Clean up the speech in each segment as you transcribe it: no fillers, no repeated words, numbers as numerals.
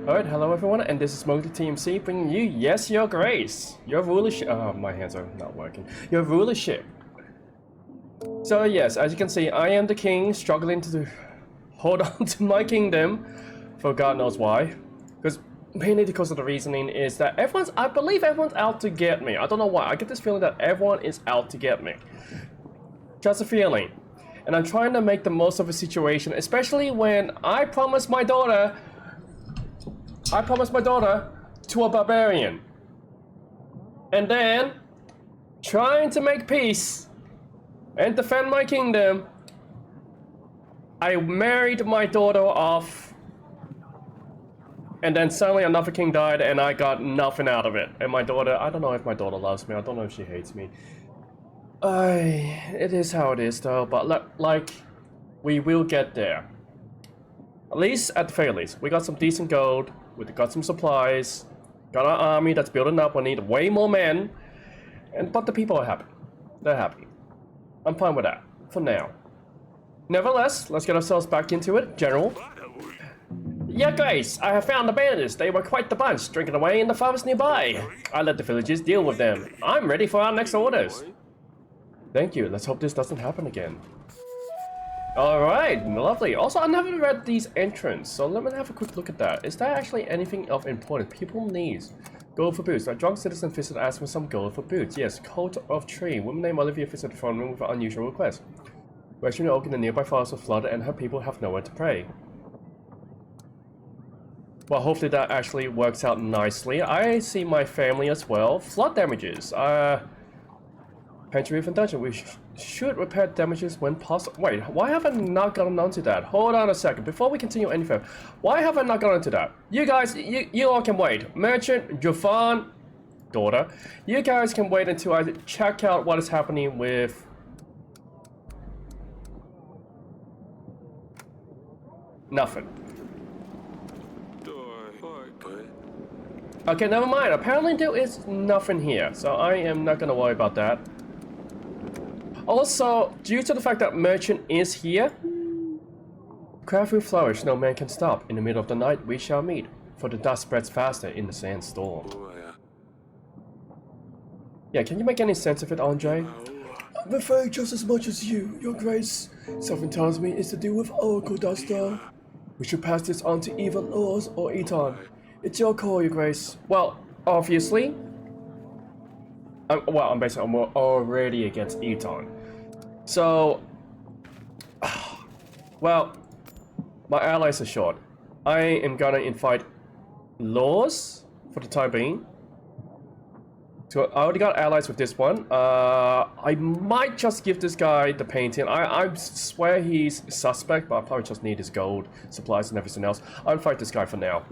Alright, hello everyone, and this is Mowgli TMC bringing you, yes, your grace, your rulership. Oh, my hands are not working. Your rulership. So yes, as you can see, I am the king, struggling to hold on to my kingdom, for God knows why. Because mainly because of the reasoning is that I believe everyone's out to get me. I don't know why. I get this feeling that everyone is out to get me. Just a feeling. And I'm trying to make the most of a situation, especially when I promised my daughter to a barbarian. And then, trying to make peace and defend my kingdom, I married my daughter off. And then suddenly another king died and I got nothing out of it. And my daughter, I don't know if my daughter loves me, I don't know if she hates me. It is how it is though, but like, we will get there. At least, at the very least, we got some decent gold, we got some supplies, got our army that's building up, we need way more men, but the people are happy. They're happy. I'm fine with that, for now. Nevertheless, let's get ourselves back into it, General. Yeah, guys, I have found the bandits. They were quite the bunch, drinking away in the forest nearby. I let the villagers deal with them. I'm ready for our next orders. Thank you, let's hope this doesn't happen again. Alright, lovely. Also, I never read these entrants, so let me have a quick look at that. Is there actually anything of importance people need? Gold for boots. A drunk citizen visitor asked for some gold for boots. Yes, coat of tree. Woman named Olivia visited the front room with an unusual request. Western Oak in the nearby forest was flooded and her people have nowhere to pray. Well, hopefully that actually works out nicely. I see my family as well. Flood damages. Pantry and dungeon. We should repair damages when possible. Wait, why have I not gotten onto that? Hold on a second. Before we continue any further, why have I not gotten onto that? You guys, you all can wait. Merchant, Jafan, daughter, you guys can wait until I check out what is happening with... Nothing. Okay, never mind. Apparently there is nothing here, so I am not gonna worry about that. Also, due to the fact that Merchant is here, craft will flourish, no man can stop. In the middle of the night, we shall meet, for the dust spreads faster in the sandstorm. Yeah, can you make any sense of it, Andre? I'm afraid just as much as you, your grace. Something tells me it's to do with Oracle dust, though. We should pass this on to either Laws or Eton. It's your call, your grace. Well, obviously. I'm already against Eton. So, well, my allies are short. I am gonna invite Laws for the time being. So I already got allies with this one. I might just give this guy the painting. I swear he's suspect, but I probably just need his gold, supplies and everything else. I'll invite this guy for now.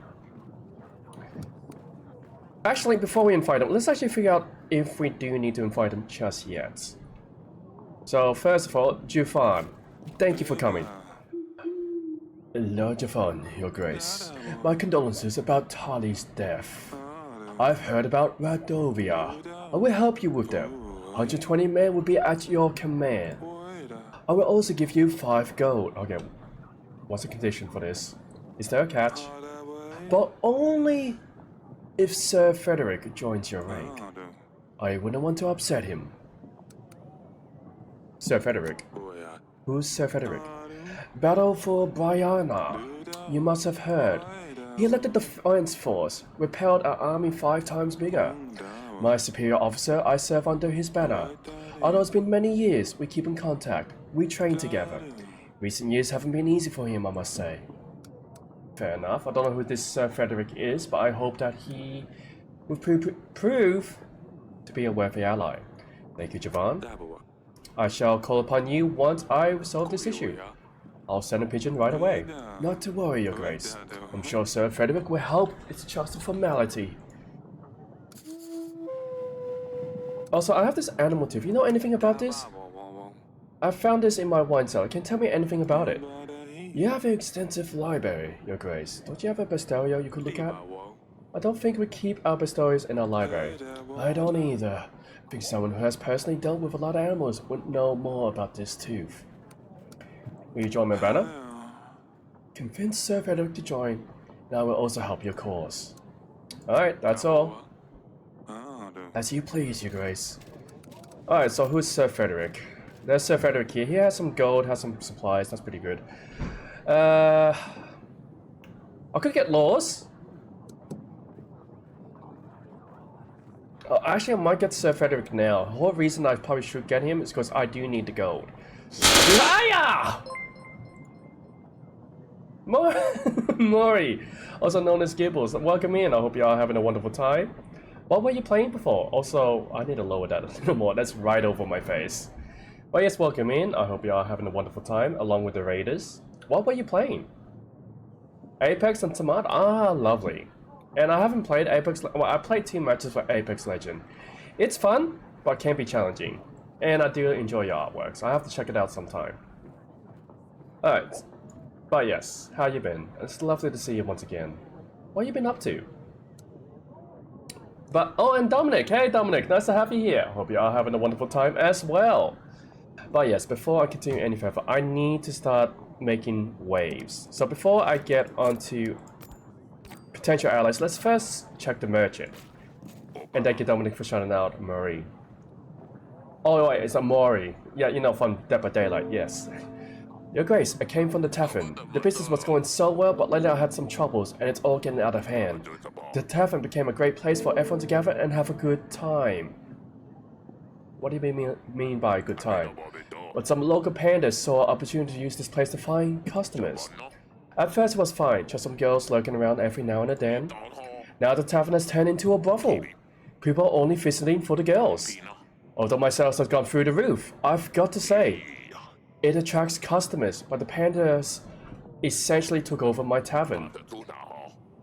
Actually, before we invite him, let's actually figure out if we do need to invite him just yet. So, first of all, Jufan, thank you for coming. Lord Jufan, your grace. My condolences about Tali's death. I've heard about Radovia. I will help you with them. 120 men will be at your command. I will also give you 5 gold. Okay, what's the condition for this? Is there a catch? But only if Sir Frederick joins your rank. I wouldn't want to upset him. Sir Frederick? Who's Sir Frederick? Battle for Brianna. You must have heard. He led the Defiance Force, repelled an army 5 times bigger. My superior officer, I serve under his banner. Although it's been many years, we keep in contact. We train together. Recent years haven't been easy for him, I must say. Fair enough. I don't know who this Sir Frederick is, but I hope that he will prove to be a worthy ally. Thank you, Javan. I shall call upon you once I resolve this issue. I'll send a pigeon right away. Not to worry, your grace. I'm sure Sir Frederick will help. It's just a formality. Also, I have this animal tooth. You know anything about this? I found this in my wine cellar. Can you tell me anything about it? You have an extensive library, your grace. Don't you have a bestiario you could look at? I don't think we keep our bestiarios in our library. I don't either. I think someone who has personally dealt with a lot of animals would know more about this tooth. Will you join my banner? Convince Sir Frederick to join. and I will also help your cause. Alright, that's all. As you please, Your Grace. Alright, so who's Sir Frederick? There's Sir Frederick here. He has some gold, has some supplies, that's pretty good. I could get laws. Actually, I might get Sir Frederick now. The whole reason I probably should get him is because I do need the gold. Hiya! Mori, also known as Gibbles. Welcome in. I hope you are having a wonderful time. What were you playing before? Also, I need to lower that a little more. That's right over my face. But yes, welcome in. I hope you are having a wonderful time along with the Raiders. What were you playing? Apex and Tomato? Ah, lovely. And I haven't played Apex. Well, I played 2 matches for Apex Legend. It's fun, but can be challenging. And I do enjoy your artwork, so I have to check it out sometime. Alright. But yes, how you been? It's lovely to see you once again. What you been up to? But, oh, and Dominic! Hey Dominic, nice to have you here. Hope you are having a wonderful time as well. But yes, before I continue any further, I need to start making waves. So before I get onto potential allies, let's first check the merchant. And thank you, Dominic, for shouting out Murray. Oh wait, it's Amori. Yeah, you know, from Dead by Daylight, yes. Your Grace, I came from the tavern. The business was going so well, but lately I had some troubles, and it's all getting out of hand. The tavern became a great place for everyone to gather and have a good time. What do you mean by a good time? But some local pandas saw an opportunity to use this place to find customers. At first it was fine, just some girls lurking around every now and then. Now the tavern has turned into a brothel. People are only visiting for the girls. Although my sales have gone through the roof, I've got to say, it attracts customers, but the pandas essentially took over my tavern.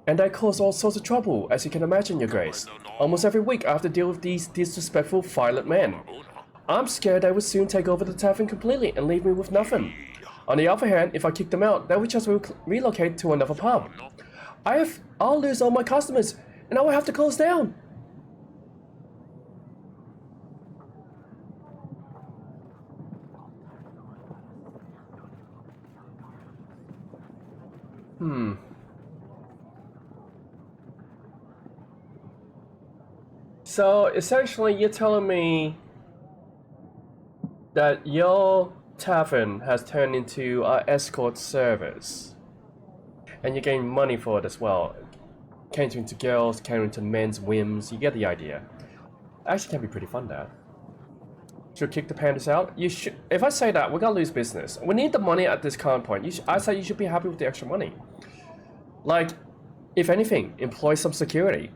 And that caused all sorts of trouble, as you can imagine, Your Grace. Almost every week I have to deal with these disrespectful, violent men. I'm scared they will soon take over the tavern completely and leave me with nothing. On the other hand, if I kick them out, they will just relocate to another pub. I'll lose all my customers, and I will have to close down. So, essentially, you're telling me that your tavern has turned into an escort service. And you're getting money for it as well. Catering to girls, catering to men's whims, you get the idea. Actually can be pretty fun, that. Should kick the pandas out? You should. If I say that, we're gonna lose business. We need the money at this current point. I say you should be happy with the extra money. Like, if anything, employ some security.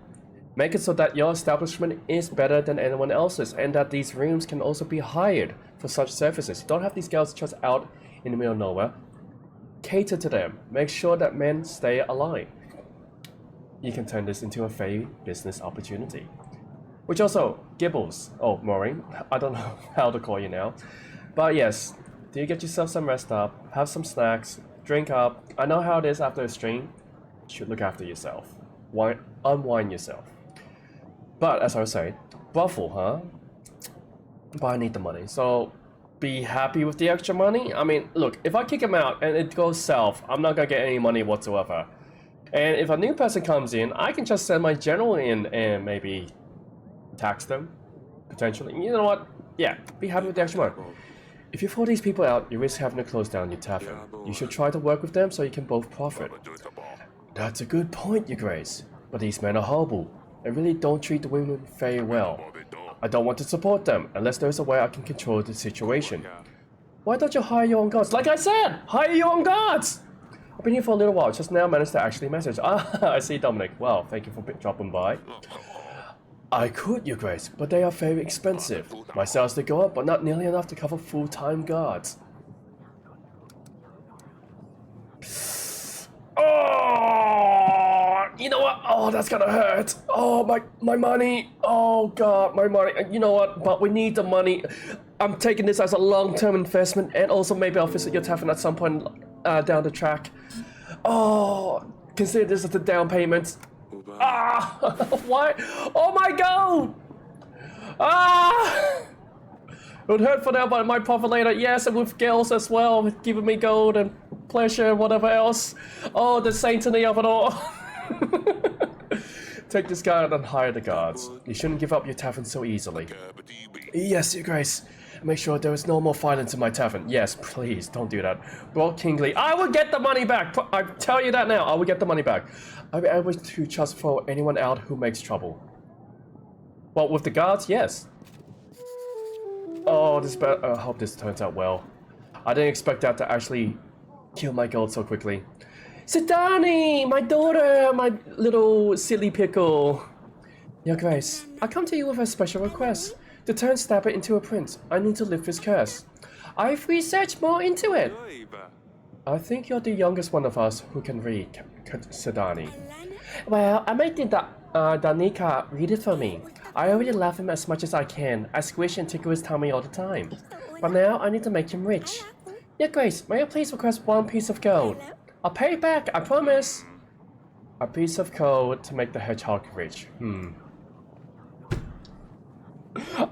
Make it so that your establishment is better than anyone else's, and that these rooms can also be hired for such services. You don't have these girls just out in the middle of nowhere. Cater to them. Make sure that men stay alive. You can turn this into a fair business opportunity. Which also, Gibbles, oh, Maureen, I don't know how to call you now. But yes, do you get yourself some rest up, have some snacks, drink up. I know how it is after a stream. You should look after yourself. Unwind yourself. But as I was saying, brothel, huh? But I need the money, so be happy with the extra money. I mean, look, if I kick him out and it goes south, I'm not gonna get any money whatsoever. And if a new person comes in, I can just send my general in and maybe tax them, potentially. You know what? Yeah, be happy with the extra money. If you throw these people out, you risk having to close down your tavern. You should try to work with them so you can both profit. That's a good point, Your Grace. But these men are horrible. They really don't treat the women very well. I don't want to support them unless there's a way I can control the situation. Why don't you hire your own guards? Like I said, hire your own guards! I've been here for a little while, just now managed to actually message. Ah, I see, Dominic. Well, thank you for dropping by. I could, Your Grace, but they are very expensive. My sales did go up, but not nearly enough to cover full-time guards. Oh, you know what? Oh, that's gonna hurt. Oh, my money. Oh, God, my money. You know what? But we need the money. I'm taking this as a long-term investment, and also maybe I'll visit your tavern at some point down the track. Oh, consider this as the down payment. Ah, why? Oh my God! Ah! It would hurt for now, but it might profit later. Yes, and with girls as well, giving me gold and pleasure and whatever else. Oh, the sanctity of it all. Take this guard and hire the guards. You shouldn't give up your tavern so easily. Yes, Your Grace. Make sure there is no more violence in my tavern. Yes, please, don't do that. Lord Kingsley, I will get the money back. I tell you that now, I will get the money back. I'll be able to just throw anyone out who makes trouble. Well, with the guards, yes. Oh, this bad. I hope this turns out well. I didn't expect that to actually kill my gold so quickly. Sidani, my daughter, my little silly pickle. Your Grace, I come to you with a special request. To turn Stabber into a prince, I need to lift his curse. I've researched more into it. I think you're the youngest one of us who can read, Sidani. Well, I made Danica read it for me. I already love him as much as I can. I squish and tickle his tummy all the time. But now I need to make him rich. Your Grace, may I please request 1 piece of gold? I'll pay it back, I promise. A piece of gold to make the hedgehog rich.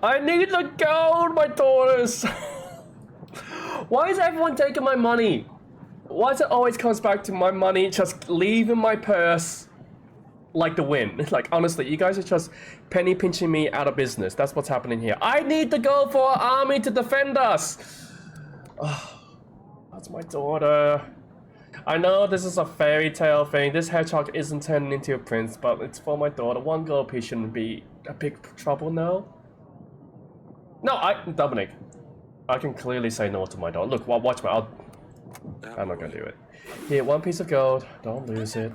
I need the gold, my daughters! Why is everyone taking my money? Why does it always comes back to my money just leaving my purse like the wind? Like, honestly, you guys are just penny pinching me out of business. That's what's happening here. I need to go for our army to defend us! Oh, that's my daughter. I know this is a fairy tale thing. This hedgehog isn't turning into a prince, but it's for my daughter. 1 gold piece shouldn't be a big trouble, no? No, Dominic, I can clearly say no to my daughter. Look, watch me. I'm not gonna do it. Here, 1 piece of gold. Don't lose it.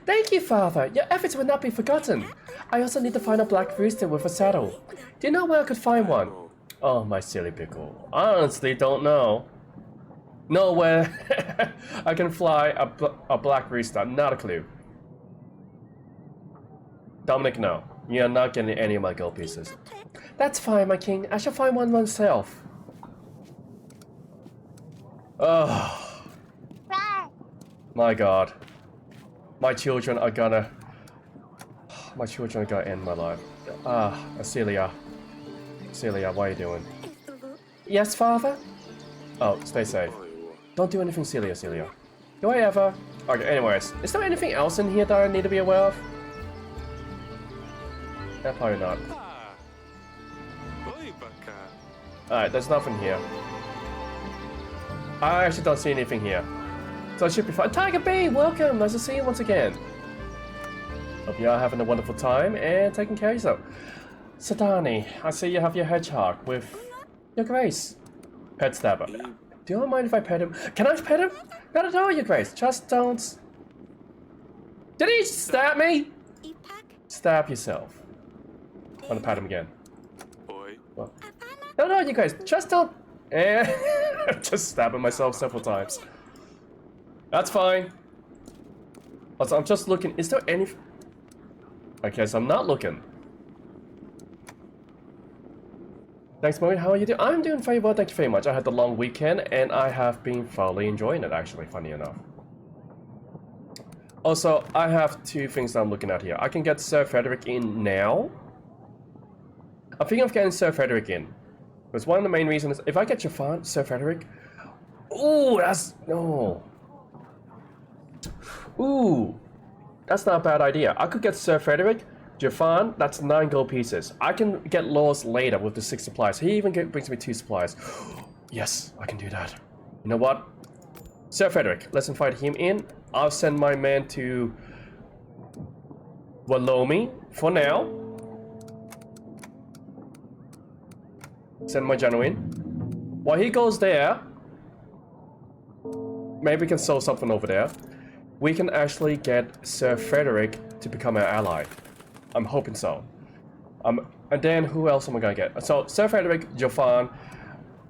Thank you, Father. Your efforts will not be forgotten. I also need to find a black rooster with a saddle. Do you know where I could find one? Oh, my silly pickle. I honestly don't know. Nowhere I can fly a black rooster. Not a clue. Dominic, no. You're not getting any of my gold pieces. That's fine, my king. I shall find one myself. Oh. My god. My children are gonna end my life. Celia. Celia, what are you doing? Yes, father? Oh, stay safe. Don't do anything silly, Celia. Do I ever? Okay, anyways. Is there anything else in here that I need to be aware of? Yeah, probably not. Alright, there's nothing here. I actually don't see anything here. So it should be fine. Tiger B, welcome! Nice to see you once again. Hope you are having a wonderful time and taking care of yourself. Sadani, I see you have your hedgehog with Your Grace. Pet Stabber. Do you mind if I pet him? Can I pet him? Not at all, Your Grace. Just don't... Did he stab me? Stab yourself. I'm gonna pat him again. Well, no, you guys, just don't... just stabbing myself several times. That's fine. Also, I'm just looking. Is there any... Okay, so I'm not looking. Thanks, Maureen. How are you doing? I'm doing very well, thank you very much. I had a long weekend, and I have been thoroughly enjoying it, actually, funny enough. Also, I have 2 things that I'm looking at here. I can get Sir Frederick in now. I'm thinking of getting Sir Frederick in. Because one of the main reasons is, if I get Jafar, Sir Frederick... Ooh, that's... No. Ooh. That's not a bad idea. I could get Sir Frederick, Jafar, that's 9 gold pieces. I can get Laws later with the 6 supplies. He even brings me 2 supplies. Yes, I can do that. You know what? Sir Frederick, let's invite him in. I'll send my man to... Walomi for now. Send my general in. While he goes there, maybe we can sell something over there. We can actually get Sir Frederick to become our ally. I'm hoping so. And then who else am I gonna get? So Sir Frederick, Jovan,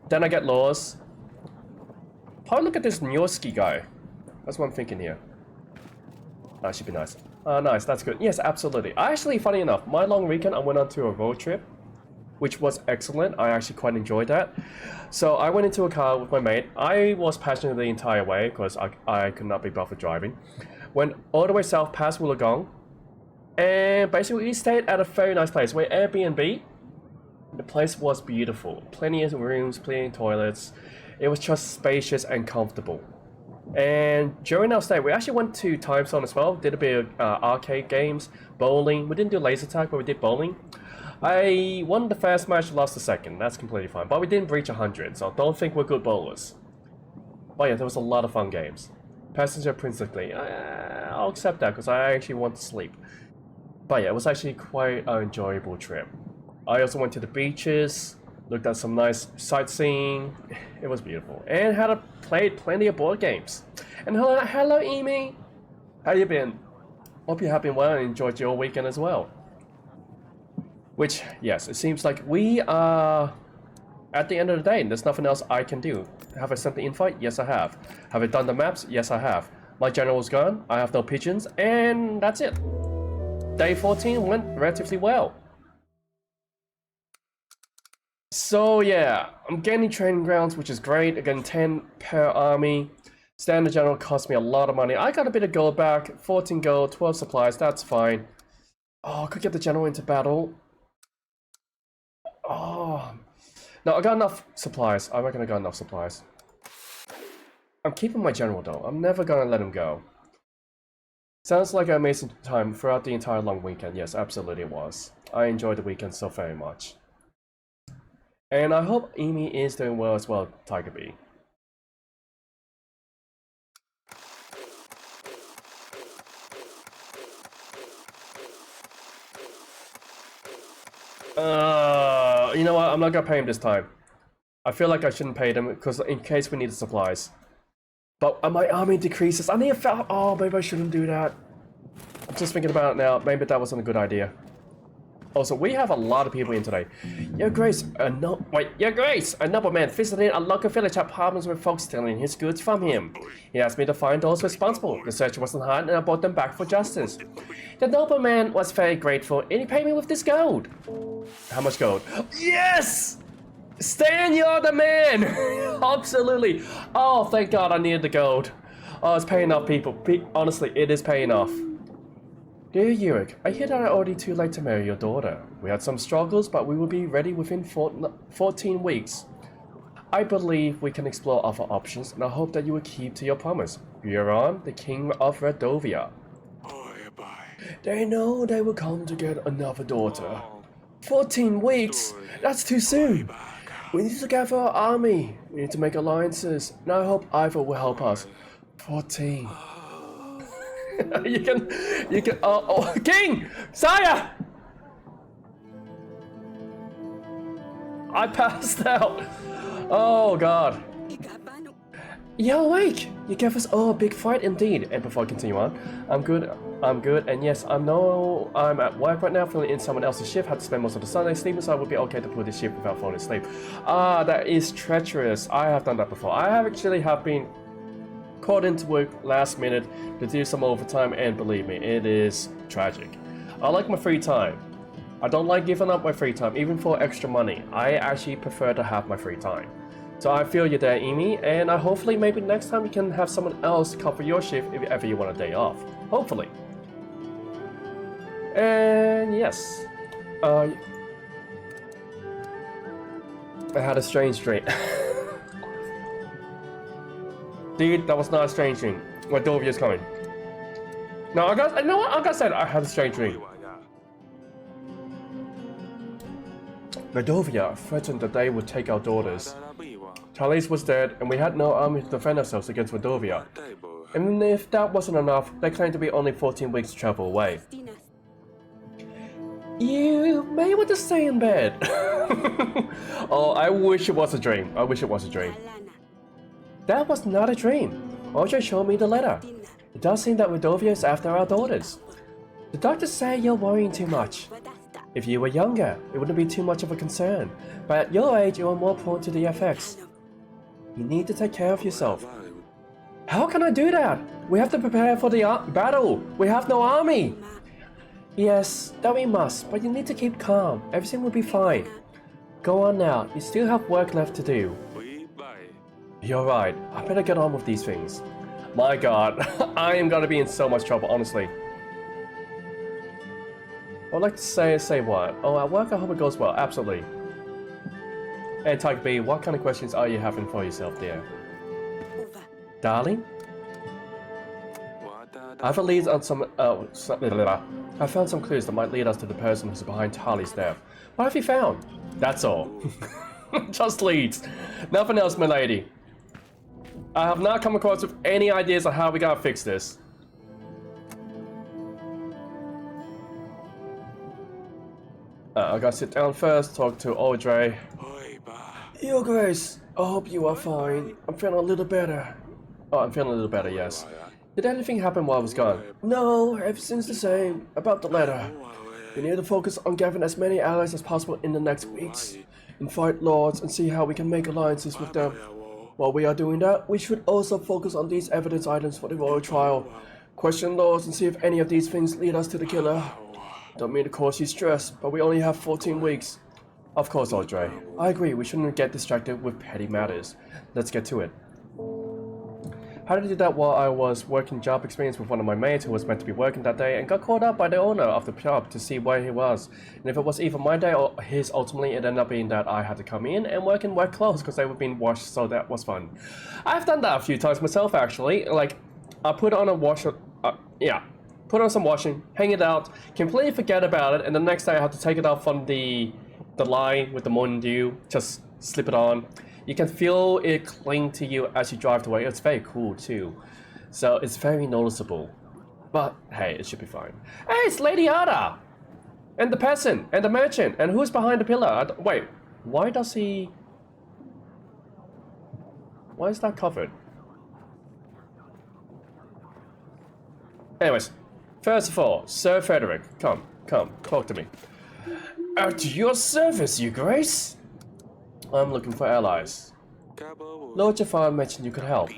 then I get Laws. Probably look at this Nyorski guy. That's what I'm thinking here. That should be nice. Nice, that's good. Yes, absolutely. Actually, funny enough, my long weekend I went on to a road trip, which was excellent. I actually quite enjoyed that. So I went into a car with my mate. I was passionate the entire way because I could not be bothered driving. Went all the way south past Wollongong. And basically we stayed at a very nice place. We're Airbnb. The place was beautiful. Plenty of rooms, plenty of toilets. It was just spacious and comfortable. And during our stay, we actually went to Time Zone as well. Did a bit of arcade games, bowling. We didn't do laser tag, but we did bowling. I won the first match, lost the second. That's completely fine. But we didn't reach 100, so don't think we're good bowlers. But yeah, there was a lot of fun games. Passenger Princely. I'll accept that because I actually want to sleep. But yeah, it was actually quite an enjoyable trip. I also went to the beaches, looked at some nice sightseeing. It was beautiful. And played plenty of board games. And hello Amy! How you been? Hope you have been well and enjoyed your weekend as well. Which, yes, it seems like we are at the end of the day. There's nothing else I can do. Have I sent the invite? Yes, I have. Have I done the maps? Yes, I have. My general's gone. I have no pigeons. And that's it. Day 14 went relatively well. So yeah, I'm getting training grounds, which is great. Again, 10 per army. Standard general cost me a lot of money. I got a bit of gold back. 14 gold, 12 supplies. That's fine. Oh, I could get the general into battle. Oh, no, I got enough supplies. I reckon I got enough supplies. I'm keeping my general though. I'm never gonna let him go. Sounds like an amazing time throughout the entire long weekend. Yes, absolutely it was. I enjoyed the weekend so very much. And I hope Amy is doing well as well, Tiger Bee. You know what? I'm not gonna pay him this time. I feel like I shouldn't pay them because in case we need the supplies. But my army decreases. I need a foul. Oh, maybe I shouldn't do that. I'm just thinking about it now. Maybe that wasn't a good idea. Also, we have a lot of people in today. Your Grace, Your Grace, a nobleman visiting a local village had problems with folks stealing his goods from him. He asked me to find those responsible. The search wasn't hard, and I brought them back for justice. The nobleman was very grateful, and he paid me with this gold. How much gold? Yes! Stan, you're the man! Absolutely. Oh, thank God I needed the gold. Oh, it's paying off, people. Honestly, it is paying off. Dear Yurik, I hear that I'm already too late to marry your daughter. We had some struggles, but we will be ready within 14 weeks. I believe we can explore other options, and I hope that you will keep to your promise. Euron, the King of Redovia. They know they will come to get another daughter. 14 weeks? That's too soon. We need to gather our army. We need to make alliances, and I hope Ivor will help us. 14. you can, King! Sire! I passed out. Oh God. You're awake! You gave us all a big fight indeed. And before I continue on, I'm good, and yes, I know I'm at work right now, filling in someone else's shift, had to spend most of the Sunday sleeping, so I would be okay to put this shift without falling asleep. Ah, that is treacherous. I have done that before. I have actually been called into work last minute to do some overtime, and believe me, it is tragic. I like my free time. I don't like giving up my free time, even for extra money. I actually prefer to have my free time. So I feel you there, Amy, and hopefully maybe next time you can have someone else cover your shift if ever you want a day off. Hopefully. And yes, I had a strange dream. Dude, that was not a strange dream. Redovia's coming. No, I know what? I gotta say I had a strange dream. Redovia threatened that they would take our daughters. Talise was dead, and we had no army to defend ourselves against Redovia. And if that wasn't enough, they claimed to be only 14 weeks to travel away. You may want to stay in bed. Oh, I wish it was a dream. I wish it was a dream. That was not a dream. Oja showed me the letter. It does seem that Redovia is after our daughters. The doctors say you're worrying too much. If you were younger, it wouldn't be too much of a concern, but at your age you are more prone to the effects. You need to take care of yourself. How can I do that? We have to prepare for the battle. We have no army. Yes, that we must, but you need to keep calm. Everything will be fine. Go on now, you still have work left to do. You're right, I better get on with these things. My God, I am gonna be in so much trouble, honestly. I'd like to say what? Oh, at work I hope it goes well, absolutely. And Type B, what kind of questions are you having for yourself there? Darling? I have a lead on some, I found some clues that might lead us to the person who's behind Harley's death. What have you found? That's all. Just leads. Nothing else, my lady. I have not come across with any ideas on how we gotta fix this. I gotta sit down first, talk to Audrey. Your Grace, I hope you are fine. I'm feeling a little better. Oh, I'm feeling a little better, yes. Did anything happen while I was gone? No, everything's the same. About the letter. We need to focus on gathering as many allies as possible in the next weeks. And fight lords and see how we can make alliances with them. While we are doing that, we should also focus on these evidence items for the royal trial. Question lords and see if any of these things lead us to the killer. Don't mean to cause you stress, but we only have 14 weeks. Of course, Audrey. I agree, we shouldn't get distracted with petty matters. Let's get to it. How did I do that while I was working job experience with one of my mates who was meant to be working that day and got called up by the owner of the shop to see where he was. And if it was either my day or his, ultimately it ended up being that I had to come in and work in wet clothes because they were being washed, so that was fun. I've done that a few times myself actually. Like, I put on a washer, put on some washing, hang it out, completely forget about it, and the next day I have to take it off from the line with the morning dew, just slip it on. You can feel it cling to you as you drive away. It's very cool too. So it's very noticeable. But hey, it should be fine. Hey, it's Lady Ada! And the peasant, and the merchant, and who's behind the pillar? Wait, why does he... Why is that covered? Anyways, first of all, Sir Frederick, come, talk to me. At your service, your grace! I'm looking for allies. Lord Jafar mentioned you could help.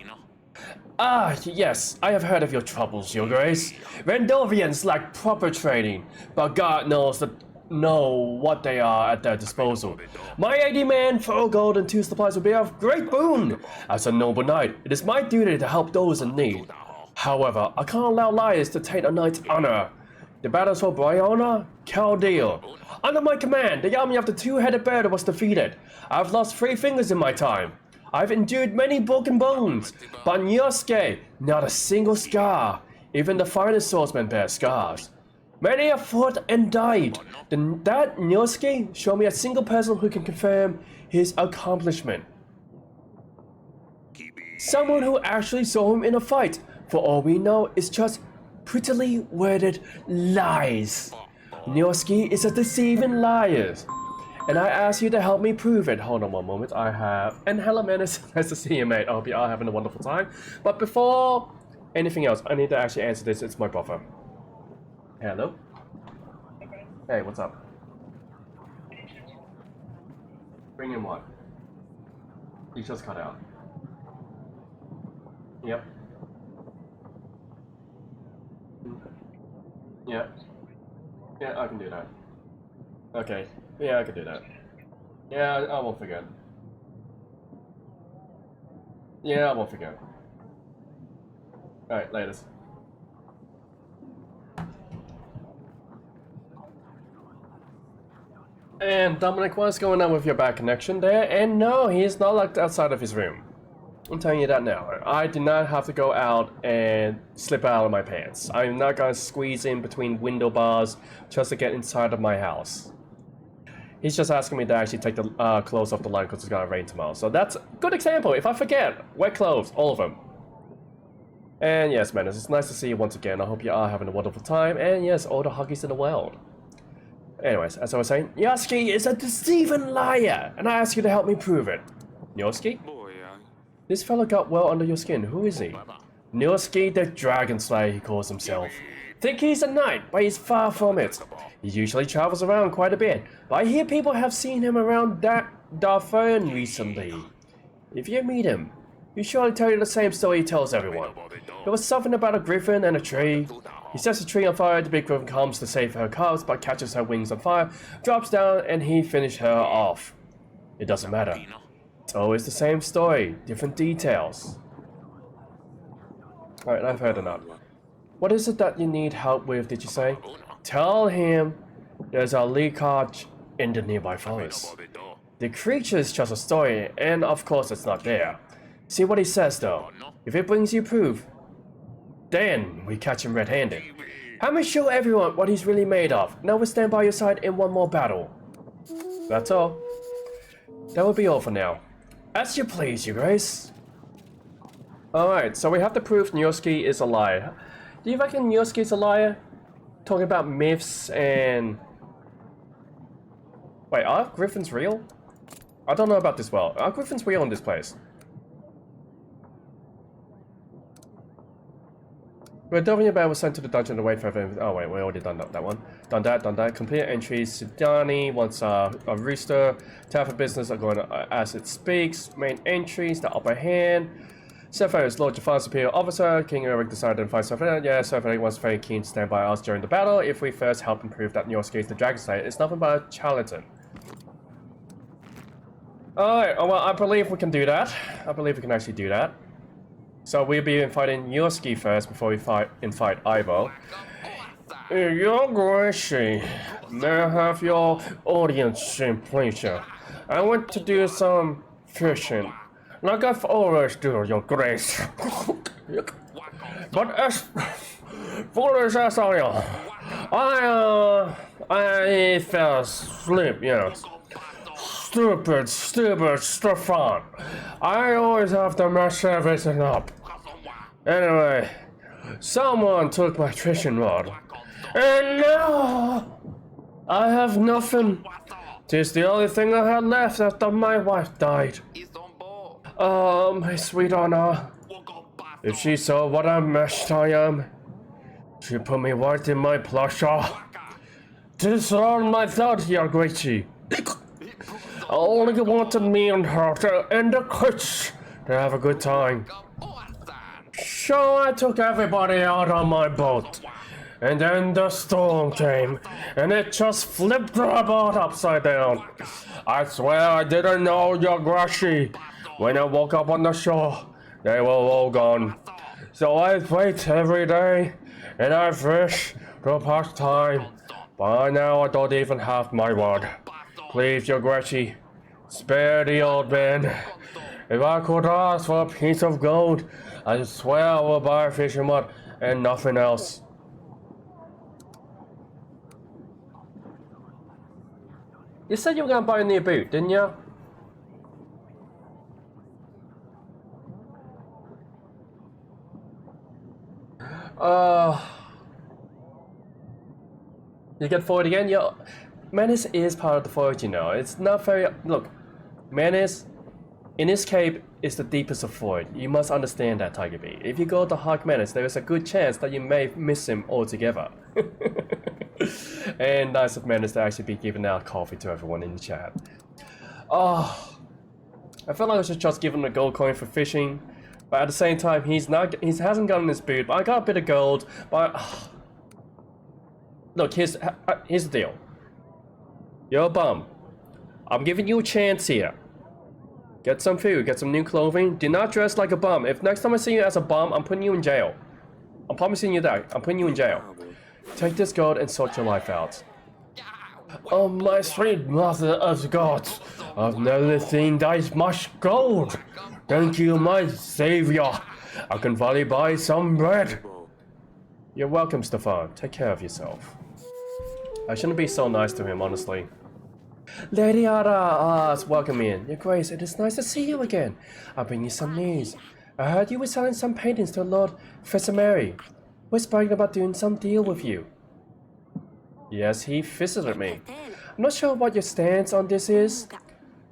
Ah, yes, I have heard of your troubles, your grace. Rendovians lack proper training, but God knows what they are at their disposal. My 80 men, 4 gold and 2 supplies would be of great boon. As a noble knight, it is my duty to help those in need. However, I can't allow liars to taint a knight's honor. The battles for Brianna, Chaldea. Under my command, the army of the two-headed bird was defeated. I've lost 3 fingers in my time. I've endured many broken bones, but in Yosuke, not a single scar. Even the finest swordsmen bear scars. Many have fought and died. That Yosuke showed me a single person who can confirm his accomplishment. Someone who actually saw him in a fight. For all we know, it's just prettily worded lies. Nyosuke is a deceiving liar. And I ask you to help me prove it. Hold on one moment, I have... And hello man, it's nice to see you mate. I hope you are having a wonderful time. But before anything else, I need to actually answer this. It's my brother. Hello? Hey, what's up? Bring in what? You just cut out. Yep. Yeah. Yeah, I can do that. Okay. Yeah, I can do that. Yeah, I won't forget. Yeah, I won't forget. Alright, latest. And Dominic, what's going on with your bad connection there? And no, he's not locked outside of his room. I'm telling you that now. I did not have to go out and slip out of my pants. I'm not gonna squeeze in between window bars just to get inside of my house. He's just asking me to actually take the clothes off the line because it's gonna rain tomorrow. So that's a good example. If I forget, wet clothes, all of them. And yes, man, it's nice to see you once again. I hope you are having a wonderful time. And yes, all the huggies in the world. Anyways, as I was saying, Yosuke is a deceiving liar, and I ask you to help me prove it. Yosuke? This fellow got well under your skin. Who is he? Nyosuke the Dragon Slayer, he calls himself. Think he's a knight, but he's far from it. He usually travels around quite a bit, but I hear people have seen him around Darfern recently. If you meet him, he'll surely tell you the same story he tells everyone. There was something about a griffin and a tree. He sets the tree on fire, the big griffin comes to save her cubs, but catches her wings on fire, drops down, and he finishes her off. It doesn't matter. It's always the same story, different details. Alright, I've heard enough. What is it that you need help with, did you say? Tell him there's a leakage in the nearby forest. The creature is just a story, and of course it's not there. See what he says though. If it brings you proof, then we catch him red-handed. Help me show everyone what he's really made of. Now we stand by your side in one more battle. That's all. That will be all for now. As you please, Your Grace. Alright, so we have to prove Nyosuke is a liar. Do you reckon Nyosuke is a liar? Talking about myths and... Wait, are griffins real? I don't know about this well. Are griffins real in this place? When Dovin Bear was sent to the dungeon away from... Oh wait, we already done that one. Done that. Complete entries. Sudani wants a rooster. Tap for business are going as it speaks. Main entries, the upper hand. Sephiroth is Lord Jafan's superior officer. King Eric decided to fight Sephiroth. Yeah, Sephiroth was very keen to stand by us during the battle. If we first help him prove that Nyosuke is the Dragon Slayer, it's nothing but a charlatan. Alright, well, I believe we can do that. I believe we can actually do that. So we'll be fighting Nyosuke first before we fight Ivo. Your Grace, may I have your audience in pleasure? I want to do some fishing. Like I've always do, Your Grace. But as foolish as I am, I fell asleep, yes. Stupid Stefan. I always have to mess everything up. Anyway, someone took my fishing rod. And now I have nothing. 'Tis the only thing I had left after my wife died. Oh, my sweet Anna. If she saw what a mess I am, she put me right in my pleasure. 'Tis all my thought, Your Gracie. I only wanted me and her to end the quits, to have a good time. So I took everybody out on my boat, and then the storm came, and it just flipped the boat upside down. I swear I didn't know, Your Gracie. When I woke up on the shore, they were all gone. So I wait every day, and I fish to pass time. By now I don't even have my rod. Please, Your Gracie, spare the old man. If I could ask for a piece of gold, I swear I will buy a fishing rod and nothing else. You said you were going to buy a new boot, didn't you? You get forward again? Yeah. Menace is part of the forge, you know. It's not very... Look, Menace, in this cave, is the deepest of void. You must understand that, Tiger Bee. If you go to Hawk Menace, there is a good chance that you may miss him altogether. And nice of Menace to actually be giving out coffee to everyone in the chat. Oh, I felt like I should just give him a gold coin for fishing. But at the same time, he hasn't gotten his boot, but I got a bit of gold, but... Look, here's the deal. You're a bum. I'm giving you a chance here. Get some food, get some new clothing. Do not dress like a bum. If next time I see you as a bum, I'm putting you in jail. I'm promising you that. I'm putting you in jail. Take this gold and sort your life out. Oh, my sweet mother of God. I've never seen that much gold. Thank you, my savior. I can finally buy some bread. You're welcome, Stefan. Take care of yourself. I shouldn't be so nice to him, honestly. Lady Ada, welcome in. Your Grace, it is nice to see you again. I'll bring you some news. I heard you were selling some paintings to Lord Vesemari. We're speaking about doing some deal with you. Yes, he visited me. I'm not sure what your stance on this is,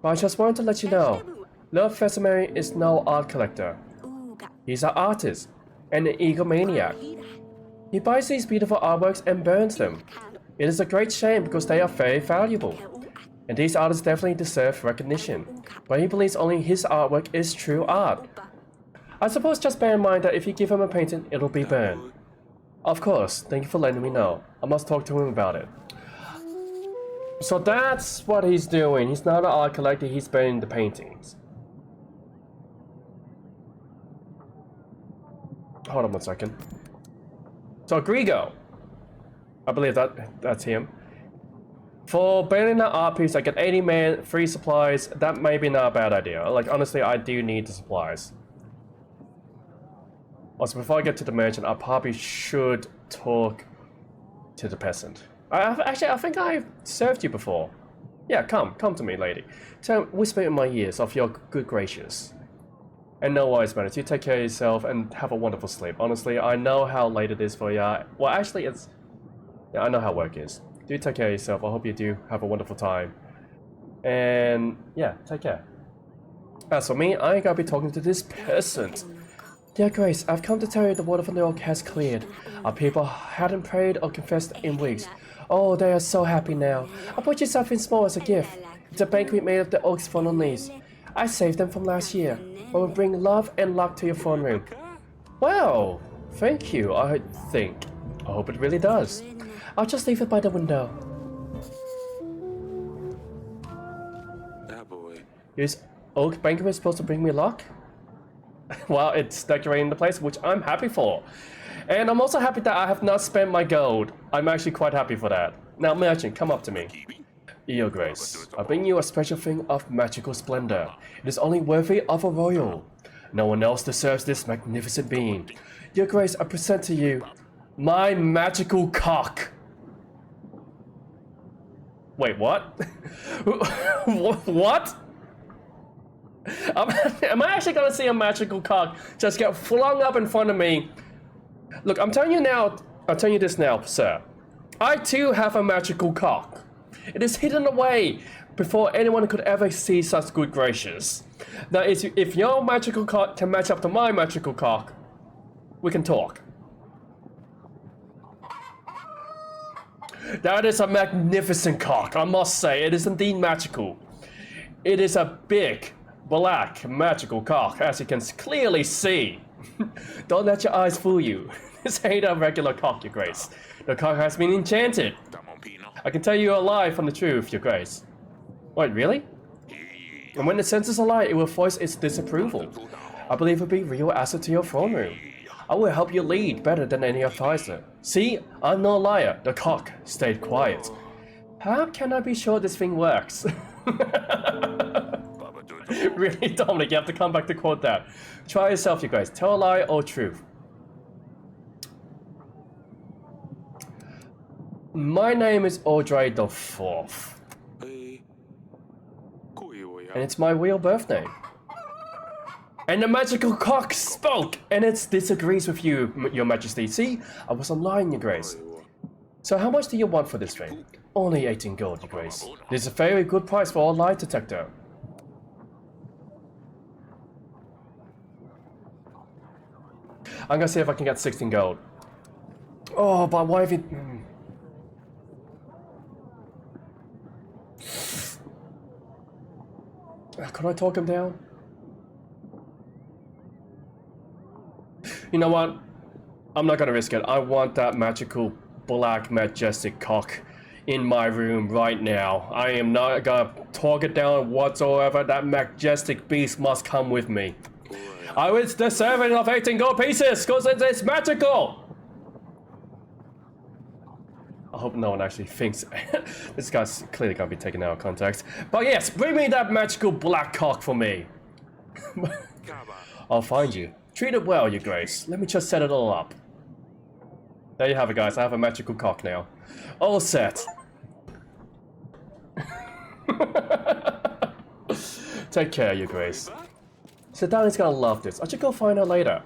but I just wanted to let you know. Lord Vesemari is no art collector. He's an artist and an egomaniac. He buys these beautiful artworks and burns them. It is a great shame because they are very valuable. And these artists definitely deserve recognition. But he believes only his artwork is true art. I suppose just bear in mind that if you give him a painting, it'll be burned. Of course, thank you for letting me know. I must talk to him about it. So that's what he's doing. He's not an art collector, he's burning the paintings. Hold on 1 second. So Grigo. I believe that's him. For bailing that art piece, I get 80 man, free supplies. That may be not a bad idea. Like, honestly, I do need the supplies. Also, before I get to the merchant, I probably should talk to the peasant. Actually, I think I've served you before. Yeah, come to me, lady. Whisper in my ears of your good gracious. And no worries, man. You take care of yourself and have a wonderful sleep. Honestly, I know how late it is for ya. Well, actually, it's... Yeah, I know how work is. Do take care of yourself. I hope you do have a wonderful time. And yeah, take care. As for me, I gotta be talking to this peasant. Dear Grace, I've come to tell you the water from the oak has cleared. Our people hadn't prayed or confessed in weeks. Oh, they are so happy now. I brought you something small as a gift. It's a banquet made of the oak's fallen leaves. I saved them from last year. I will bring love and luck to your throne room. Well, thank you, I think. I hope it really does. I'll just leave it by the window. Is oak banquet supposed to bring me luck? Well, it's decorating the place, which I'm happy for. And I'm also happy that I have not spent my gold. I'm actually quite happy for that. Now, merchant, come up to me. Your Grace, I bring you a special thing of magical splendor. It is only worthy of a royal. No one else deserves this magnificent being. Your Grace, I present to you my magical cock. Wait, what? What? Am I actually gonna see a magical cock just get flung up in front of me? Look, I'm telling you this now, sir. I too have a magical cock. It is hidden away before anyone could ever see such good gracious. Now, if your magical cock can match up to my magical cock, we can talk. That is a magnificent cock, I must say. It is indeed magical. It is a big, black, magical cock, as you can clearly see. Don't let your eyes fool you. This ain't a regular cock, Your Grace. The cock has been enchanted. I can tell you a lie from the truth, Your Grace. Wait, really? And when it senses a lie, it will voice its disapproval. I believe it'll be a real asset to your throne room. I will help you lead better than any advisor. See, I'm no liar. The cock stayed quiet. How can I be sure this thing works? Really, Dominic, you have to come back to quote that. Try yourself, you guys. Tell a lie or truth. My name is Audrey the Fourth. And it's my real birthday. And the magical cock spoke, and it disagrees with you, Your Majesty. See, I wasn't lying, Your Grace. So how much do you want for this thing? Only 18 gold, Your Grace. This is a very good price for a lie detector. I'm gonna see if I can get 16 gold. Oh, but why if it... Could I talk him down? You know what? I'm not gonna risk it. I want that magical black majestic cock in my room right now. I am not gonna talk it down whatsoever. That majestic beast must come with me. I was deserving of 18 gold pieces because it's magical. I hope no one actually thinks this guy's clearly gonna be taken out of context. But yes, bring me that magical black cock for me. I'll find you. Treat it well, Your Grace. Let me just set it all up. There you have it, guys. I have a magical cock now. All set. Take care, Your Grace. Sedani's gonna love this. I should go find her later.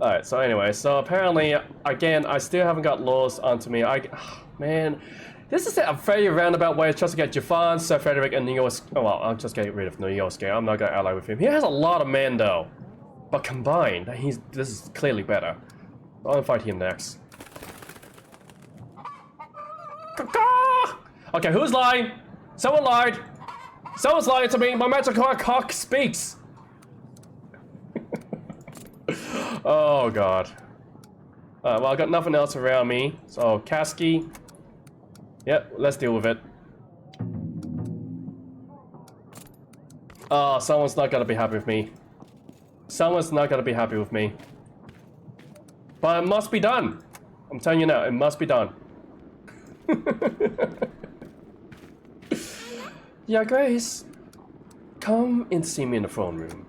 Alright, so anyway, so apparently, again, I still haven't got laws onto me. Man, this is a very roundabout way of trying to get Jafan, Sir Frederick, and Niosuke. Oh well, I'll just get rid of Niosuke. I'm not gonna ally with him. He has a lot of men though. But combined, this is clearly better. I'll gonna fight him next. Okay, who's lying? Someone lied! Someone's lying to me! My magical cock speaks! Oh god. Well, I got nothing else around me. So, Kasky. Yep, let's deal with it. Oh, someone's not gonna be happy with me. Someone's not gonna be happy with me. But it must be done. I'm telling you now, it must be done. Yeah, Grace. Come and see me in the throne room.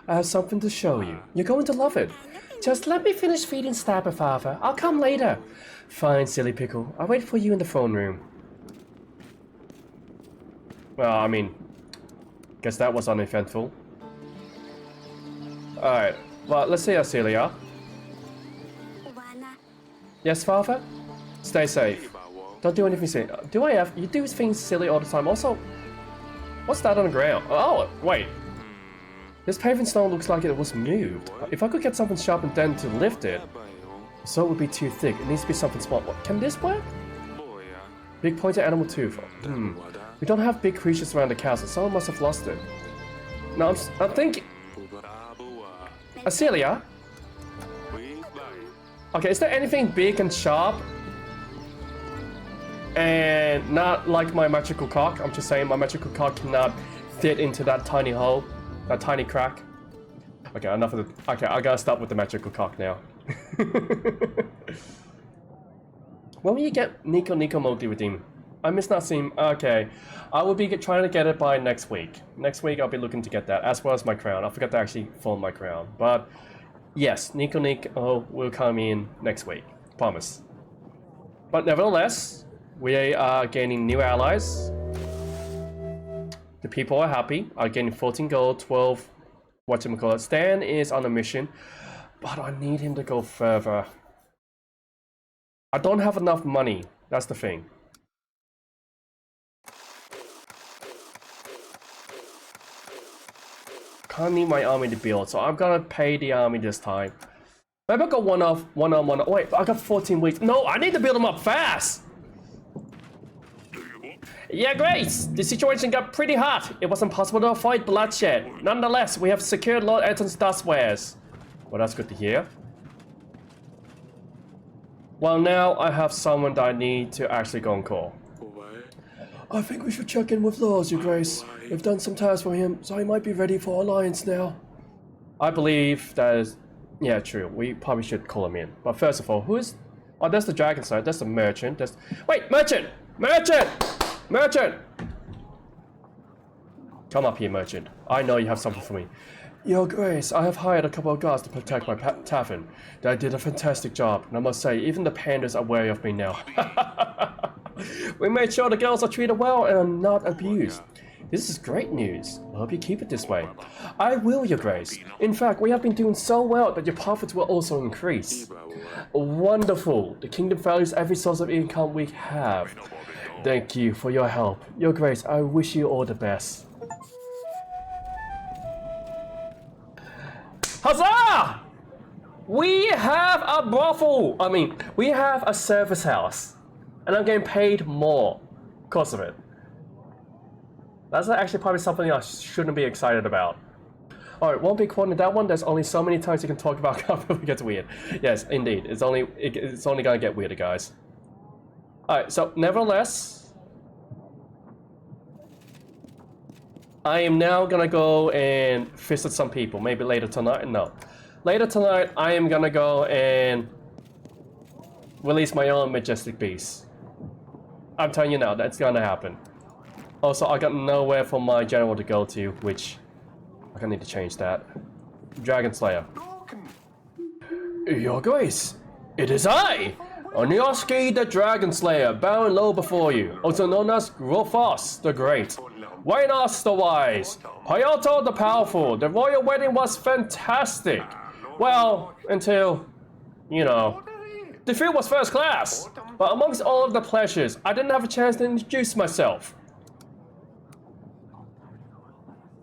I have something to show you. You're going to love it. Just let me finish feeding Stabber, Father. I'll come later. Fine, silly pickle. I'll wait for you in the throne room. Well, I mean, guess that was uneventful. Alright, well, let's see Celia. Yes, Father? Stay safe. Don't do anything silly. You do things silly all the time. Also, what's that on the ground? Oh, wait. This paving stone looks like it was moved. If I could get something sharp and then to lift it, so it would be too thick. It needs to be something small. Can this work? Big pointed animal tooth. We don't have big creatures around the castle. Someone must have lost it. No, I'm thinking... Celia? Okay, is there anything big and sharp? And not like my magical cock. I'm just saying my magical cock cannot fit into that tiny hole. That tiny crack. Okay, enough of the... Okay, I gotta stop with the magical cock now. When will you get Nico Modi redeemed? I miss not seeing... Okay. I will be trying to get it by next week. Next week I'll be looking to get that, as well as my crown. I forgot to actually form my crown. But, yes, Nico will come in next week. Promise. But nevertheless, we are gaining new allies. The people are happy. I'm getting 14 gold, 12... Whatchamacallit. Stan is on a mission. But I need him to go further. I don't have enough money. That's the thing. Can't need my army to build, so I'm gonna pay the army this time. Maybe I got one on one. Wait, I got 14 weeks. No, I need to build them up fast. Yeah, Grace. The situation got pretty hot. It wasn't possible to avoid bloodshed. Nonetheless, we have secured Lord Eton's dustwares. Well, that's good to hear. Well, now I have someone that I need to actually go and call. I think we should check in with Laws, Your Grace. We've done some tasks for him, so he might be ready for alliance now. I believe that is... Yeah, true. We probably should call him in. But first of all, who is... Oh, that's the dragon side. That's the merchant. That's... Wait, merchant! Merchant! Merchant! Come up here, merchant. I know you have something for me. Your Grace, I have hired a couple of guards to protect my tavern. They did a fantastic job, and I must say, even the pandas are wary of me now. We made sure the girls are treated well and are not abused. This is great news. I hope you keep it this way. I will, Your Grace. In fact, we have been doing so well that your profits will also increase. Wonderful. The kingdom values every source of income we have. Thank you for your help. Your Grace, I wish you all the best. Huzzah! We have a brothel! I mean, we have a service house. And I'm getting paid more because of it. That's actually probably something I shouldn't be excited about. Alright, won't be quoting that one. There's only so many times you can talk about how it gets weird. Yes, indeed. It's only gonna get weirder, guys. Alright, so nevertheless, I am now gonna go and visit some people. Maybe later tonight. No. Later tonight, I am gonna go and release my own majestic beast. I'm telling you now, that's gonna happen. Also, I got nowhere for my general to go to, which I'm gonna need to change that. Dragon Slayer. Your Grace, it is I, Onyosuke the Dragon Slayer, bowing low before you, also known as Grofos the Great, Wainos the Wise, Pyoto the Powerful. The royal wedding was fantastic. Well, until, you know, the food was first class. But amongst all of the pleasures, I didn't have a chance to introduce myself.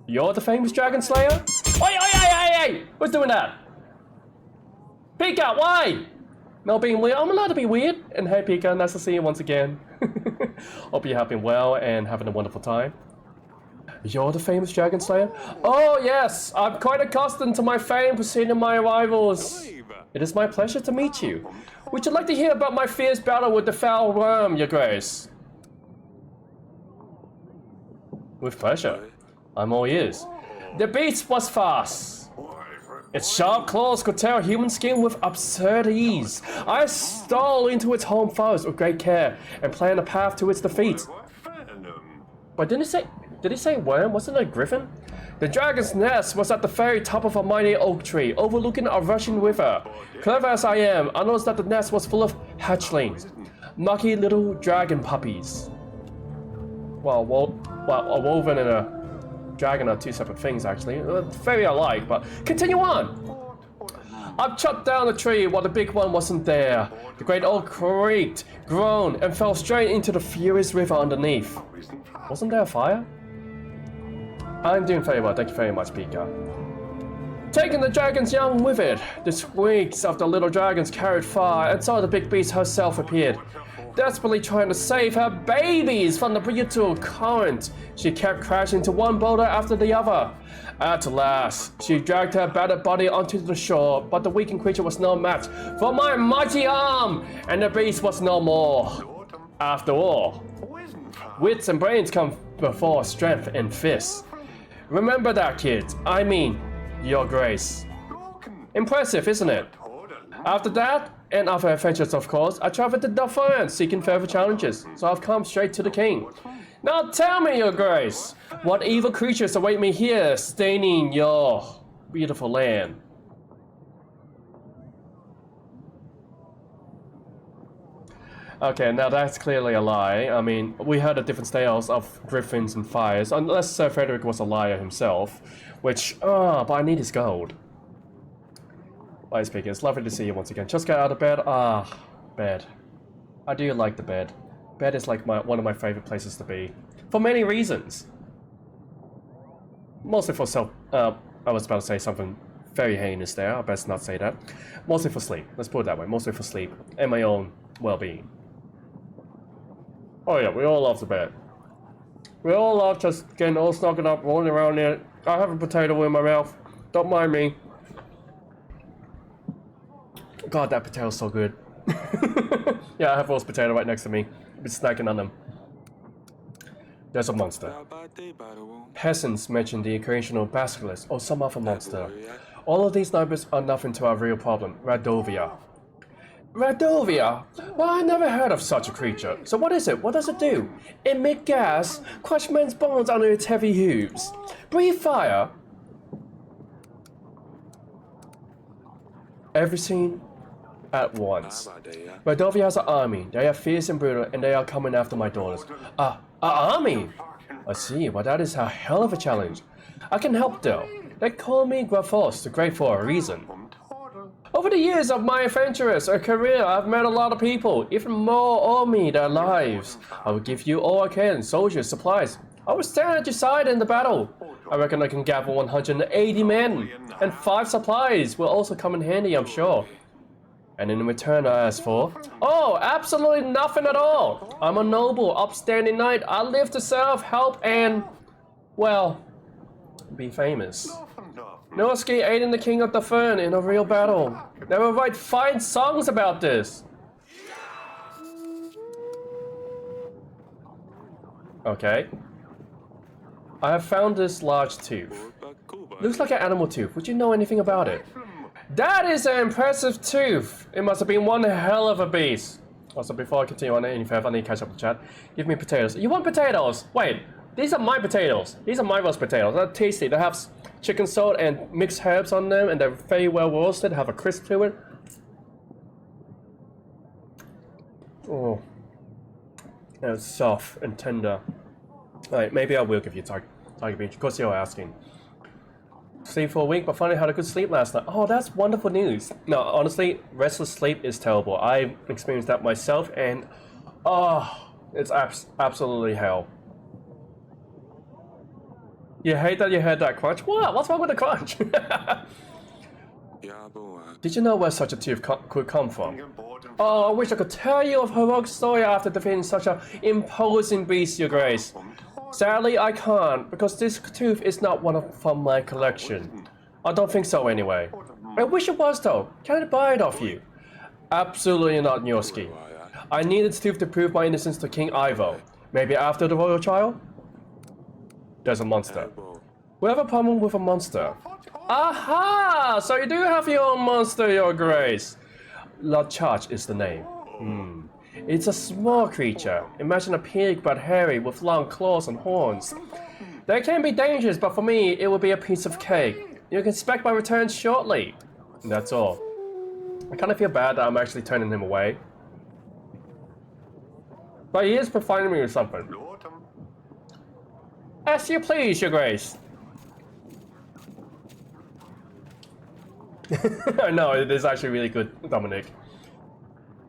You're the famous Dragon Slayer? Oi! Who's doing that? Pika, why? No being weird. I'm allowed to be weird. And hey Pika, nice to see you once again. Hope you're having well and having a wonderful time. You're the famous Dragon Slayer? Oh yes, I'm quite accustomed to my fame preceding my arrivals. It is my pleasure to meet you. Would you like to hear about my fierce battle with the foul worm, Your Grace? With pleasure. I'm all ears. The beast was fast. Its sharp claws could tear human skin with absurd ease. I stole into its home forest with great care and planned a path to its defeat. But did he say worm? Wasn't it a griffin? The dragon's nest was at the very top of a mighty oak tree, overlooking a rushing river. Clever as I am, I noticed that the nest was full of hatchlings, lucky little dragon puppies. Well, a woven and a dragon are two separate things, actually. Very alike, but continue on. I chopped down the tree while the big one wasn't there. The great oak creaked, groaned, and fell straight into the furious river underneath. Wasn't there a fire? I'm doing very well, thank you very much, Pika. Taking the dragon's young with it, the squeaks of the little dragons carried far, and so the big beast herself appeared. Desperately trying to save her babies from the brutal current, she kept crashing into one boulder after the other. At last, she dragged her battered body onto the shore, but the weakened creature was no match for my mighty arm, and the beast was no more. After all, wits and brains come before strength and fists. Remember that, kids. I mean, your grace. Impressive, isn't it? After that, and other adventures, of course, I traveled to Defiance seeking further challenges, so I've come straight to the king. Now tell me, your grace, what evil creatures await me here, staining your beautiful land? Okay, now that's clearly a lie. I mean, we heard the different tales of griffins and fires, unless Sir Frederick was a liar himself, which, but I need his gold. Bye, speaking. It's lovely to see you once again. Just got out of bed. Bed. I do like the bed. Bed is like one of my favorite places to be. For many reasons. Mostly for I was about to say something very heinous there. I best not say that. Mostly for sleep. Let's put it that way. Mostly for sleep. And my own well-being. Oh yeah, we all love the bed. We all love just getting all snuggled up, rolling around there. I have a potato in my mouth. Don't mind me. God, that potato's so good. Yeah, I have roast potato right next to me. I've been snacking on them. There's a monster. Peasants mention the occasional basilisk or some other monster. All of these numbers are nothing to our real problem, Radovia. Radovia? Well, I never heard of such a creature. So what is it? What does it do? Emit gas, crush men's bones under its heavy hooves, breathe fire. Everything at once. Radovia has an army. They are fierce and brutal, and they are coming after my daughters. An army? I see. Well, that is a hell of a challenge. I can help, though. They call me Grafos, the Great for a reason. Over the years of my adventurous career, I've met a lot of people, even more owe me their lives. I will give you all I can, soldiers, supplies. I will stand at your side in the battle. I reckon I can gather 180 men, and 5 supplies will also come in handy, I'm sure. And in return I ask for, absolutely nothing at all. I'm a noble, upstanding knight. I live to serve, help, and, well, be famous. Norski aiding the king of the fern in a real battle. They will write fine songs about this. Okay. I have found this large tooth. Looks like an animal tooth. Would you know anything about it? That is an impressive tooth. It must have been one hell of a beast. Also, before I continue on any further, I need to catch up the chat. Give me potatoes. You want potatoes? Wait, these are my potatoes. These are my roast potatoes. They're tasty. They have chicken salt and mixed herbs on them, and they're very well roasted. Have a crisp to it. Oh, and it's soft and tender. Alright, maybe I will give you Tiger Beach, because you're asking. Sleep for a week, but finally had a good sleep last night. Oh, that's wonderful news. No, honestly, restless sleep is terrible. I experienced that myself, and it's absolutely hell. You hate that you heard that crunch? What? What's wrong with the crunch? Did you know where such a tooth could come from? Oh, I wish I could tell you of heroic story after defeating such an imposing beast, your grace. Sadly, I can't, because this tooth is not one from my collection. I don't think so, anyway. I wish it was, though. Can I buy it off you? Absolutely not, Nyorski. I need this tooth to prove my innocence to King Ivo. Maybe after the royal trial? There's a monster. We have a problem with a monster. Aha! So you do have your own monster, Your Grace. La Charge is the name. It's a small creature. Imagine a pig but hairy with long claws and horns. They can be dangerous, but for me, it will be a piece of cake. You can expect my return shortly. That's all. I kind of feel bad that I'm actually turning him away. But he is providing me with something. As you please, Your Grace. I know, it is actually really good, Dominic.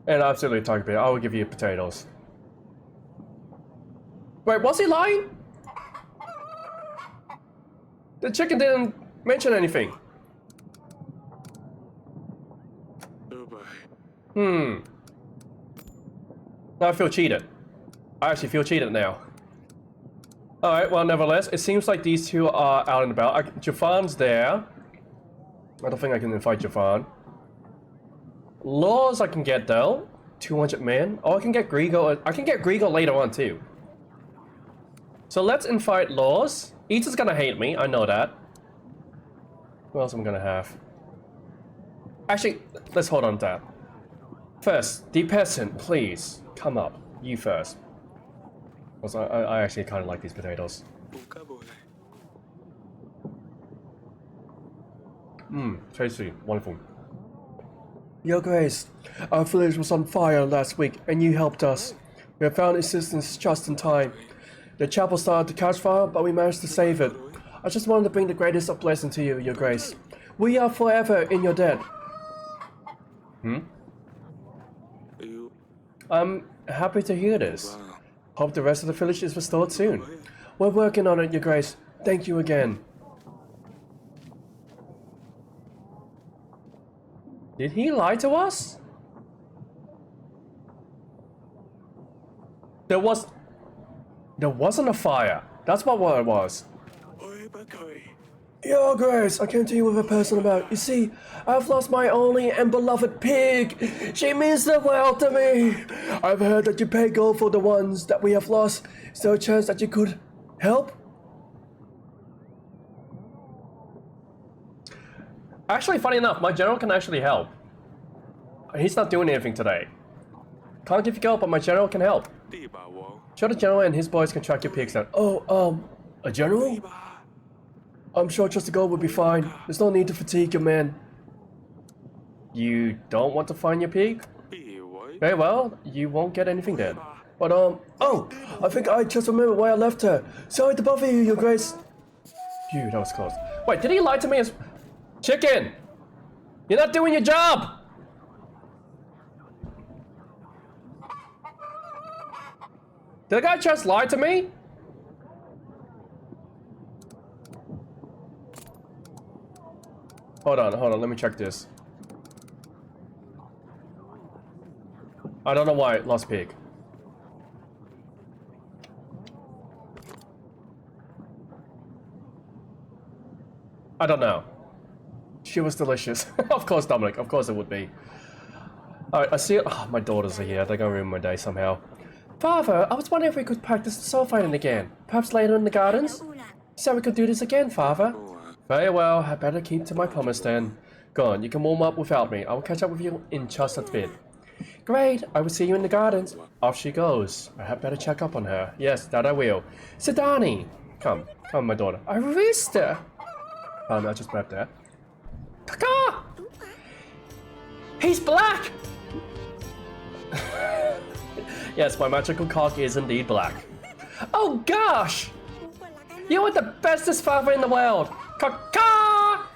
And absolutely talking about it. I will give you potatoes. Wait, was he lying? The chicken didn't mention anything. Now I feel cheated. I actually feel cheated now. Alright, well, nevertheless, it seems like these two are out and about. Jafan's there. I don't think I can invite Jafan. Laws I can get though. 200 men. Oh, I can get Grigo. I can get Grigo later on too. So let's invite Laws. Eater's gonna hate me, I know that. What else am I gonna have? Actually, let's hold on to that. First, the peasant, please. Come up. You first. Because I actually kind of like these potatoes. Tasty. Wonderful. Your Grace, our village was on fire last week, and you helped us. We have found assistance just in time. The chapel started to catch fire, but we managed to save it. I just wanted to bring the greatest of blessing to you, Your Grace. We are forever in your debt. I'm happy to hear this. Hope the rest of the village is restored soon. We're working on it, Your Grace. Thank you again. Did he lie to us? There wasn't a fire. That's what it was. Your Grace, I came to you with a personal matter. You see, I've lost my only and beloved pig. She means the world to me. I've heard that you pay gold for the ones that we have lost. Is there a chance that you could help? Actually, funny enough, my general can actually help. He's not doing anything today. Can't give you gold, but my general can help. Sure, the general and his boys can track your pigs down. Oh, a general? I'm sure just the gold will be fine. There's no need to fatigue your men. You don't want to find your pig? Very well, you won't get anything then. But, oh, I think I just remembered where I left her. Sorry to bother you, Your Grace. Phew, that was close. Wait, did he lie to me as... Chicken! You're not doing your job! Did the guy just lie to me? Hold on, let me check this. I don't know why, lost pig. I don't know. She was delicious. Of course, Dominic, of course it would be. Alright, I see it. Oh, my daughters are here. They're gonna ruin my day somehow. Father, I was wondering if we could practice the soul fighting again. Perhaps later in the gardens? So we could do this again, Father. Very well, I better keep to my promise then. Go on, you can warm up without me. I will catch up with you in just a bit. Great, I will see you in the gardens. Off she goes. I had better check up on her. Yes, that I will. Sidani! Come, my daughter. Arista! Oh, no, I just grabbed that. Kaka! He's black! Yes, my magical cock is indeed black. Oh gosh! You are the bestest father in the world! Kaka!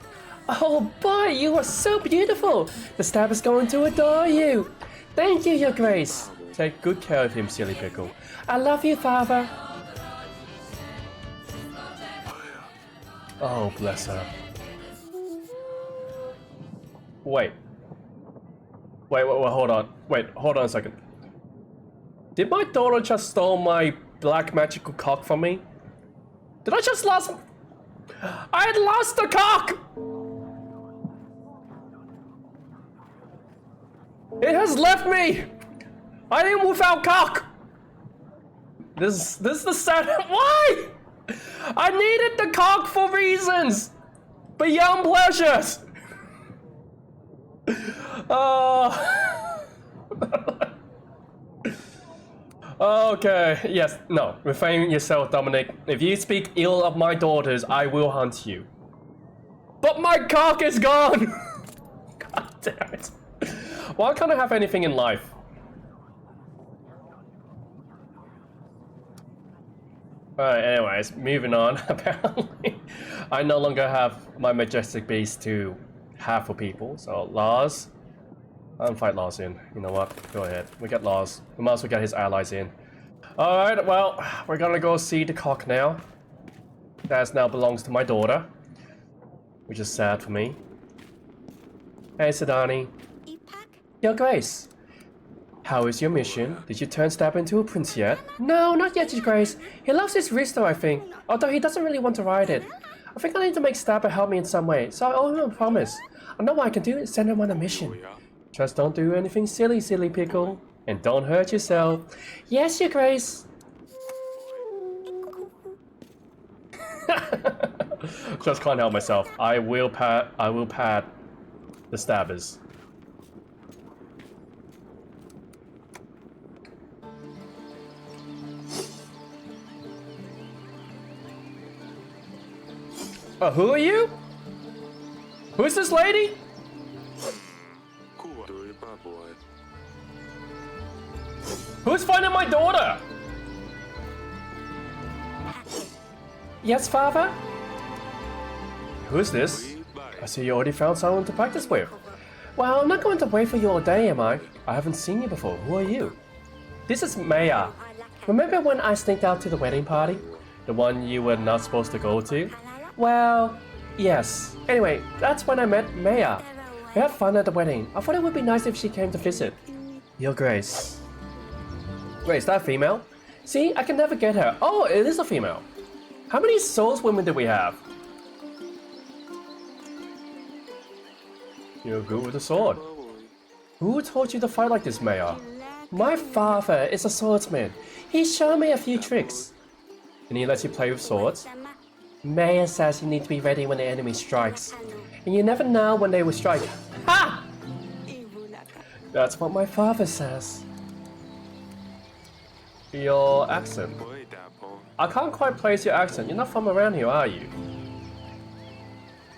Oh boy, you are so beautiful! The staff is going to adore you! Thank you, Your Grace! Take good care of him, silly pickle. I love you, Father! Oh, bless her. Wait, hold on. Wait, hold on a second. Did my daughter just stole my black magical cock from me? Did I just lost... I had lost the cock! It has left me! I am without cock! This is the sad... Why? I needed the cock for reasons! Beyond pleasures! Okay, yes, no. Refrain yourself, Dominic. If you speak ill of my daughters, I will hunt you. But my cock is gone! God damn it. Why can't I have anything in life? Alright, anyways, moving on. Apparently, I no longer have my majestic beast to have for people. So, Lars. I don't fight Lars in. You know what? Go ahead. We get Lars. We might as well get his allies in. Alright, well, we're gonna go see the cock now. That now belongs to my daughter. Which is sad for me. Hey, Sidani. Your Grace. How is your mission? Did you turn Stab into a prince yet? No, not yet, Your Grace. He loves his wrist though, I think. Although he doesn't really want to ride it. I think I need to make Stabber help me in some way, so I owe him a promise. I know what I can do, send him on a mission. Just don't do anything silly, silly pickle. And don't hurt yourself. Yes, Your Grace. Just can't help myself. I will pat the stabbers. Who are you? Who's this lady? Who's finding my daughter? Yes, Father? Who's this? I see you already found someone to practice with. Well, I'm not going to wait for you all day, am I? I haven't seen you before. Who are you? This is Maya. Remember when I sneaked out to the wedding party? The one you were not supposed to go to? Well, yes. Anyway, that's when I met Maya. We had fun at the wedding. I thought it would be nice if she came to visit. Your Grace. Wait, is that a female? See, I can never get her. Oh, it is a female. How many swordswomen do we have? You're good with a sword. Who taught you to fight like this, Maya? My father is a swordsman. He's shown me a few tricks. And he lets you play with swords? Maya says you need to be ready when the enemy strikes. And you never know when they will strike. Ha! That's what my father says. Your accent. I can't quite place your accent. You're not from around here, are you?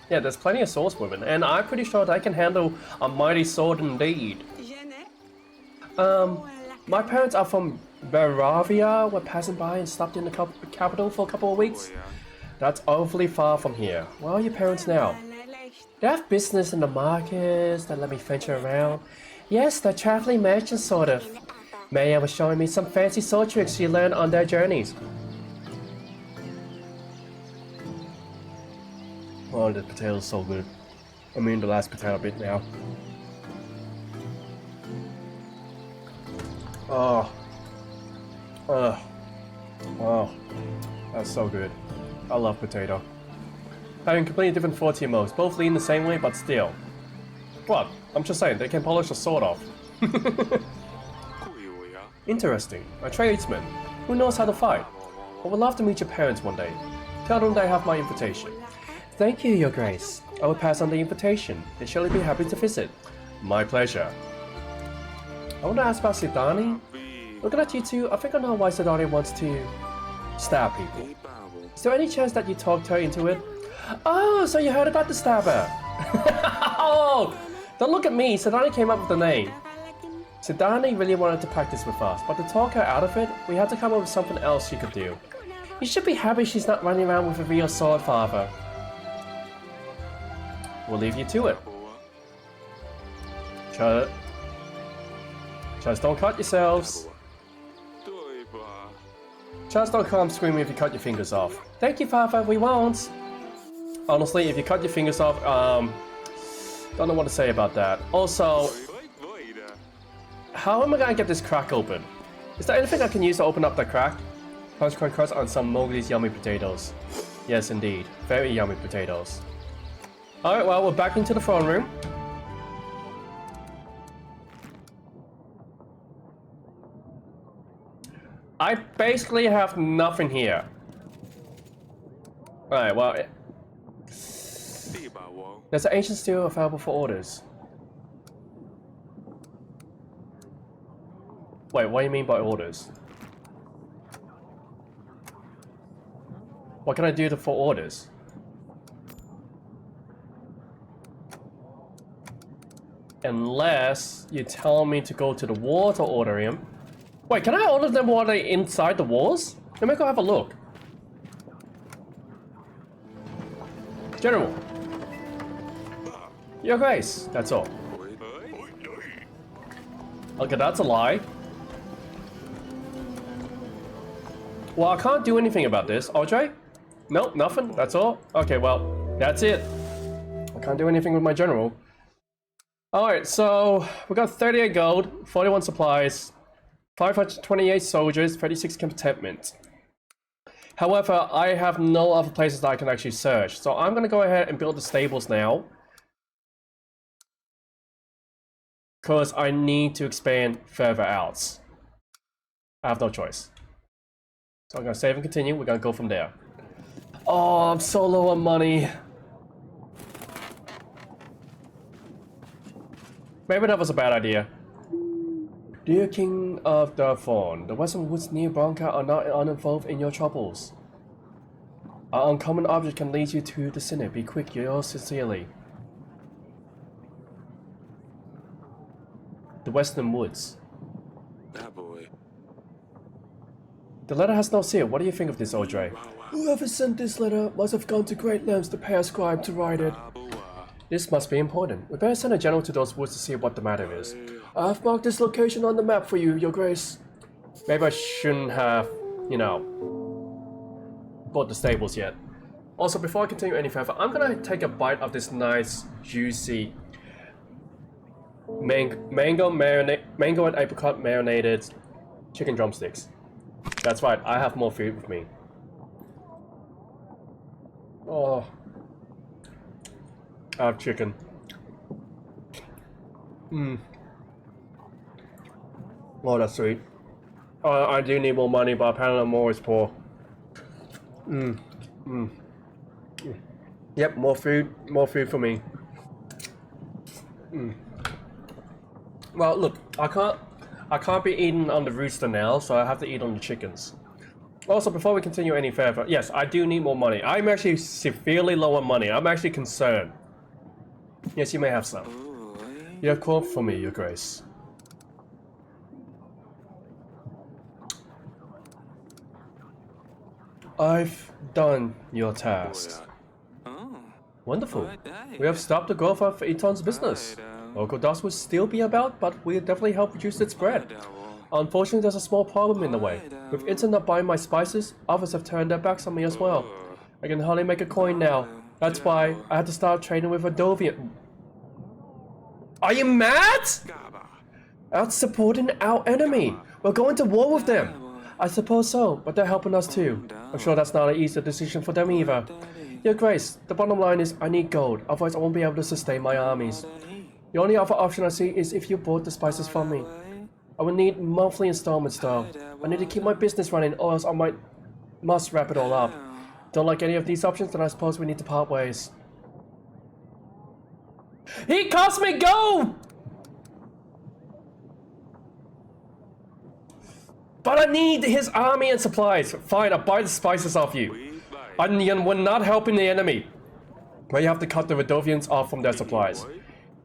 Yeah, there's plenty of swordswomen, and I'm pretty sure they can handle a mighty sword indeed. My parents are from Baravia. We're passing by and stopped in the capital for a couple of weeks. That's awfully far from here. Where are your parents now? They have business in the markets. They let me venture around. Yes, they're traveling merchants, sort of. Maya was showing me some fancy sword tricks she learned on their journeys. Oh, the potato's so good. I mean, the last potato bit now. Oh. Oh. That's so good. I love potato. Having completely different 4 TMOs, both lean the same way, but still. What? I'm just saying, they can polish a sword off. Interesting. A tradesman. Who knows how to fight? I would love to meet your parents one day. Tell them they have my invitation. Thank you, Your Grace. I will pass on the invitation. They surely be happy to visit. My pleasure. I want to ask about Sidani. Looking at you two, I think I know why Sidani wants to stab people. Is there any chance that you talked her into it? Oh, so you heard about the stabber. Oh, don't look at me. Sidani came up with the name. Sidani really wanted to practice with us, but to talk her out of it, we had to come up with something else she could do. You should be happy she's not running around with a real sword, Father. We'll leave you to it. Just don't cut yourselves. Just don't come screaming if you cut your fingers off. Thank you, Father, we won't. Honestly, if you cut your fingers off, don't know what to say about that. Also, how am I gonna get this crack open? Is there anything I can use to open up that crack? Crunch, crunch, crunch on some Mowgli's yummy potatoes. Yes, indeed. Very yummy potatoes. Alright, well, we're back into the throne room. I basically have nothing here. Alright, well... There's an ancient steel available for orders. Wait, what do you mean by orders? What can I do for orders? Unless you tell me to go to the water orderium. Wait, can I order them while they're inside the walls? Let me go have a look. General. Your Grace, that's all. Okay, that's a lie. Well, I can't do anything about this. Audrey? Nope, nothing. That's all. Okay, well, that's it. I can't do anything with my general. Alright, so we got 38 gold, 41 supplies, 528 soldiers, 36 contentment. However, I have no other places that I can actually search. So I'm gonna go ahead and build the stables now. Because I need to expand further out. I have no choice. So I'm gonna save and continue. We're gonna go from there. Oh, I'm so low on money. Maybe that was a bad idea. Dear King of the Fawn, the western woods near Bronca are not uninvolved in your troubles. An uncommon object can lead you to the sinner. Be quick, yours sincerely. The western woods. That boy. The letter has no seal. What do you think of this, Audrey? Whoever sent this letter must have gone to great lengths to pay a scribe to write it. This must be important. We better send a general to those woods to see what the matter is. I have marked this location on the map for you, Your Grace. Maybe I shouldn't have, you know, bought the stables yet. Also, before I continue any further, I'm gonna take a bite of this nice, juicy mango and apricot marinated chicken drumsticks. That's right, I have more food with me. Oh, I have chicken. Oh, that's sweet. I do need more money, but apparently I'm always poor. Yep, more food for me. Well, look, I can't be eating on the rooster now, so I have to eat on the chickens. Also, before we continue any further, yes, I do need more money. I'm actually severely low on money. I'm actually concerned. Yes, you may have some. You have called for me, Your Grace. I've done your task. Wonderful. We have stopped the growth of Eton's business. Local dust will still be about, but we'll definitely help reduce its spread. Unfortunately, there's a small problem in the way. With Eton not buying my spices, others have turned their backs on me as well. I can hardly make a coin now. That's why I had to start trading with Adovian. Are you mad? Out supporting our enemy. We're going to war with them. I suppose so, but they're helping us too. I'm sure that's not an easy decision for them either. Your Grace, the bottom line is I need gold, otherwise I won't be able to sustain my armies. The only other option I see is if you bought the spices from me. I will need monthly installments though. I need to keep my business running or else I must wrap it all up. Don't like any of these options, then I suppose we need to part ways. He cost me gold! But I need his army and supplies. Fine, I'll buy the spices off you. We're not helping the enemy. But you have to cut the Radovians off from their supplies.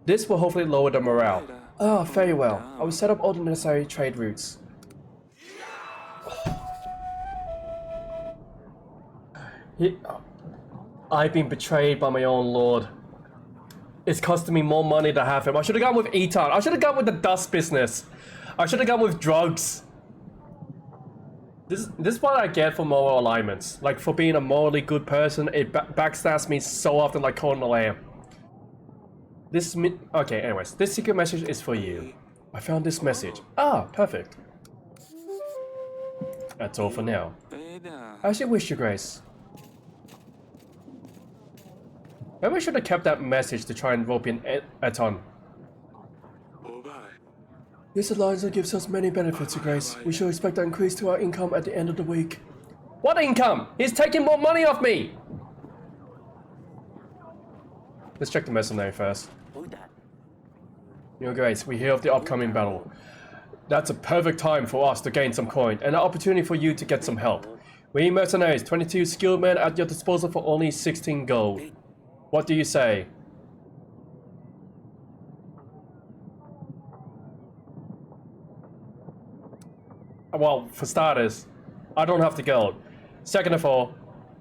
This will hopefully lower the morale. Ah, very well. I will set up all the necessary trade routes. I've been betrayed by my own lord. It's costing me more money to have him. I should have gone with Eton. I should have gone with the dust business. I should have gone with drugs. This is what I get for moral alignments. Like, for being a morally good person, it backstabs me so often like cold in the lamb. Okay, anyways, this secret message is for you. I found this message. Ah, perfect. That's all for now. As you wish, Your Grace. Maybe I should have kept that message to try and rope in Eton. This alliance gives us many benefits, Your Grace. We shall expect an increase to our income at the end of the week. What income? He's taking more money off me! Let's check the mercenary first. Your Grace, we hear of the upcoming battle. That's a perfect time for us to gain some coin, and an opportunity for you to get some help. We mercenaries, 22 skilled men at your disposal for only 16 gold. What do you say? Well, for starters, I don't have the gold. Second of all,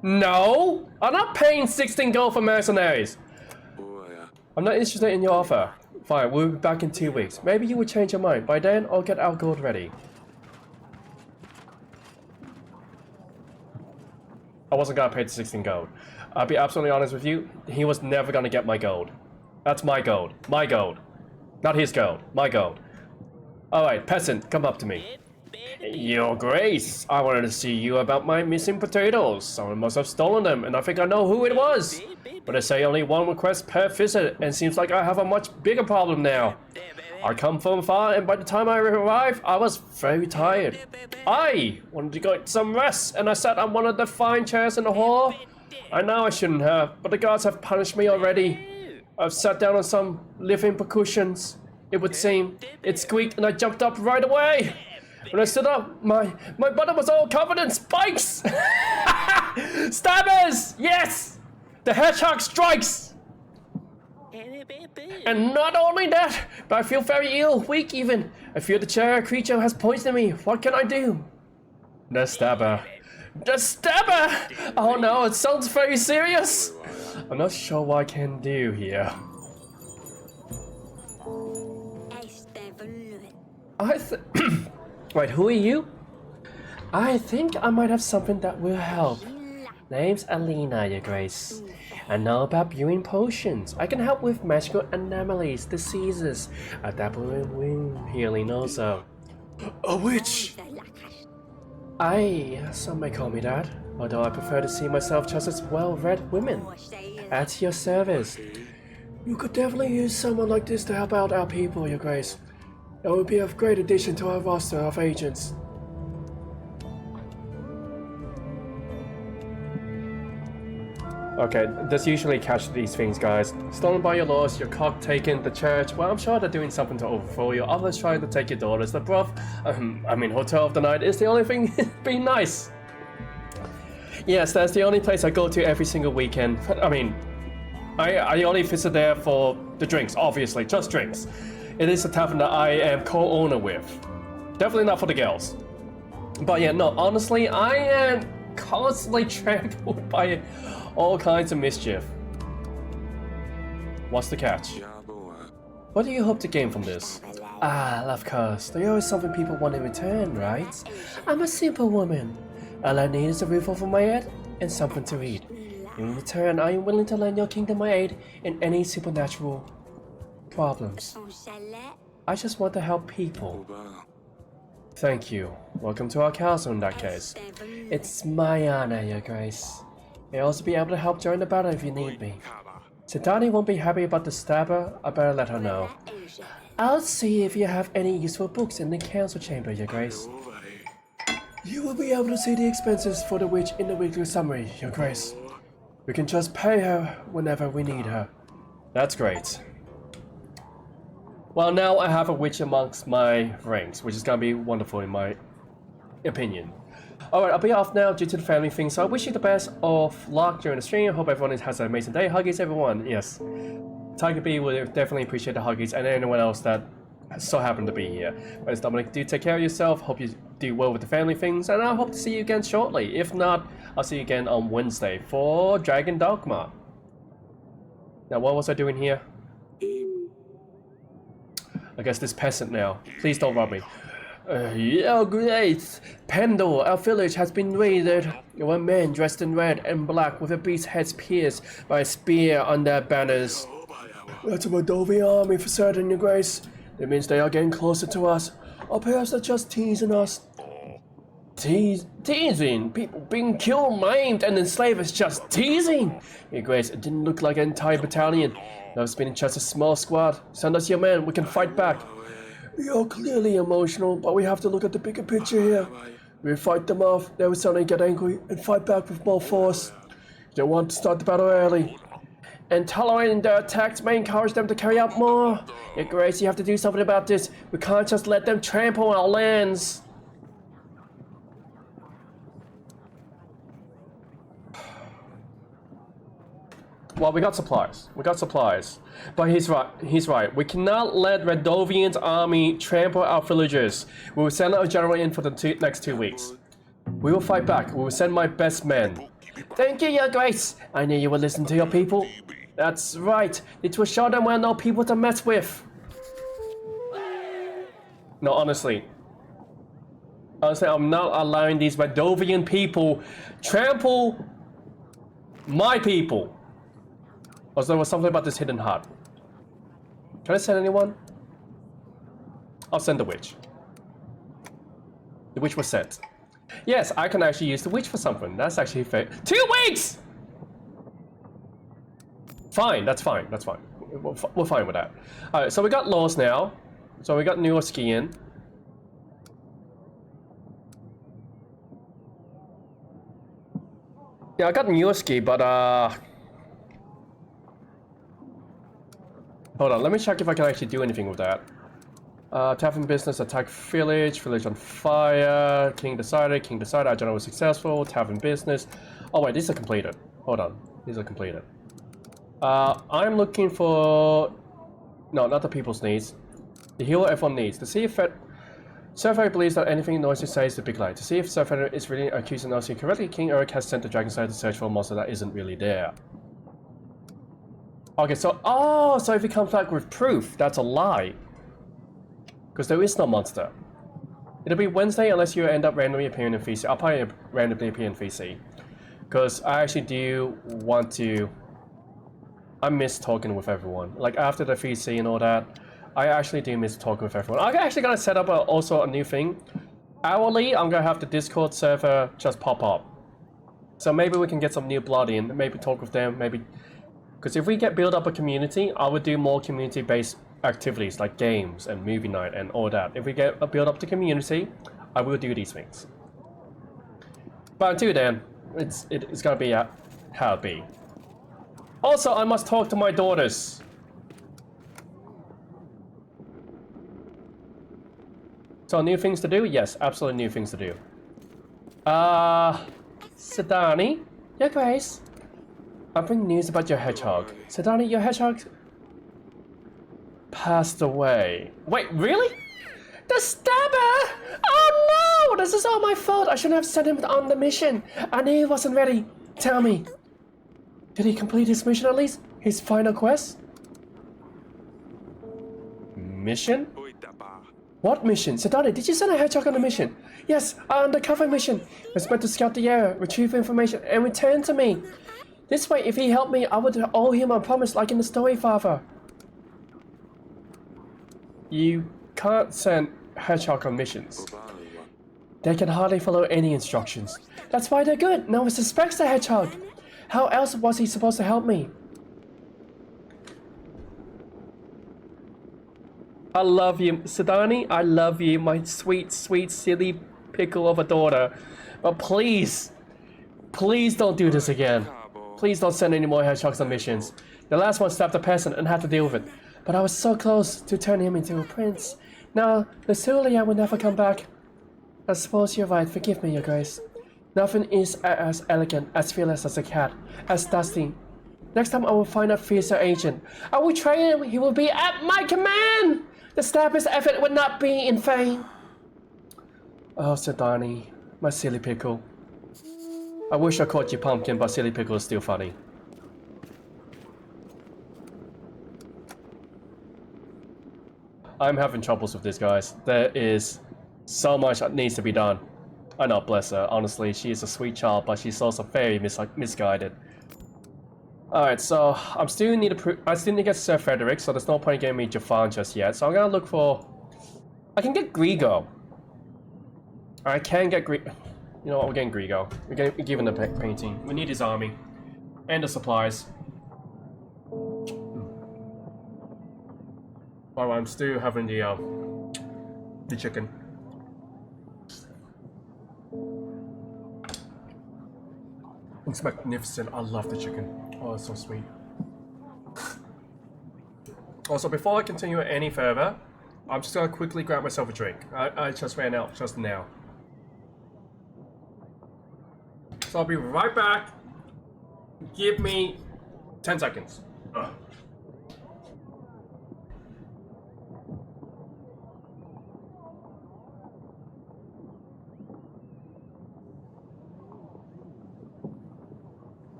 no! I'm not paying 16 gold for mercenaries! I'm not interested in your offer. Fine, we'll be back in 2 weeks. Maybe you will change your mind. By then, I'll get our gold ready. I wasn't gonna pay the 16 gold. I'll be absolutely honest with you, he was never gonna get my gold. That's my gold. My gold. Not his gold. My gold. Alright, peasant, come up to me. Your Grace, I wanted to see you about my missing potatoes. Someone must have stolen them, and I think I know who it was. But they say only one request per visit, and seems like I have a much bigger problem now. I come from far, and by the time I arrived, I was very tired. I wanted to get some rest, and I sat on one of the fine chairs in the hall. I know I shouldn't have, but the gods have punished me already. I've sat down on some living cushions. It would seem. It squeaked, and I jumped up right away. When I stood up, my bottom was all covered in spikes! Stabbers! Yes! The hedgehog strikes! And not only that, but I feel very ill, weak even. I fear the chair creature has poisoned me. What can I do? The stabber. The stabber! Oh no, it sounds very serious. I'm not sure what I can do here. Wait, who are you? I think I might have something that will help. Name's Alina, Your Grace. I know about brewing potions. I can help with magical anomalies, diseases, a dabble in wound healing also. A witch! Some may call me that, although I prefer to see myself just as well-read women. At your service. You could definitely use someone like this to help out our people, Your Grace. It would be a great addition to our roster of agents. Okay, that's usually catch these things, guys. Stolen by your lords, your cock taken, the church. Well, I'm sure they're doing something to overthrow you. Others trying to take your daughters. The hotel of the night is the only thing being nice. Yes, that's the only place I go to every single weekend. I only visit there for the drinks, obviously, just drinks. It is a tavern that I am co-owner with. Definitely not for the girls. But yeah, no, honestly, I am constantly trampled by all kinds of mischief. What's the catch? What do you hope to gain from this? Of course. There's always something people want in return, right? I'm a simple woman. All I need is a roof over my head and something to eat. In return, I am willing to lend your kingdom my aid in any supernatural problems. I just want to help people. Thank you. Welcome to our castle in that case. It's my honor, Your Grace. I'll also be able to help during the battle if you need me. Sidani won't be happy about the stabber. I better let her know. I'll see if you have any useful books in the council chamber, Your Grace. You will be able to see the expenses for the witch in the weekly summary, Your Grace. We can just pay her whenever we need her. That's great. Well, now I have a witch amongst my ranks, which is gonna be wonderful in my opinion. Alright, I'll be off now due to the family thing, so I wish you the best of luck during the stream. I hope everyone has an amazing day. Huggies, everyone. Yes. Tiger B would definitely appreciate the huggies, and anyone else that so happened to be here. But it's Dominic, do take care of yourself. Hope you do well with the family things, and I hope to see you again shortly. If not, I'll see you again on Wednesday for Dragon Dogma. Now, what was I doing here? I guess this peasant now. Please don't rob me. Yeah, great! Pendle, our village has been raided. One man dressed in red and black with a beast's head pierced by a spear on their banners. That's a Moldovan army for certain, Your Grace. It means they are getting closer to us. Or perhaps they're just teasing us. Teasing? People being killed, maimed, and enslaved is just teasing! Your Grace, it didn't look like an entire battalion. That's been just a small squad. Send us your men, we can fight back. You're clearly emotional, but we have to look at the bigger picture here. We fight them off, they will suddenly get angry and fight back with more force. You don't want to start the battle early. And tolerating their attacks may encourage them to carry out more. Your Grace, you have to do something about this. We can't just let them trample on our lands. Well, we got supplies. We got supplies. But he's right. He's right. We cannot let Radovian's army trample our villagers. We will send our general in for the next 2 weeks. We will fight back. We will send my best men. Thank you, Your Grace. I knew you would listen to your people. That's right. It will show them we're no people to mess with. No, honestly. Honestly, I'm not allowing these Radovian people trample my people. Also, there was something about this hidden hut. Can I send anyone? I'll send the witch. The witch was sent. Yes, I can actually use the witch for something. That's actually fair. 2 weeks! Fine, that's fine, that's fine. We're fine with that. Alright, so we got laws now. So we got newer skiing. Yeah, I got newer ski, but hold on, let me check if I can actually do anything with that. Tavern business, attack village, village on fire, king decided, our general was successful, tavern business. Oh wait, these are completed. Hold on, these are completed. I'm looking for... No, not the people's needs. The hero everyone needs. To see if Surfer believes that anything Noisy says is the big lie. To see if Surfer is really accusing Noisy correctly, King Eric has sent the Dragon Slayer to search for a monster that isn't really there. Okay, so... Oh, so if he comes back with proof, that's a lie. Because there is no monster. It'll be Wednesday unless you end up randomly appearing in VC. I'll probably randomly appear in VC. Because I actually do want to... I miss talking with everyone. Like after the VC and all that, I actually do miss talking with everyone. I'm actually going to set up also a new thing. Hourly, I'm going to have the Discord server just pop up. So maybe we can get some new blood in, maybe talk with them, maybe... Because if we build up a community, I would do more community-based activities like games and movie night and all that. If we build up the community, I will do these things. But until then, it's gonna be how it be. Also, I must talk to my daughters. So new things to do? Yes, absolutely new things to do. Sedani? Your Grace? I bring news about your hedgehog. Sedani, your hedgehog passed away. Wait, really? The stabber! Oh no! This is all my fault. I shouldn't have sent him on the mission. I knew he wasn't ready. Tell me. Did he complete his mission at least? His final quest? Mission? What mission? Sedani, did you send a hedgehog on a mission? Yes, an undercover mission. It was meant to scout the area, retrieve information, and return to me. This way, if he helped me, I would owe him a promise like in the story, Father. You can't send hedgehog on missions. They can hardly follow any instructions. That's why they're good. No one suspects the hedgehog. How else was he supposed to help me? I love you, Sedani. I love you, my sweet, sweet, silly pickle of a daughter. But please, please don't do this again. Please don't send any more hedgehogs on missions. The last one stabbed a peasant and had to deal with it. But I was so close to turning him into a prince. Now, the Cerulean will never come back. I suppose you're right. Forgive me, Your Grace. Nothing is as elegant, as fearless as a cat, as dusty. Next time I will find a fiercer agent. I will train him. He will be at my command. The stabber's effort would not be in vain. Oh, Sedani, my silly pickle. I wish I caught you, Pumpkin, but silly pickle is still funny. I'm having troubles with this, guys. There is so much that needs to be done. I know, bless her. Honestly, she is a sweet child, but she's also very misguided. Alright, so I still need to get Sir Frederick, so there's no point in getting me Jafan just yet. So I'm gonna look for... I can get Grigo. I can get Grigo. You know what, we're getting Grigo. We're giving the painting. We need his army. And the supplies. Oh, I'm still having the chicken. It's magnificent. I love the chicken. Oh, it's so sweet. Also, before I continue any further, I'm just gonna quickly grab myself a drink. I just ran out just now. So I'll be right back. Give me 10 seconds.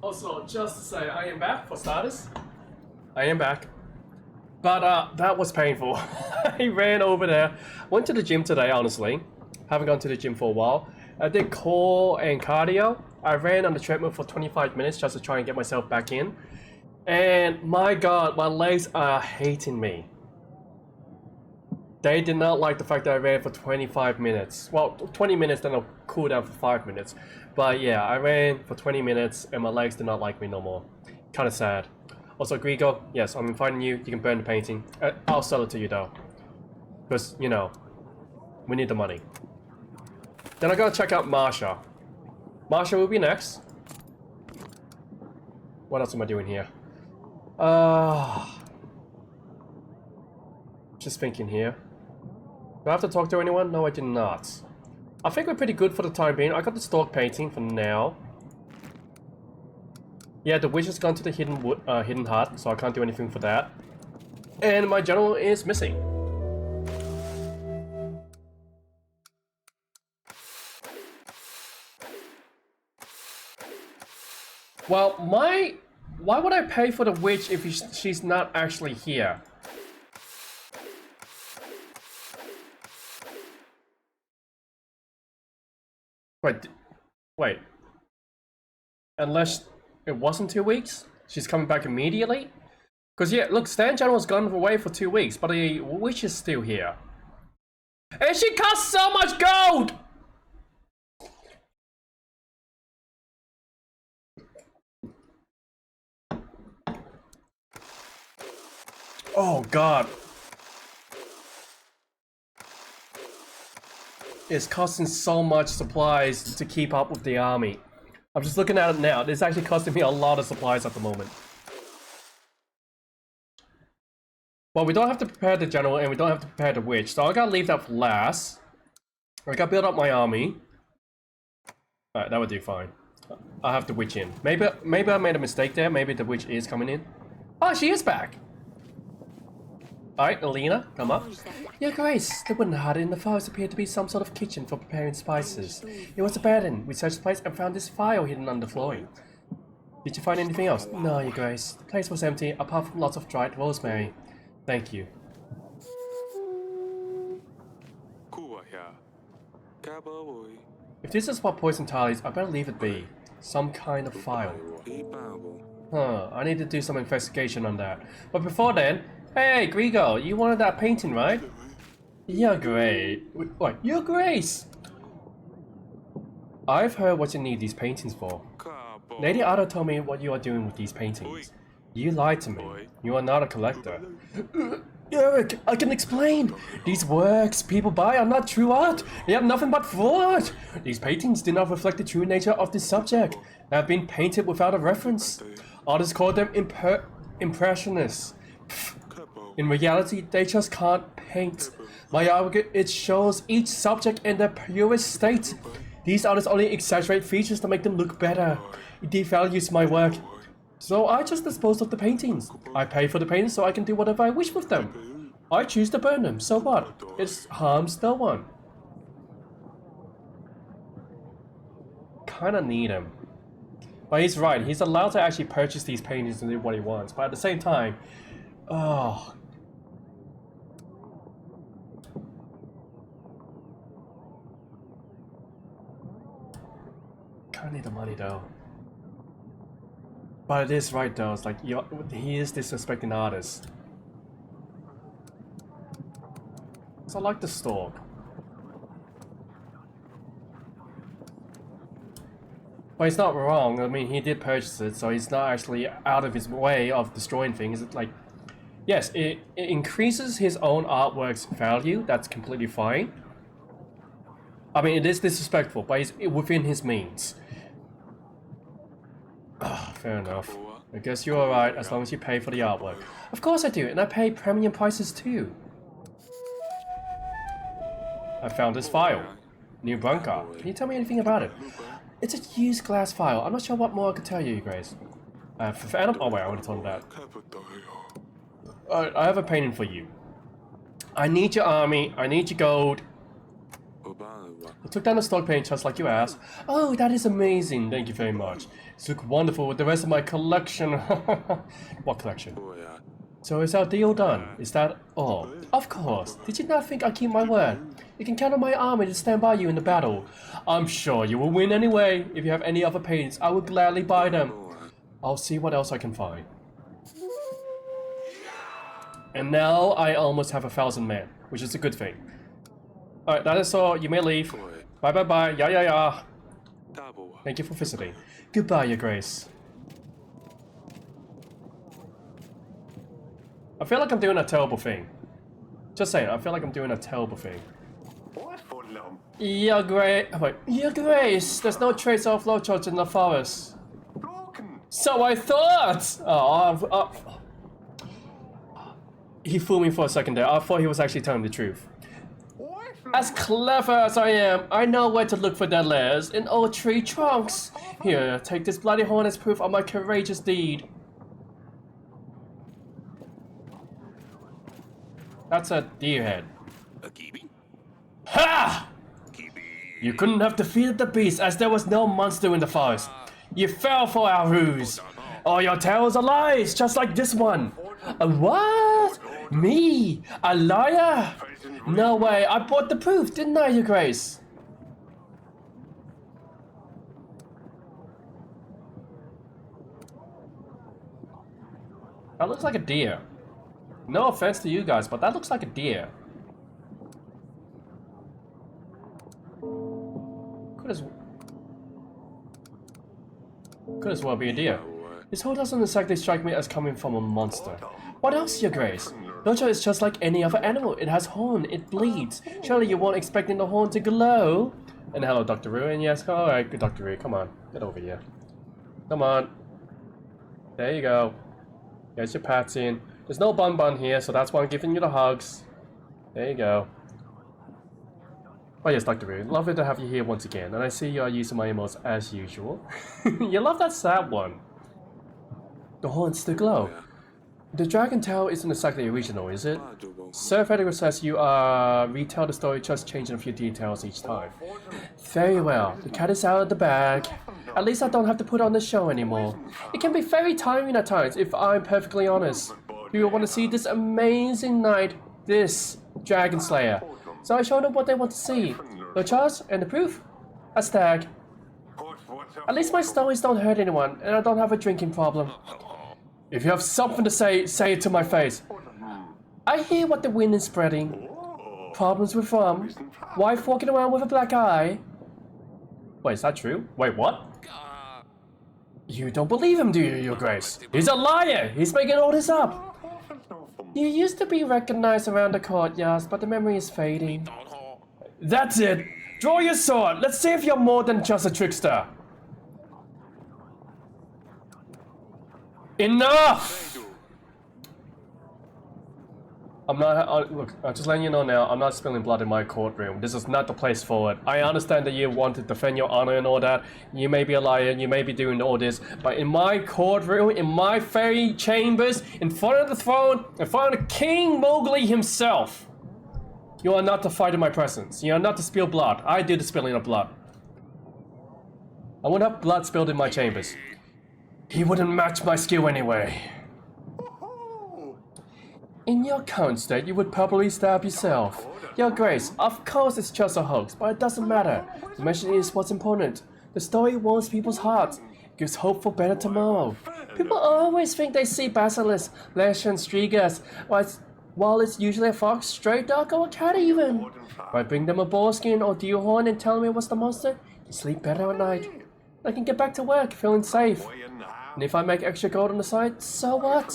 Also, just to say, I am back for starters. I am back. But that was painful. I ran over there. Went to the gym today, honestly. Haven't gone to the gym for a while. I did core and cardio. I ran on the treadmill for 25 minutes just to try and get myself back in. And my god, my legs are hating me. They did not like the fact that I ran for 25 minutes. Well, 20 minutes, then I'll cool down for 5 minutes. But yeah, I ran for 20 minutes and my legs did not like me no more. Kinda sad. Also, Grigo, yes, I'm inviting you. You can burn the painting. I'll sell it to you though. Because, you know, we need the money. Then I gotta check out Marsha. Marsha will be next. What else am I doing here? Just thinking here. Do I have to talk to anyone? No, I did not. I think we're pretty good for the time being. I got the stork painting for now. Yeah, the witch has gone to the hidden hut, so I can't do anything for that. And my general is missing. Well, why would I pay for the witch if she's not actually here? Wait. Unless it wasn't 2 weeks? She's coming back immediately? Because yeah, look, Stan General's gone away for 2 weeks, but the witch is still here. And she costs so much gold! Oh god. It's costing so much supplies to keep up with the army. I'm just looking at it now. It's actually costing me a lot of supplies at the moment. Well, we don't have to prepare the general and we don't have to prepare the witch, so I gotta leave that for last. I gotta build up my army. Alright, that would do fine. I'll have the witch in. Maybe I made a mistake there. Maybe the witch is coming in. Oh, she is back! Alright, Alina, come up. Your Grace, the wooden hut in the forest appeared to be some sort of kitchen for preparing spices. It was abandoned. We searched the place and found this file hidden under the flooring. Did you find anything else? No, Your Grace. The place was empty, apart from lots of dried rosemary. Thank you. If this is what poison tile is, I better leave it be. Some kind of file. Huh, I need to do some investigation on that. But before then, hey, Grigo, you wanted that painting, right? Your Grace. Wait, Your Grace! I've heard what you need these paintings for. Lady Otto told me what you are doing with these paintings. You lied to me. You are not a collector. Eric, I can explain. These works people buy are not true art. They have nothing but fraud. These paintings do not reflect the true nature of the subject. They have been painted without a reference. Artists call them impressionists. In reality, they just can't paint. My argument, it shows each subject in their purest state. These artists only exaggerate features to make them look better. It devalues my work. So I just dispose of the paintings. I pay for the paintings so I can do whatever I wish with them. I choose to burn them, so what? It harms no one. Kinda need him. But he's right, he's allowed to actually purchase these paintings and do what he wants. But at the same time, oh. Kinda need the money though. But it is right though, it's like, he is disrespecting artists. So I like the stork. But he's not wrong, I mean he did purchase it, so he's not actually out of his way of destroying things. It's like, yes, it increases his own artwork's value, that's completely fine. I mean, it is disrespectful, but it's within his means. fair enough. I guess you're alright as long as you pay for the artwork. Of course I do, and I pay premium prices too. I found this file. New bunker. Can you tell me anything about it? It's a used glass file. I'm not sure what more I could tell you, Grace. Oh wait, I would have told that. I have a painting for you. I need your army. I need your gold. I took down the stock paint just like you asked. Oh, that is amazing. Thank you very much. It's look wonderful with the rest of my collection. What collection? So is our deal done? Is that all? Of course. Did you not think I'd keep my word? You can count on my army to stand by you in the battle. I'm sure you will win anyway. If you have any other paintings, I will gladly buy them. I'll see what else I can find. And now I almost have 1,000 men, which is a good thing. Alright, that is all. You may leave. Bye bye bye. Yeah. Thank you for visiting. Goodbye, Your Grace. I feel like I'm doing a terrible thing. Just saying, I feel like I'm doing a terrible thing. Your Grace. Wait, Your Grace. There's no trace of locust in the forest. So I thought. He fooled me for a second there. I thought he was actually telling the truth. As clever as I am, I know where to look for their lairs in old tree trunks. Here, take this bloody horn as proof of my courageous deed. That's a deer head. Ha! You couldn't have defeated the beast as there was no monster in the forest. You fell for our ruse. All your tales are lies, just like this one. A what? Me? A liar? No way, I brought the proof, didn't I, Your Grace? That looks like a deer. No offense to you guys, but that looks like a deer. Could as well be a deer. This hole doesn't exactly strike me as coming from a monster. What else, Your Grace? Locha is just like any other animal. It has horn, it bleeds. Surely you weren't expecting the horn to glow? And hello, Dr. Ru, and yes, alright, good Dr. Ru, come on. Get over here. Come on. There you go. There's your pats in. There's no bun here, so that's why I'm giving you the hugs. There you go. Oh yes, Dr. Ru, lovely to have you here once again, and I see you are using my emotes as usual. You love that sad one. The horns still glow. The dragon tail isn't exactly original, is it? Sir Frederick says you retell the story, just changing a few details each time. Very well, the cat is out of the bag. At least I don't have to put on the show anymore. It can be very tiring at times, if I'm perfectly honest. People want to see this amazing knight, this dragon slayer. So I showed them what they want to see. The charge and the proof. A stag. At least my stories don't hurt anyone, and I don't have a drinking problem. If you have something to say, say it to my face. I hear what the wind is spreading. Problems with rum. Wife walking around with a black eye. Wait, is that true? Wait, what? You don't believe him, do you, Your Grace? He's a liar! He's making all this up! You used to be recognized around the courtyards, but the memory is fading. That's it! Draw your sword! Let's see if you're more than just a trickster! Enough! Look, I'm just letting you know now, I'm not spilling blood in my courtroom. This is not the place for it. I understand that you want to defend your honor and all that. You may be a liar, you may be doing all this, but in my courtroom, in my fairy chambers, in front of the throne, in front of King Mowgli himself, you are not to fight in my presence. You are not to spill blood. I do the spilling of blood. I won't have blood spilled in my chambers. He wouldn't match my skill anyway. In your current state, you would probably stab yourself. Your Grace, of course it's just a hoax, but it doesn't matter. The message is what's important. The story warms people's hearts. It gives hope for better tomorrow. People always think they see basilisks, lash and strigas, while it's usually a fox, stray dog, or a cat even. If I bring them a boar skin or deer horn and tell me what's the monster, they sleep better at night. I can get back to work feeling safe. And if I make extra gold on the side, so what?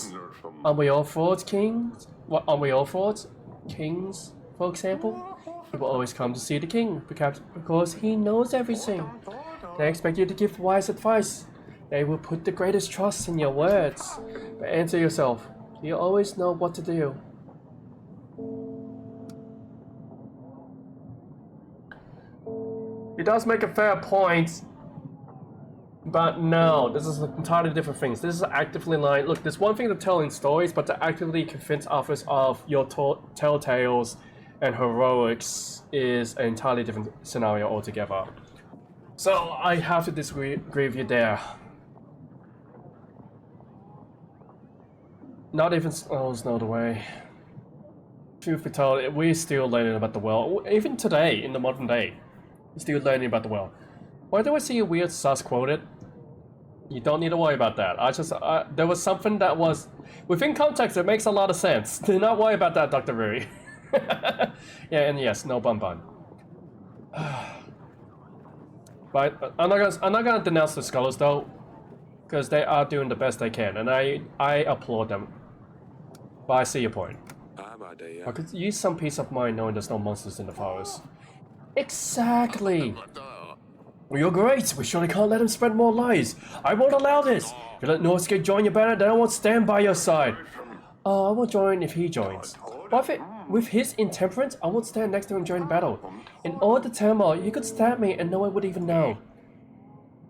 Aren't we all frauds, kings? What, aren't we all frauds? Kings, for example? People always come to see the king, perhaps because he knows everything. They expect you to give wise advice. They will put the greatest trust in your words. But answer yourself. Do you always know what to do? He does make a fair point. But no, this is entirely different things. This is actively lying. Look, there's one thing to telling stories, but to actively convince others of your telltales and heroics is an entirely different scenario altogether. So I have to disagree with you there. Not even Snow's not the way. Truth be told, we're still learning about the world. Even today, in the modern day, we're still learning about the world. Why do I see a weird sus quoted? You don't need to worry about that. There was something that was within context. It makes a lot of sense. Do not worry about that, Dr. Rui. Yeah, and yes, no bun bun. But I'm not gonna denounce the scholars though, because they are doing the best they can, and I applaud them. But I see your point. I could use some peace of mind knowing there's no monsters in the forest. Exactly. Well, you're great. We surely can't let him spread more lies. I won't allow this. If you let Norsuke join your banner, then I won't stand by your side. I won't join if he joins. But with his intemperance, I won't stand next to him during battle. In all the turmoil, you could stab me and no one would even know.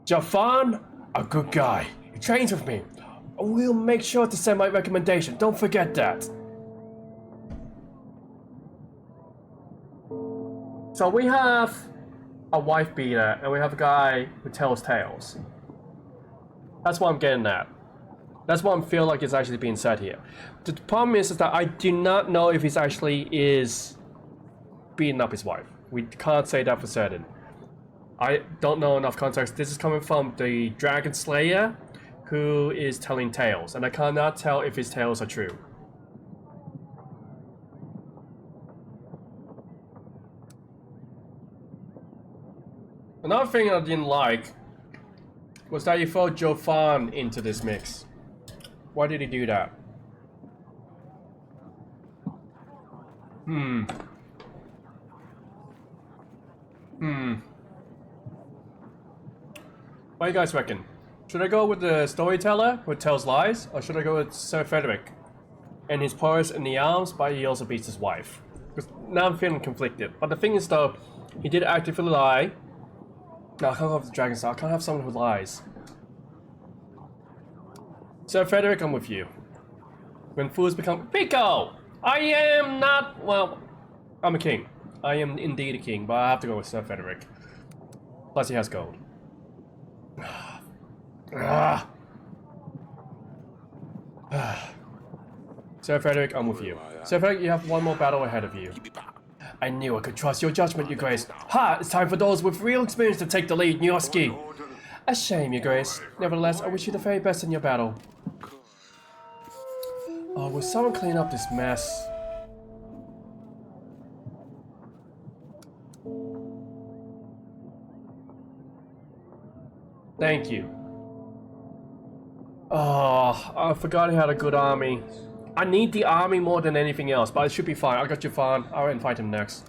Jafan, a good guy. He trains with me. We'll make sure to send my recommendation. Don't forget that. So we have a wife beater, and we have a guy who tells tales. That's what I'm getting at. That's what I feel like is actually being said here. The problem is that I do not know if he's actually is beating up his wife. We can't say that for certain. I don't know enough context. This is coming from the Dragon Slayer, who is telling tales, and I cannot tell if his tales are true. Another thing I didn't like was that he threw Jofan into this mix. Why did he do that? What do you guys reckon? Should I go with the storyteller who tells lies, or should I go with Sir Frederick and his powers in the arms, but he also beats his wife? Because now I'm feeling conflicted. But the thing is though, he did actively lie. No, I can't go with the Dragon Star. I can't have someone who lies. Sir Frederick, I'm with you. When fools become Pico! I am not. Well, I'm a king. I am indeed a king, but I have to go with Sir Frederick. Plus, he has gold. Sir Frederick, I'm with you. Sir Frederick, you have one more battle ahead of you. I knew I could trust your judgment, Your Grace. Ha! It's time for those with real experience to take the lead, Nyoski. A shame, Your Grace. Nevertheless, I wish you the very best in your battle. Oh, will someone clean up this mess? Thank you. Oh, I forgot he had a good army. I need the army more than anything else, but it should be fine. I got Jafan. I'll invite him next.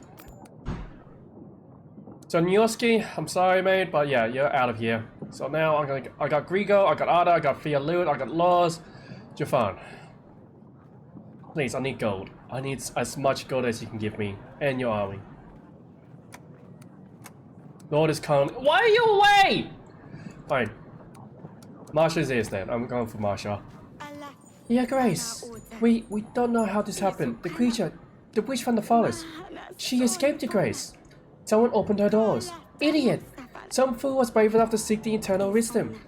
So Nyoski, I'm sorry, mate, but yeah, you're out of here. So now I got Grigo, I got Ada, I got Fialut, I got Laws, Jafan. Please, I need gold. I need as much gold as you can give me, and your army. Lord is calling. Why are you away? Fine. Marsha's ears then. I'm going for Marsha. Yeah, Grace. We don't know how this happened. The creature, the witch from the forest. She escaped, Your Grace. Someone opened her doors. Idiot! Some fool was brave enough to seek the eternal wisdom.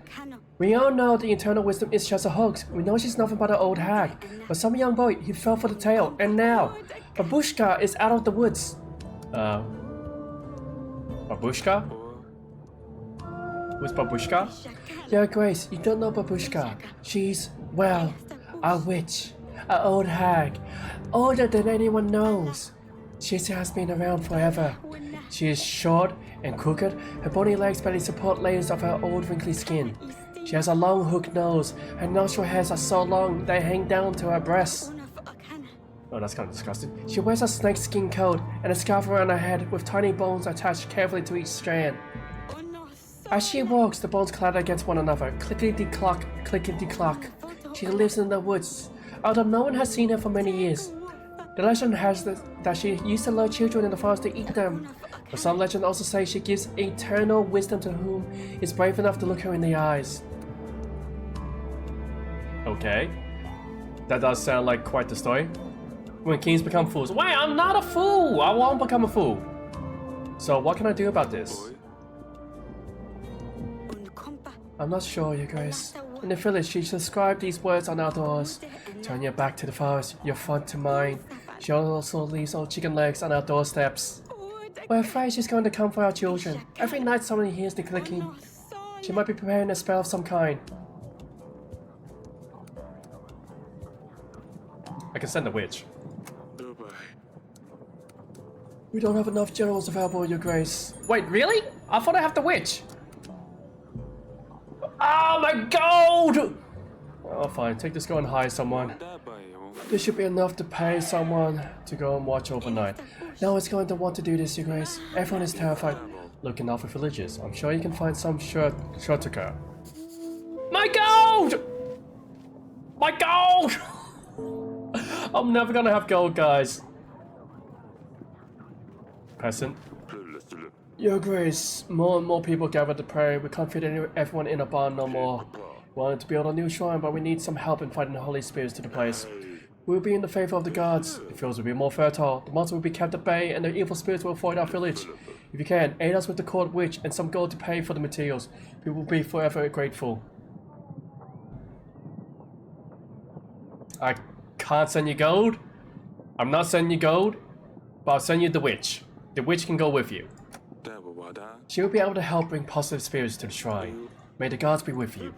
We all know the eternal wisdom is just a hoax. We know she's nothing but an old hag. But some young boy, he fell for the tale, and now Babushka is out of the woods. Babushka? Who's Babushka? Yeah, Grace, you don't know Babushka. She's, well, a witch. An old hag. Older than anyone knows. She has been around forever. She is short and crooked. Her bony legs barely support layers of her old wrinkly skin. She has a long hooked nose. Her nostril hairs are so long they hang down to her breasts. Oh, that's kind of disgusting. She wears a snakeskin coat and a scarf around her head with tiny bones attached carefully to each strand. As she walks, the bones clatter against one another. Clickety-clock, clickety-clock. She lives in the woods, although no one has seen her for many years. The legend has that she used to lure children in the forest to eat them. But some legends also say she gives eternal wisdom to whom is brave enough to look her in the eyes. Okay. That does sound like quite the story. When kings become fools. Wait, I'm not a fool! I won't become a fool. So what can I do about this? I'm not sure, Your Grace. In the village, she described these words on our doors. Turn your back to the forest, your front to mine. She also leaves old chicken legs on our doorsteps. We're afraid she's going to come for our children. Every night someone hears the clicking. She might be preparing a spell of some kind. I can send the witch. We don't have enough generals available, Your Grace. Wait, really? I thought I have the witch. Oh my gold! Oh fine, take this, go and hire someone. This should be enough to pay someone to go and watch overnight. No one's going to want to do this, Your Grace. Everyone is terrified. Looking out for villages. I'm sure you can find some shortcut. My gold! My gold! I'm never gonna have gold, guys. Peasant. Your Grace, more and more people gather to pray. We can't fit everyone in a barn no more. We wanted to build a new shrine, but we need some help in finding the holy spirits to the place. We'll be in the favor of the gods. The fields will be more fertile. The monsters will be kept at bay, and the evil spirits will avoid our village. If you can, aid us with the court witch and some gold to pay for the materials. We will be forever grateful. I can't send you gold. I'm not sending you gold, but I'll send you the witch. The witch can go with you. She will be able to help bring positive spirits to the shrine. May the gods be with you.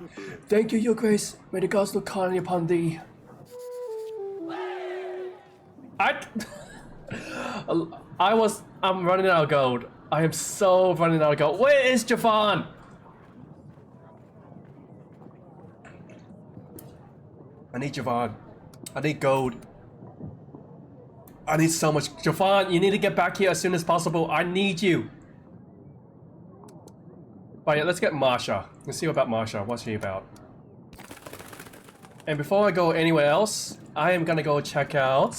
Thank you, Your Grace. May the gods look kindly upon thee. I'm running out of gold. I am so running out of gold. Where is Javon? I need Javon. I need gold. I need so much. Javon, you need to get back here as soon as possible. I need you. But yeah, let's get Marsha. Let's see about Marsha. What's she about? And before I go anywhere else, I am gonna go check out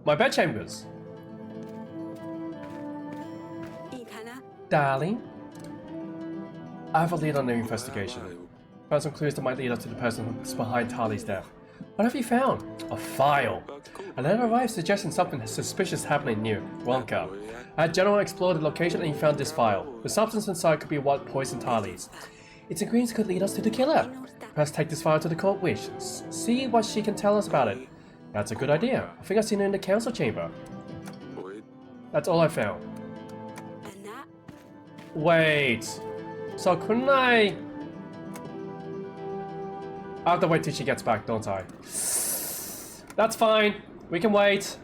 my bedchambers. Darling, I have a lead on the investigation. Found some clues that might lead us to the person who's behind Tali's death. What have you found? A file. A letter arrived suggesting something suspicious happening near Ronka. I had General explore the location and he found this file. The substance inside could be what poisoned Tali's. Its ingredients could lead us to the killer. Perhaps take this file to the court witch. See what she can tell us about it. That's a good idea. I think I've seen it in the council chamber. That's all I found. Wait. So couldn't I have to wait till she gets back, don't I? That's fine. We can wait.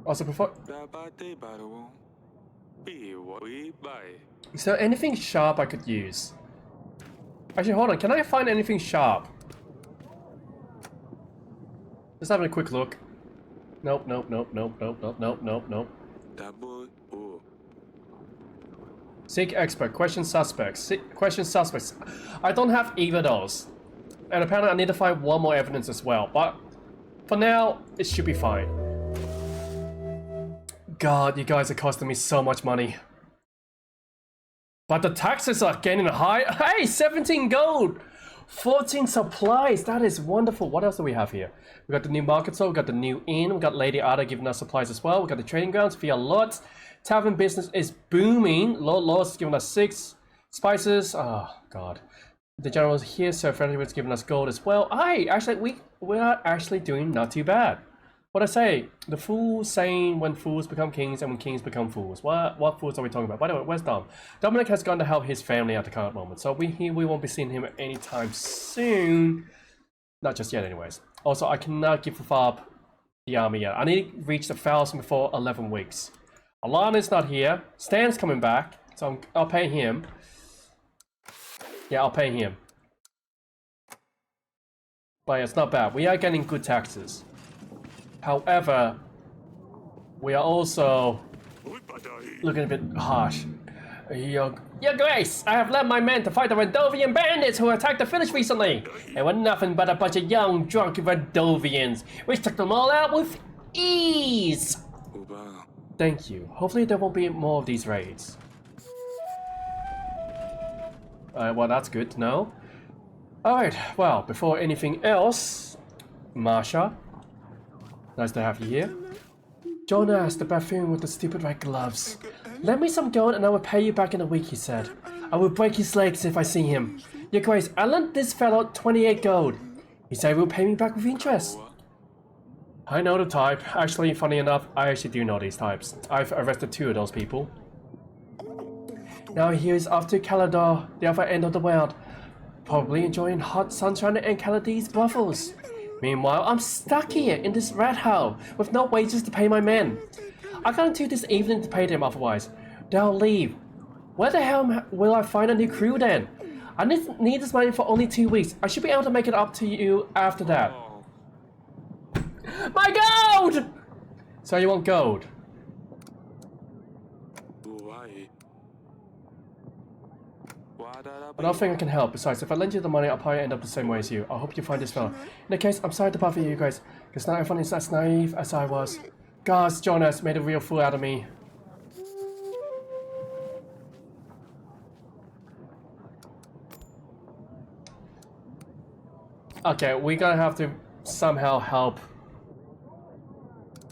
Also, before... Is there anything sharp I could use? Actually, hold on. Can I find anything sharp? Just having a quick look. Nope, nope, nope, nope, nope, nope, nope, nope, nope. Seek expert. Question suspects. Question suspects. I don't have either of those. And apparently I need to find one more evidence as well. But for now, it should be fine. God, you guys are costing me so much money. But the taxes are getting high. Hey, 17 gold! 14 supplies. That is wonderful. What else do we have here? We got the new market store. We got the new inn. We got Lady Ada giving us supplies as well. We got the trading grounds via Lot. Tavern business is booming. Lord Laws is giving us 6 spices. Oh God. The general is here. Sir Frederick's giving us gold as well. We are actually doing not too bad. What I say? The fool saying when fools become kings and when kings become fools. What fools are we talking about? By the way, where's Dom? Dominic has gone to help his family at the current moment, so we won't be seeing him anytime soon. Not just yet, anyways. Also, I cannot give up the army yet. I need to reach the 1,000 before 11 weeks. Alana's not here. Stan's coming back, so I'll pay him. Yeah, I'll pay him. But it's not bad. We are getting good taxes. However, we are also looking a bit harsh. Your Grace, I have led my men to fight the Rendovian bandits who attacked the village recently. They were nothing but a bunch of young, drunk Rendovians, which took them all out with ease. Thank you. Hopefully there won't be more of these raids. Well, that's good to know. Alright, well, before anything else, Marsha, nice to have you here. Jonas, the buffoon with the stupid red gloves. Lend me some gold and I will pay you back in a week, he said. I will break his legs if I see him. Your Grace, I lent this fellow 28 gold. He said he will pay me back with interest. I know the type. Actually, funny enough, I actually do know these types. I've arrested 2 of those people. Now he is off to Calador, the other end of the world. Probably enjoying hot sunshine and Caladee's brothels. Meanwhile, I'm stuck here in this rat hole with no wages to pay my men. I can't do this evening to pay them otherwise. They'll leave. Where the hell will I find a new crew then? I need this money for only 2 weeks. I should be able to make it up to you after that. My gold! So you want gold? I don't think I can help. Besides, if I lend you the money, I'll probably end up the same way as you. I hope you find this fellow. In that case, I'm sorry to bother you guys, because not everyone is as naive as I was. Gods, Jonas made a real fool out of me. Okay, we're gonna have to somehow help.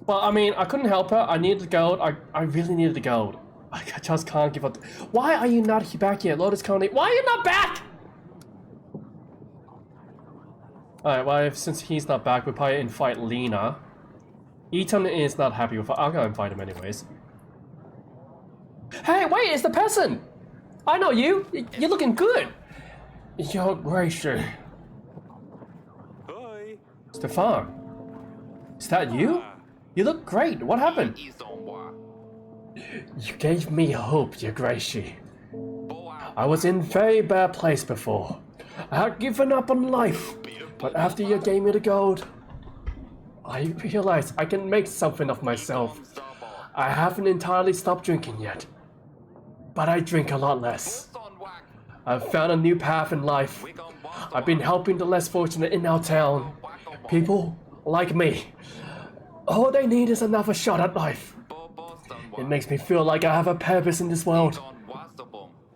Well, I mean, I couldn't help her. I needed the gold. I really needed the gold. I just can't give up. Why are you not back yet, Lotus Colony? Why are you not back? Alright, well, since he's not back, we'll probably invite Lena. Eaton is not happy with her. I'm gonna invite him anyways. Hey, wait, it's the peasant! I know you! You're looking good! Your Gracious. Stefan. Is that you? You look great. What happened? You gave me hope, Your Gracie. I was in a very bad place before. I had given up on life, but after you gave me the gold, I realized I can make something of myself. I haven't entirely stopped drinking yet, but I drink a lot less. I've found a new path in life. I've been helping the less fortunate in our town. People like me. All they need is another shot at life. It makes me feel like I have a purpose in this world.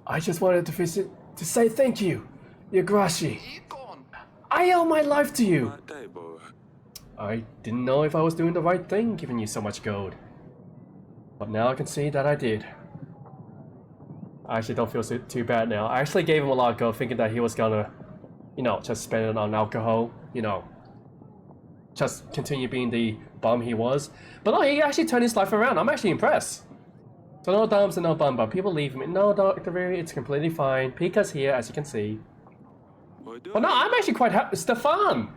I just wanted to visit to say thank you, Your Gracie. I owe my life to you. I didn't know if I was doing the right thing giving you so much gold. But now I can see that I did. I actually don't feel too bad now. I actually gave him a lot of gold thinking that he was gonna, you know, just spend it on alcohol, you know. Just continue being the bum he was. But no, he actually turned his life around. I'm actually impressed. So no dumps and no bum bum. People leave him. No, Dr. Very, it's completely fine. Pika's here, as you can see. But no, I'm actually quite happy. Stefan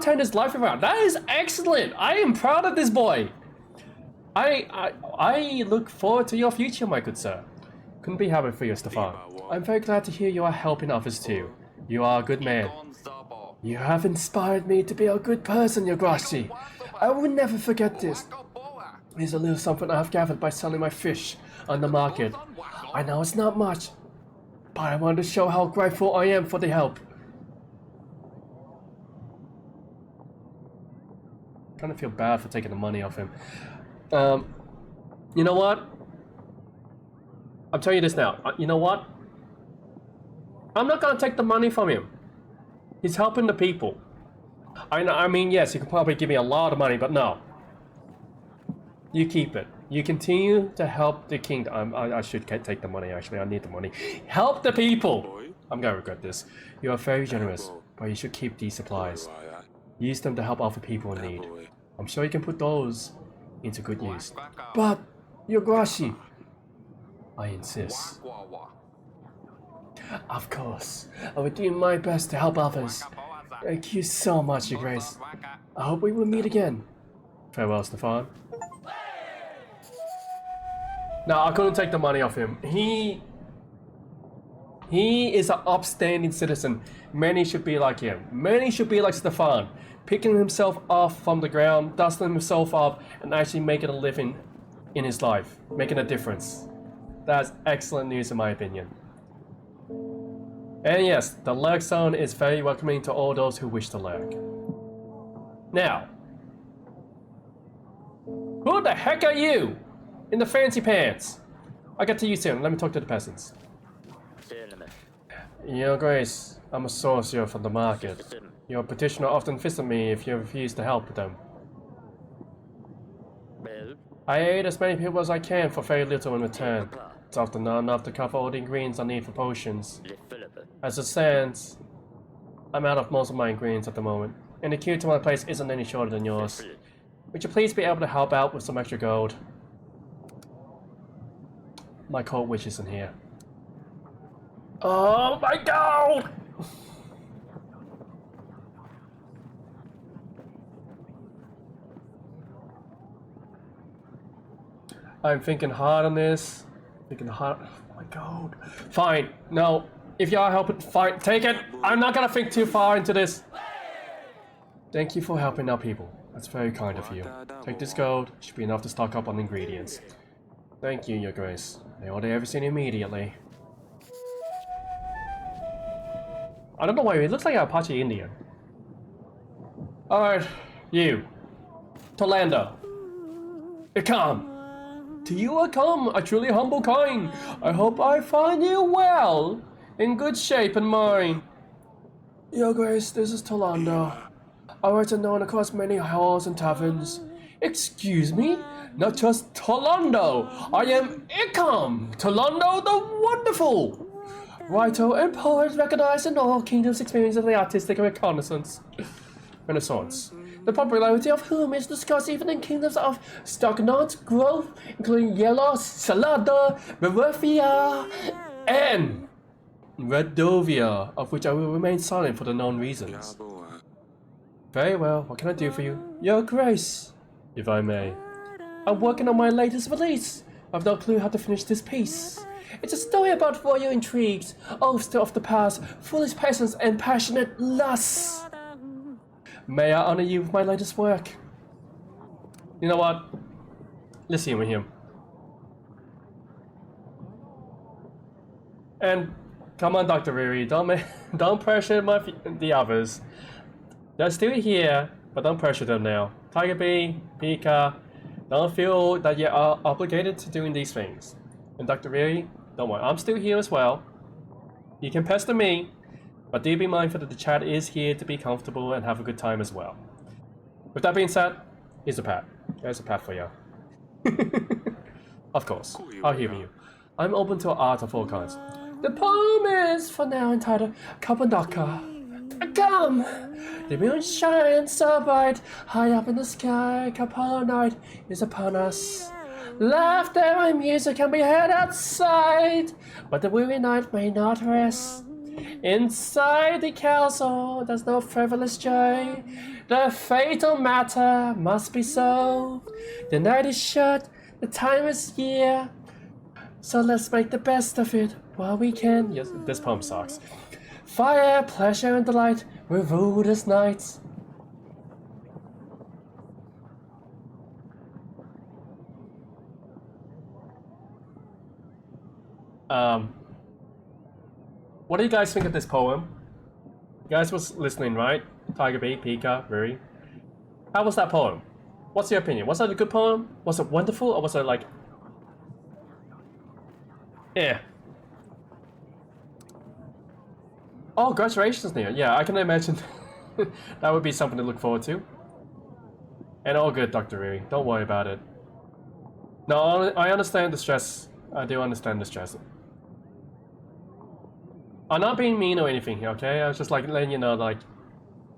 turned his life around. That is excellent. I am proud of this boy. I look forward to your future, my good sir. Couldn't be happy for you, Stefan. I'm very glad to hear you are helping others too. You are a good man. You have inspired me to be a good person, Your Gracie. I will never forget this. Here's a little something I have gathered by selling my fish on the market. I know it's not much, but I want to show how grateful I am for the help. I kind of feel bad for taking the money off him. You know what? I'm telling you this now. You know what? I'm not gonna take the money from him. He's helping the people. I mean, yes, you can probably give me a lot of money, but no. You keep it. You continue to help the kingdom. I should take the money, actually. I need the money. Help the people! I'm gonna regret this. You are very generous, but you should keep these supplies. Use them to help other people in need. I'm sure you can put those into good use. But, Your Gracie, I insist. Of course, I will do my best to help others. Thank you so much, Your Grace. I hope we will meet again. Farewell, Stefan. No, I couldn't take the money off him. He is an upstanding citizen. Many should be like him. Many should be like Stefan, picking himself off from the ground, dusting himself off, and actually making a living in his life, making a difference. That's excellent news in my opinion. And yes, the lurk zone is very welcoming to all those who wish to lurk. Now, who the heck are you? In the fancy pants? I'll get to you soon. Let me talk to the peasants. Your Grace, I'm a sorcerer from the market. Your petitioner often visit me if you refuse to help them. I aid as many people as I can for very little in return. It's often not enough to cover all the ingredients I need for potions. As it stands, I'm out of most of my ingredients at the moment, and the queue to my place isn't any shorter than yours. Would you please be able to help out with some extra gold? My cold witch isn't here. Oh my god! I'm thinking hard on this. Thinking hard. Oh my god. Fine. No. If y'all helping, fine. Take it. I'm not gonna think too far into this. Thank you for helping our people. That's very kind of you. Take this gold. Should be enough to stock up on ingredients. Thank you, Your Grace. They order everything immediately. I don't know why it looks like an Apache Indian. Alright, you. Tolanda. Come. To you I come, a truly humble kind. I hope I find you well, in good shape and mind. Your Grace, this is Tolanda. Our words are known across many halls and taverns. Excuse me? Not just Tolando. I am Ikam, Tolando the Wonderful. Writer and poet recognized in all kingdoms experience of the artistic renaissance. The popularity of whom is discussed even in kingdoms of stagnant growth, including Yellow, Salada, Berethia, and Redovia, of which I will remain silent for the known reasons. Very well, what can I do for you? Your Grace, if I may. I'm working on my latest release. I've no clue how to finish this piece. It's a story about royal intrigues, oaths of the past, foolish peasants, and passionate lusts. May I honor you with my latest work? You know what? Let's humor him. And come on, Dr. Riri, don't pressure the others. They're still here, but don't pressure them now. Tiger Bee, Pika, don't feel that you're obligated to doing these things. And Dr. Riri, don't worry, I'm still here as well. You can pester me, but do be mindful that the chat is here to be comfortable and have a good time as well. With that being said, here's a pat. There's a pat for you. Of course, I'll humor you. I'm open to art of all kinds. The poem is for now entitled Kapanaka. Come! The moon shines so bright, high up in the sky, Kapala night is upon us. Laughter and music can be heard outside, but the weary night may not rest. Inside the castle, there's no frivolous joy. The fatal matter must be solved. The night is short, the time is here. So let's make the best of it while we can. Yes, this poem sucks. Fire, pleasure, and delight will rule this night. What do you guys think of this poem? You guys was listening, right? Tiger Bee, Pika, Ruri. How was that poem? What's your opinion? Was that a good poem? Was it wonderful, or was it like... eh? Oh, graduation's near. Yeah, I can imagine that would be something to look forward to. And all good, Dr. Riri. Don't worry about it. No, I understand the stress. I do understand the stress. I'm not being mean or anything here, okay? I was just like letting you know, like,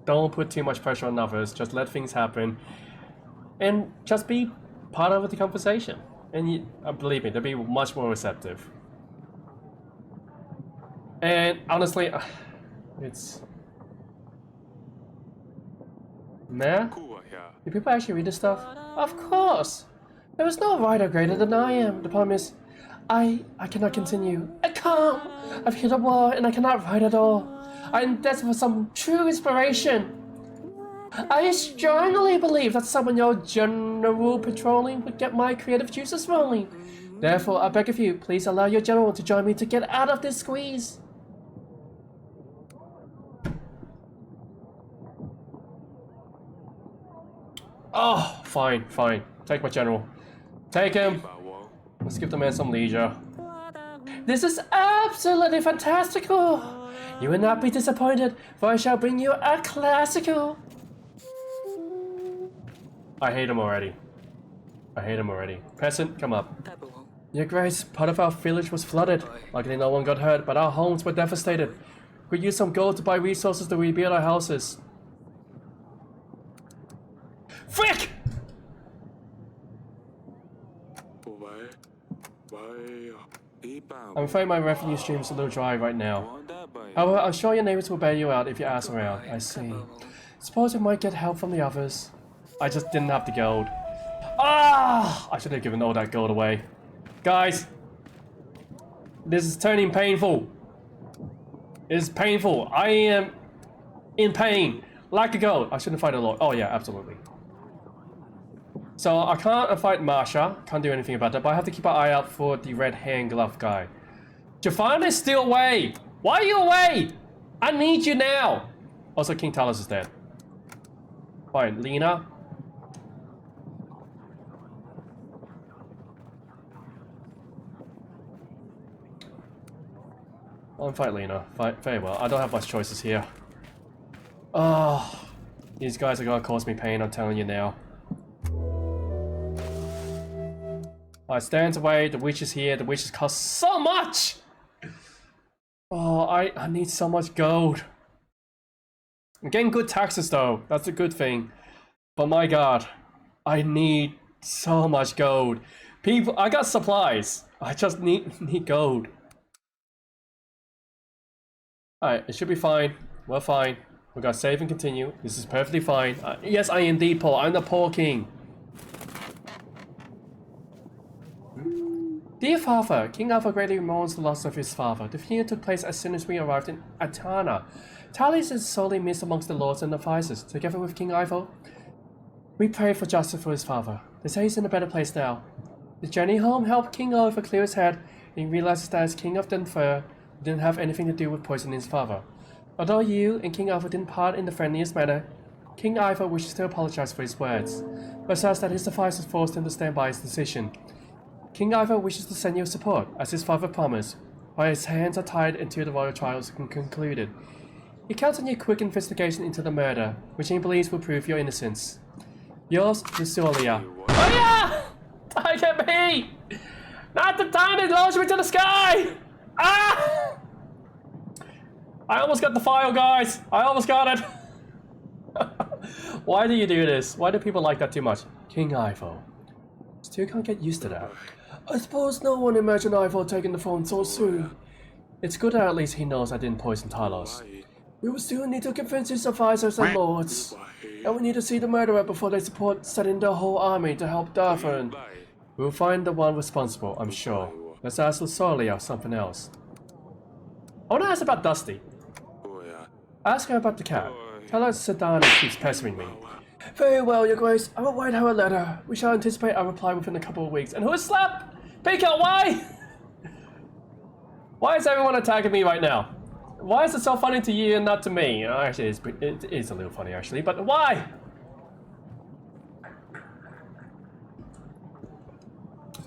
don't put too much pressure on others. Just let things happen. And just be part of the conversation. And believe me, they'll be much more receptive. And honestly, it's... Meh? Do people actually read this stuff? Of course! There is no writer greater than I am. The problem is, I cannot continue. I can't! I've hit a wall and I cannot write at all. I'm desperate for some true inspiration. I strongly believe that someone your general patrolling would get my creative juices rolling. Therefore, I beg of you, please allow your general to join me to get out of this squeeze. Oh, fine, fine. Take my general. Take him. Let's give the man some leisure. This is absolutely fantastical. You will not be disappointed, for I shall bring you a classical. I hate him already. I hate him already. Peasant, come up. Your Grace, part of our village was flooded. Luckily no one got hurt, but our homes were devastated. We used some gold to buy resources to rebuild our houses. Frick! I'm afraid my revenue stream is a little dry right now. However, I'm sure your neighbors will bail you out if you ask around. I see. Suppose you might get help from the others. I just didn't have the gold. Ah! I should have given all that gold away. Guys! This is turning painful. It is painful. I am in pain. Lack of gold. I shouldn't fight a lot. Oh yeah, absolutely. So I can't fight Marsha. Can't do anything about that, but I have to keep an eye out for the red hand glove guy. Jafan is still away. Why are you away? I need you now. Also, King Talos is dead. Fine, Lena. I'll fight Lena. Fight very well. I don't have much choices here. Oh, these guys are gonna cause me pain, I'm telling you now. Alright, stands away, the witch is here, the witches cost so much! Oh, I need so much gold. I'm getting good taxes though, that's a good thing. But my god, I need so much gold. People, I got supplies. I just need gold. Alright, it should be fine. We're fine. We gotta save and continue. This is perfectly fine. Yes, I am indeed poor. I'm the poor king. Dear father, King Alpha greatly mourns the loss of his father. The funeral took place as soon as we arrived in Atana. Talis is sorely missed amongst the lords and advisors. Together with King Ivo, we pray for justice for his father. They say he's in a better place now. The journey home helped King Ivo clear his head, and he realizes that as King of Dunfer, he didn't have anything to do with poisoning his father. Although you and King Ivo didn't part in the friendliest manner, King Ivo wishes to apologize for his words, but says that his advisors forced him to stand by his decision. King Ivo wishes to send you support, as his father promised, while his hands are tied until the royal trial is concluded. He counts on your quick investigation into the murder, which he believes will prove your innocence. Yours, Rulership. Oh yeah! Target me! Not the time to launch me to the sky! Ah! I almost got the file, guys! I almost got it! Why do you do this? Why do people like that too much? King Ivo. Still can't get used to that. I suppose no one imagined Ivo taking the phone so soon. It's good that at least he knows I didn't poison Talos. We will still need to convince his advisors and lords. And we need to see the murderer before they support sending the whole army to help Darfur. We'll find the one responsible, I'm sure. Let's ask Lusolia something else. I want to ask about Dusty. Ask her about the cat. Tell her Sedana keeps pestering me. Very well, your grace. I will write her a letter. We shall anticipate a reply within a couple of weeks. And who is slapped? Pico, why? Why is everyone attacking me right now? Why is it so funny to you and not to me? Actually, it is a little funny, actually, but why?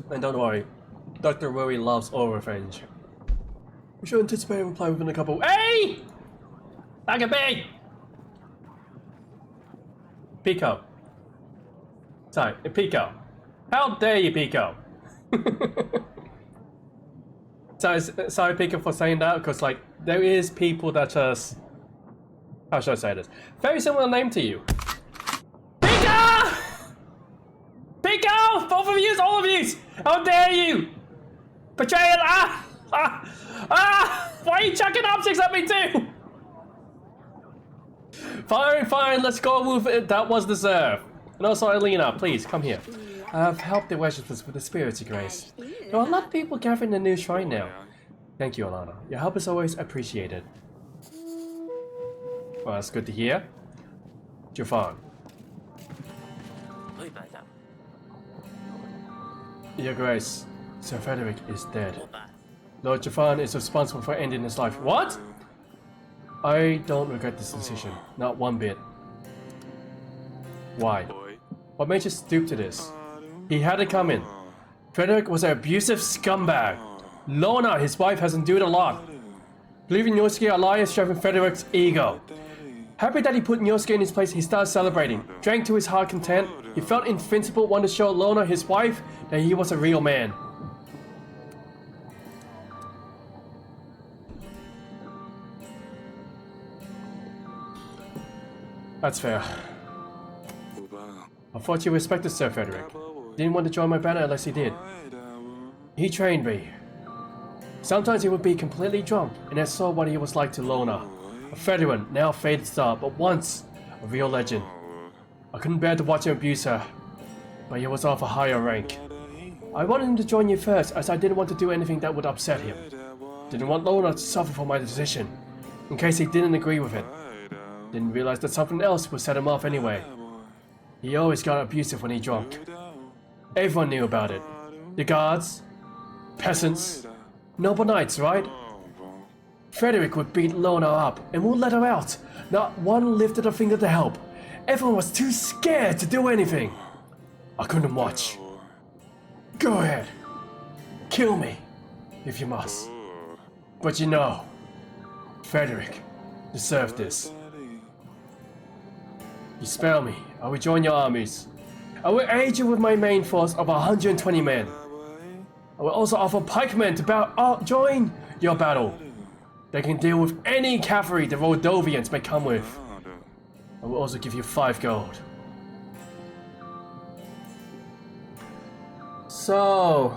And don't worry, Dr. Worry loves all revenge. We should anticipate a reply within a couple. Hey! Back at me! Pico. Sorry, Pico. How dare you, Pico? Sorry, Pico, for saying that, because, like, there is people that just... How should I say this? Very similar name to you. Pico! Pico! Both of you, all of you! How dare you! Betrayal! Ah! Ah! Ah! Why are you chucking objects at me too? Fine, fine, let's go with it. That was deserved. And also, Alina, please, come here. I have helped the worshippers with the spirits, your grace. There are a lot of people gathering in the new shrine now. Thank you, Alana. Your help is always appreciated. Well, that's good to hear. Jafan. 可以摆下， Your Grace, Sir Frederick is dead. 我摆。 Lord Jafan is responsible for ending his life. What? I don't regret this decision, not one bit. Why? Boy. What made you stoop to this? He had it coming. Frederick was an abusive scumbag. Lorna, his wife, has endured a lot. Believing Yosuke alive is shoving Frederick's ego. Happy that he put Yosuke in his place, he started celebrating. Drank to his heart content. He felt invincible, wanted to show Lorna, his wife, that he was a real man. That's fair. I thought you respected Sir Frederick. Didn't want to join my banner unless he did. He trained me. Sometimes he would be completely drunk, and I saw what he was like to Lorna. A veteran, now a faded star, but once a real legend. I couldn't bear to watch him abuse her, but he was of a higher rank. I wanted him to join you first, as I didn't want to do anything that would upset him. Didn't want Lorna to suffer for my decision, in case he didn't agree with it. Didn't realize that something else would set him off anyway. He always got abusive when he drunk. Everyone knew about it. The guards, peasants, noble knights, right? Frederick would beat Lorna up and won't let her out. Not one lifted a finger to help. Everyone was too scared to do anything. I couldn't watch. Go ahead. Kill me, if you must. But you know, Frederick deserved this. You spare me, I will join your armies. I will aid you with my main force of 120 men. I will also offer pikemen to join your battle. They can deal with any cavalry the Moldovians may come with. I will also give you 5 gold. So,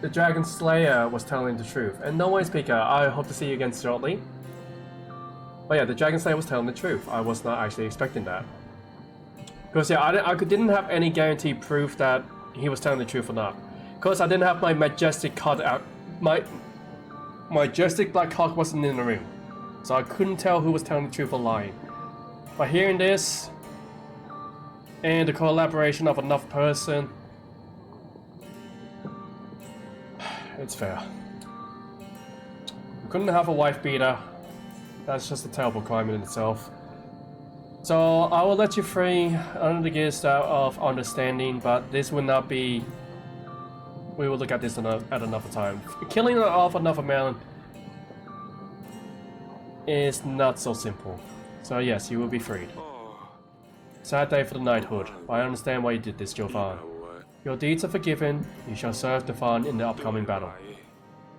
the Dragon Slayer was telling the truth. And no way, Speaker, I hope to see you again shortly. But yeah, the Dragon Slayer was telling the truth. I was not actually expecting that. Because yeah, I didn't have any guaranteed proof that he was telling the truth or not. Because I didn't have my majestic card out. My majestic black hawk wasn't in the room. So I couldn't tell who was telling the truth or lying. But hearing this, and the collaboration of enough person, it's fair. We couldn't have a wife beater. That's just a terrible crime in itself. So I will let you free under the guise of understanding, but this will not be. We will look at this at another time. Killing off another man is not so simple. So yes, you will be freed. Sad day for the knighthood, but I understand why you did this, Jovan. Your deeds are forgiven. You shall serve the Fan in the upcoming battle.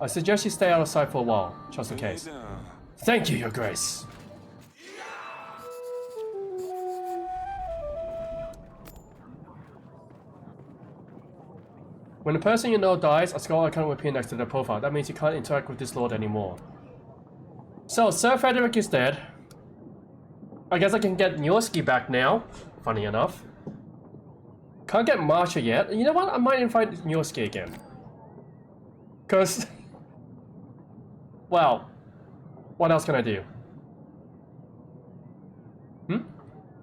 I suggest you stay out of sight for a while, just in case. Thank you, Your Grace. When a person you know dies, a skull icon will appear next to their profile. That means you can't interact with this lord anymore. So, Sir Frederick is dead. I guess I can get Nyorski back now. Funny enough. Can't get Marsha yet. You know what? I might invite Nyorski again. Because... well... what else can I do?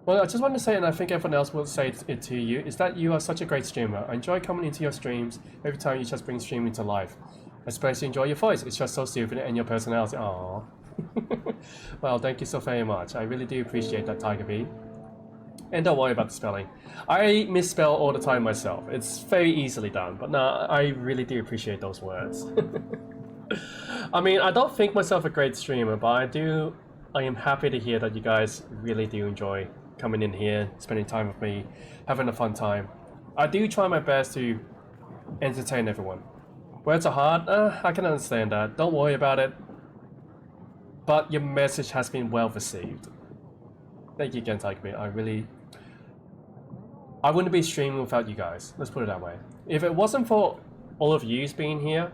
Well, I just want to say, and I think everyone else will say it to you, is that you are such a great streamer. I enjoy coming into your streams every time you just bring streaming to life. I especially enjoy your voice. It's just so stupid, and your personality. Aww. Well, thank you so very much. I really do appreciate that, Tiger Bee. And don't worry about the spelling. I misspell all the time myself. It's very easily done, but no, I really do appreciate those words. I mean, I don't think myself a great streamer, but I am happy to hear that you guys really do enjoy coming in here, spending time with me, having a fun time. I do try my best to entertain everyone. Words are hard, I can understand that. Don't worry about it. But your message has been well received. Thank you again, Tyke. I wouldn't be streaming without you guys. Let's put it that way. If it wasn't for all of yous being here,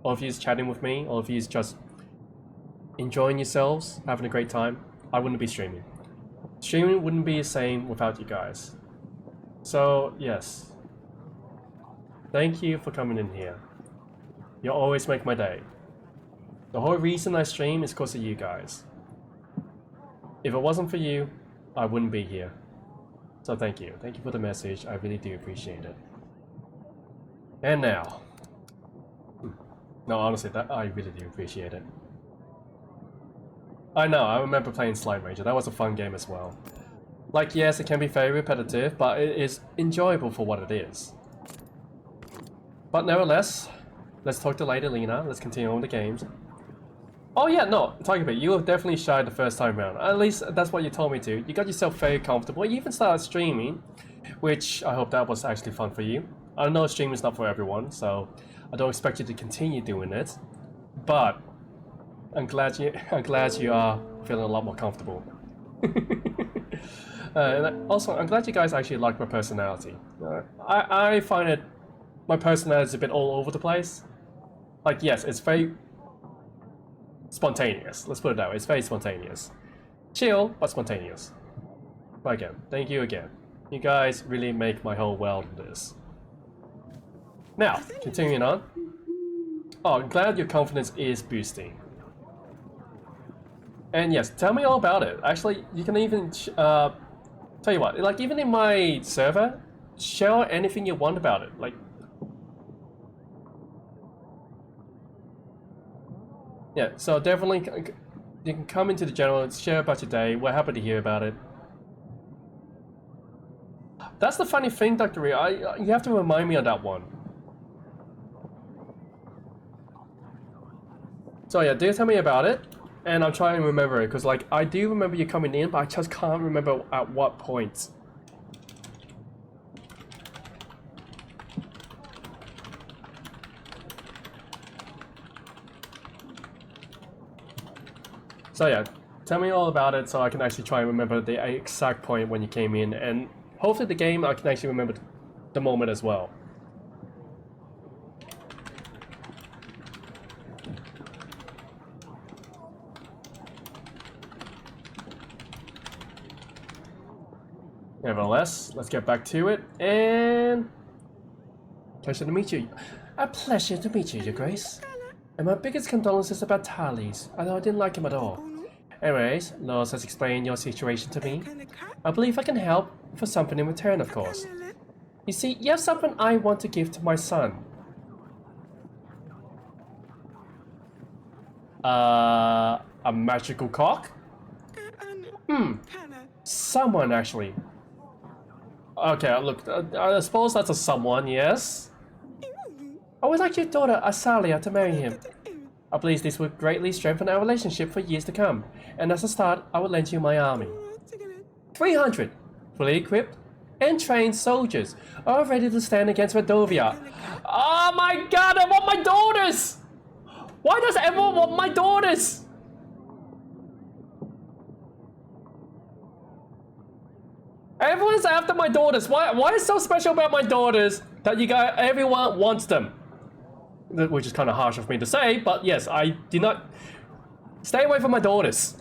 all of yous chatting with me, all of yous just enjoying yourselves, having a great time, I wouldn't be streaming. Streaming wouldn't be the same without you guys. So, yes. Thank you for coming in here. You always make my day. The whole reason I stream is because of you guys. If it wasn't for you, I wouldn't be here. So thank you. Thank you for the message. I really do appreciate it. And now. No, honestly, that I really do appreciate it. I know, I remember playing Slime Ranger. That was a fun game as well. Like, yes, it can be very repetitive, but it is enjoyable for what it is. But nevertheless, let's talk to Lady Lena. Let's continue on with the games. Oh yeah, no, talking about you were definitely shy the first time around. At least that's what you told me to. You got yourself very comfortable. You even started streaming, which I hope that was actually fun for you. I know streaming is not for everyone, so I don't expect you to continue doing it. But I'm glad you are feeling a lot more comfortable. And also, I'm glad you guys actually like my personality. I find it my personality is a bit all over the place. Like, yes, it's very spontaneous. Let's put it that way. It's very spontaneous. Chill, but spontaneous. But again, thank you again. You guys really make my whole world this. Now, continuing on. Oh, I'm glad your confidence is boosting. And yes, tell me all about it. Actually, you can even tell you what, like even in my server, share anything you want about it. Like, yeah, so definitely you can come into the general, share about your day. We're happy to hear about it. That's the funny thing, Dr. Rhea. You have to remind me of that one. So yeah, do tell me about it, and I'm trying to remember it, because like I do remember you coming in, but I just can't remember at what point. So yeah, tell me all about it so I can actually try and remember the exact point when you came in, and hopefully the game I can actually remember the moment as well. Nevertheless, let's get back to it, and pleasure to meet you. A pleasure to meet you, Your Grace. And my biggest condolences about Tally's, although I didn't like him at all. Anyways, Lois has explained your situation to me. I believe I can help for something in return, of course. You see, you have something I want to give to my son. A magical cock? Someone, actually. Okay, look, I suppose that's a someone, yes? I would like your daughter, Asalia, to marry him. I believe this would greatly strengthen our relationship for years to come, and as a start, I would lend you my army. 300 fully equipped and trained soldiers, all ready to stand against Redovia. Oh my god, I want my daughters! Why does everyone want my daughters? Everyone's after my daughters. Why is so special about my daughters that you guys, everyone wants them? Which is kind of harsh of me to say, but yes, I do not... Stay away from my daughters.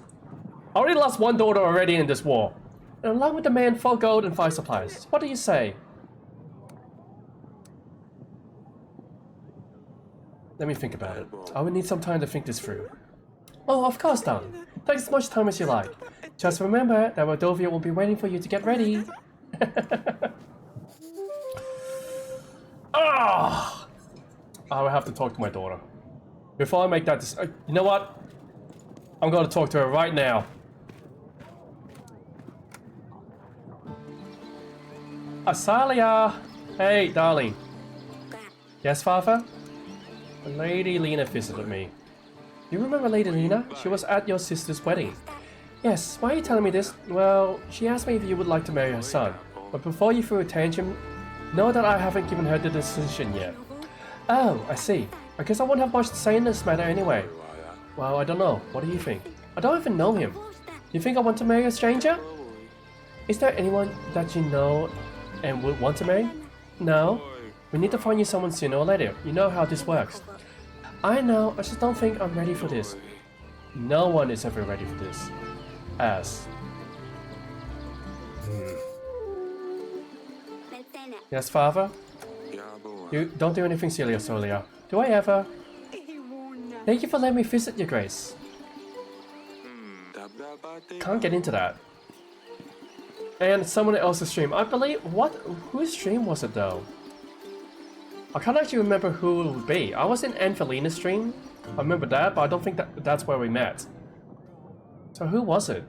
I already lost one daughter already in this war. And along with the man, 4 gold and 5 supplies. What do you say? Let me think about it. I will need some time to think this through. Oh, of course, darling. Take as much time as you like. Just remember that Rodovia will be waiting for you to get ready. Ah! I will have to talk to my daughter. Before I make that decision, you know what? I'm going to talk to her right now. Asalia! Hey, darling. Yes, Father? Lady Lena visited me. You remember Lady Lena? She was at your sister's wedding. Yes, why are you telling me this? Well, she asked me if you would like to marry her son. But before you threw a tantrum, know that I haven't given her the decision yet. Oh, I see. I guess I won't have much to say in this matter anyway. Well, I don't know. What do you think? I don't even know him. You think I want to marry a stranger? Is there anyone that you know and would want to marry? No. We need to find you someone sooner or later. You know how this works. I know, I just don't think I'm ready for this. No one is ever ready for this. As. Yes, Father? You don't do anything silly, Solia. Do I ever? Thank you for letting me visit, Your Grace. Can't get into that. And someone else's stream. I believe, whose stream was it though? I can't actually remember who it would be. I was in Angelina's stream. I remember that, but I don't think that's where we met. So who was it?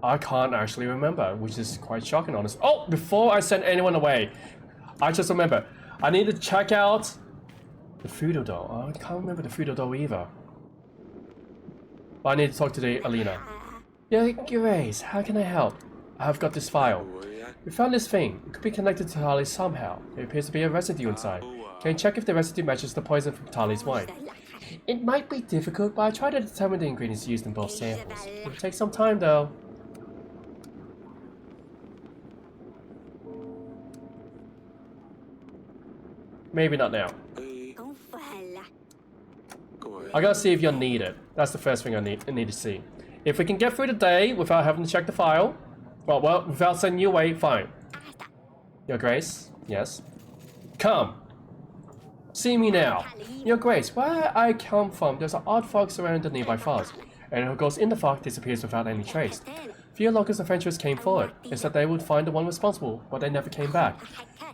I can't actually remember, which is quite shocking, honestly. Oh, before I send anyone away, I just remember, I need to check out the Fudo doll. Oh, I can't remember the Fudo doll either. But I need to talk to the Alina. Yeah, Grace, how can I help? I've got this file. We found this thing. It could be connected to Tali's somehow. There appears to be a residue inside. Can you check if the residue matches the poison from Tali's wine? It might be difficult, but I tried to determine the ingredients used in both samples. It'll take some time though. Maybe not now. I gotta see if you're needed. That's the first thing I need to see. If we can get through the day without having to check the file, well, without sending you away, fine. Your Grace? Yes? Come! See me now! Your Grace, where I come from, there's an odd fog surrounding the nearby forest. And who goes in the fog disappears without any trace. Few local adventurers came forward. They said they would find the one responsible, but they never came back.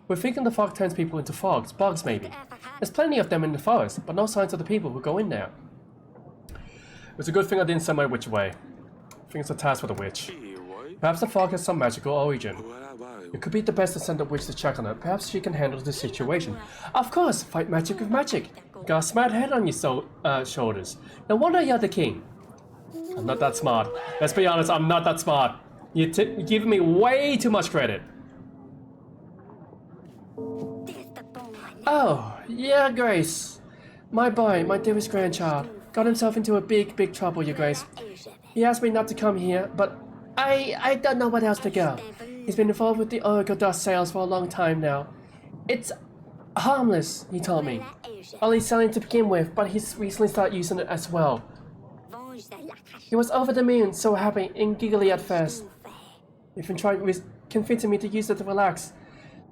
We're thinking the fog turns people into bugs maybe. There's plenty of them in the forest, but no signs of the people who go in there. It's a good thing I didn't send my witch away. I think it's a task for the witch. Perhaps the fog has some magical origin. It could be the best to send the witch to check on her. Perhaps she can handle the situation. Of course, fight magic with magic. You got a smart head on your shoulders. No wonder you're the king. I'm not that smart. Let's be honest, I'm not that smart. You give me way too much credit. Oh, yeah, Grace. My boy, my dearest grandchild, got himself into a big trouble, Your Grace. He asked me not to come here, but I don't know where else to go. He's been involved with the Oracle dust sales for a long time now. It's harmless, he told me. Only selling to begin with, but he's recently started using it as well. He was over the moon, so happy and giggly at first. Even tried convincing me to use it to relax.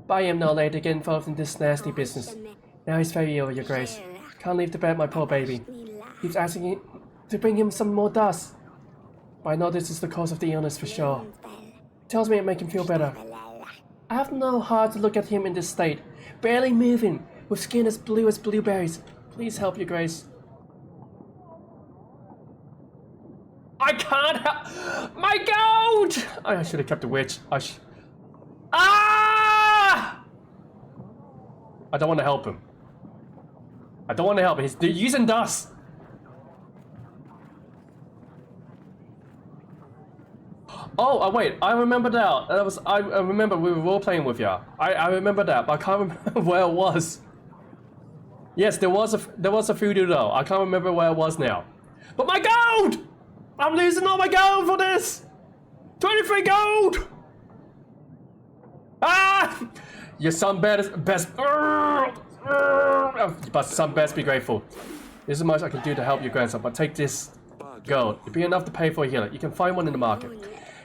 But I am no late to get involved in this nasty business. Now he's very ill, Your Grace. Can't leave the bed, my poor baby. Keeps asking me to bring him some more dust. But I know this is the cause of the illness for sure. Tells me it'll make him feel better. I have no heart to look at him in this state, barely moving, with skin as blue as blueberries. Please help, Your Grace. I can't help. My goat! I should have kept the witch. Ah! I don't want to help him. I don't want to help him. He's using dust. Oh, wait. I remember now. I remember we were role playing with ya. I remember that, but I can't remember where it was. Yes, there was a voodoo though. I can't remember where it was now. But my gold! I'm losing all my gold for this! 23 gold! Ah! Your son best. But son best be grateful. This is much I can do to help your grandson, but take this gold. It'll be enough to pay for a healer. You can find one in the market.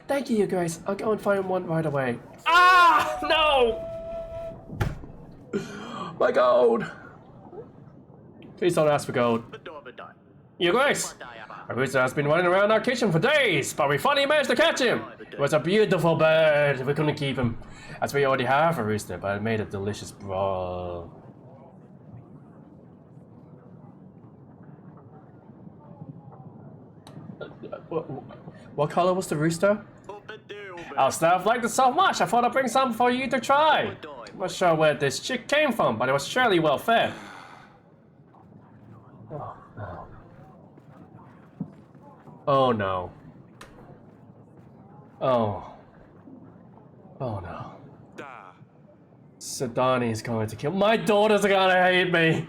Thank you, Your Grace. I'll go and find one right away. Ah! No! My gold! Please don't ask for gold. Your Grace! A rooster has been running around our kitchen for days, but we finally managed to catch him! It was a beautiful bird. We couldn't keep him, as we already have a rooster, but it made a delicious broth. What color was the rooster? Our staff liked it so much, I thought I'd bring some for you to try. Not sure where this chick came from, but it was surely well fed. Oh no. Oh no. Oh. Oh no. Sadani is going to kill. My daughter's gonna hate me.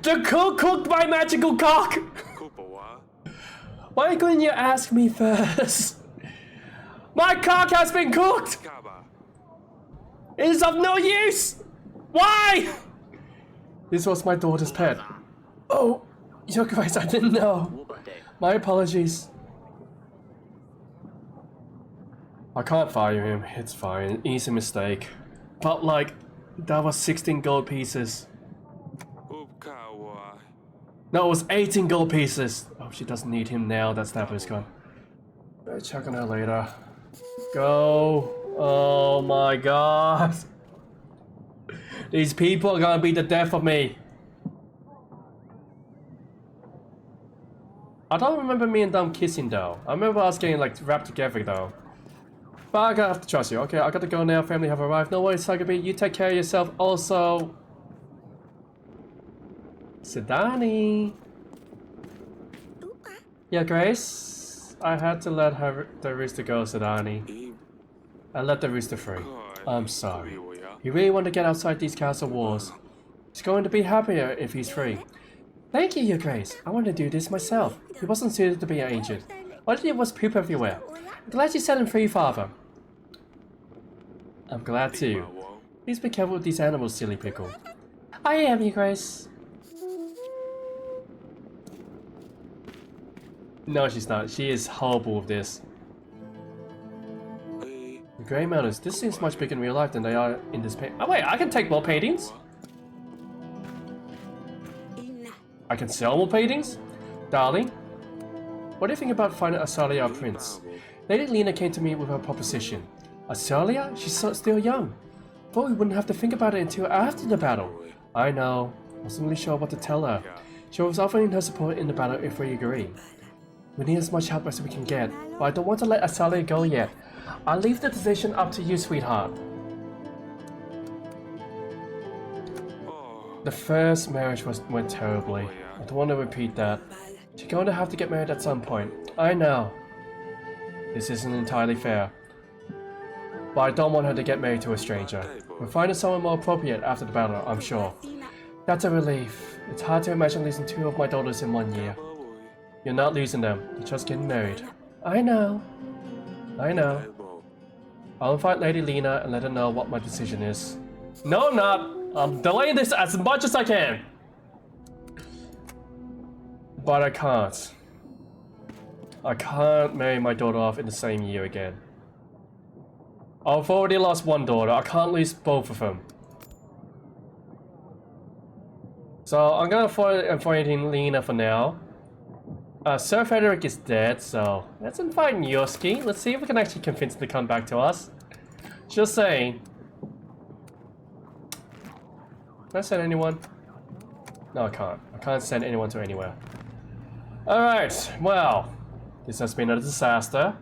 The cook cooked my magical cock! Why couldn't you ask me first? My cock has been cooked! It is of no use! Why? This was my daughter's pet. Oh, Your Grace, I didn't know. My apologies. I can't fire him, it's fine, easy mistake. But like, that was 16 gold pieces. No, it was 18 gold pieces. Oh, she doesn't need him now, that snapper is gone. I'll check on her later. Go. Oh my god. These people are gonna be the death of me. I don't remember me and Dom kissing though. I remember us getting like wrapped together though. But I gotta have to trust you. Okay, I gotta go now. Family have arrived. No worries, Sagabi. You take care of yourself. Also, Sidani. Yeah, Grace. I had to let the rooster go, Sidani. I let the rooster free. I'm sorry. He really wanted to get outside these castle walls. He's going to be happier if he's free. Thank you, Your Grace. I wanted to do this myself. He wasn't suited to be an agent. All he did was poop everywhere. I'm glad you set him free, Father. I'm glad too. Please be careful with these animals, silly pickle. I am, Your Grace. No, she's not. She is horrible with this. The Grey Mountains. This seems much bigger in real life than they are in this paint. Oh wait, I can take more paintings? I can sell more paintings? Darling, what do you think about finding Asalia our prince? Lady Lena came to me with her proposition. Asalia? She's still young. Thought we wouldn't have to think about it until after the battle. I know. I wasn't really sure what to tell her. She was offering her support in the battle if we agree. We need as much help as we can get, but I don't want to let Asalia go yet. I'll leave the decision up to you, sweetheart. The first marriage went terribly. I don't want to repeat that. She's going to have to get married at some point. I know. This isn't entirely fair. But I don't want her to get married to a stranger. We'll find her someone more appropriate after the battle, I'm sure. That's a relief. It's hard to imagine losing 2 of my daughters in 1 year. You're not losing them. You're just getting married. I know. I know. I'll invite Lady Lena and let her know what my decision is. No, I'm not. I'm delaying this as much as I can. But I can't. I can't marry my daughter off in the same year again. I've already lost 1 daughter. I can't lose both of them. So I'm gonna avoid Lena for now. Sir Frederick is dead, so let's invite Yoski. Let's see if we can actually convince him to come back to us. Just saying. Can I send anyone? No, I can't. I can't send anyone to anywhere. Alright, well, this has been a disaster.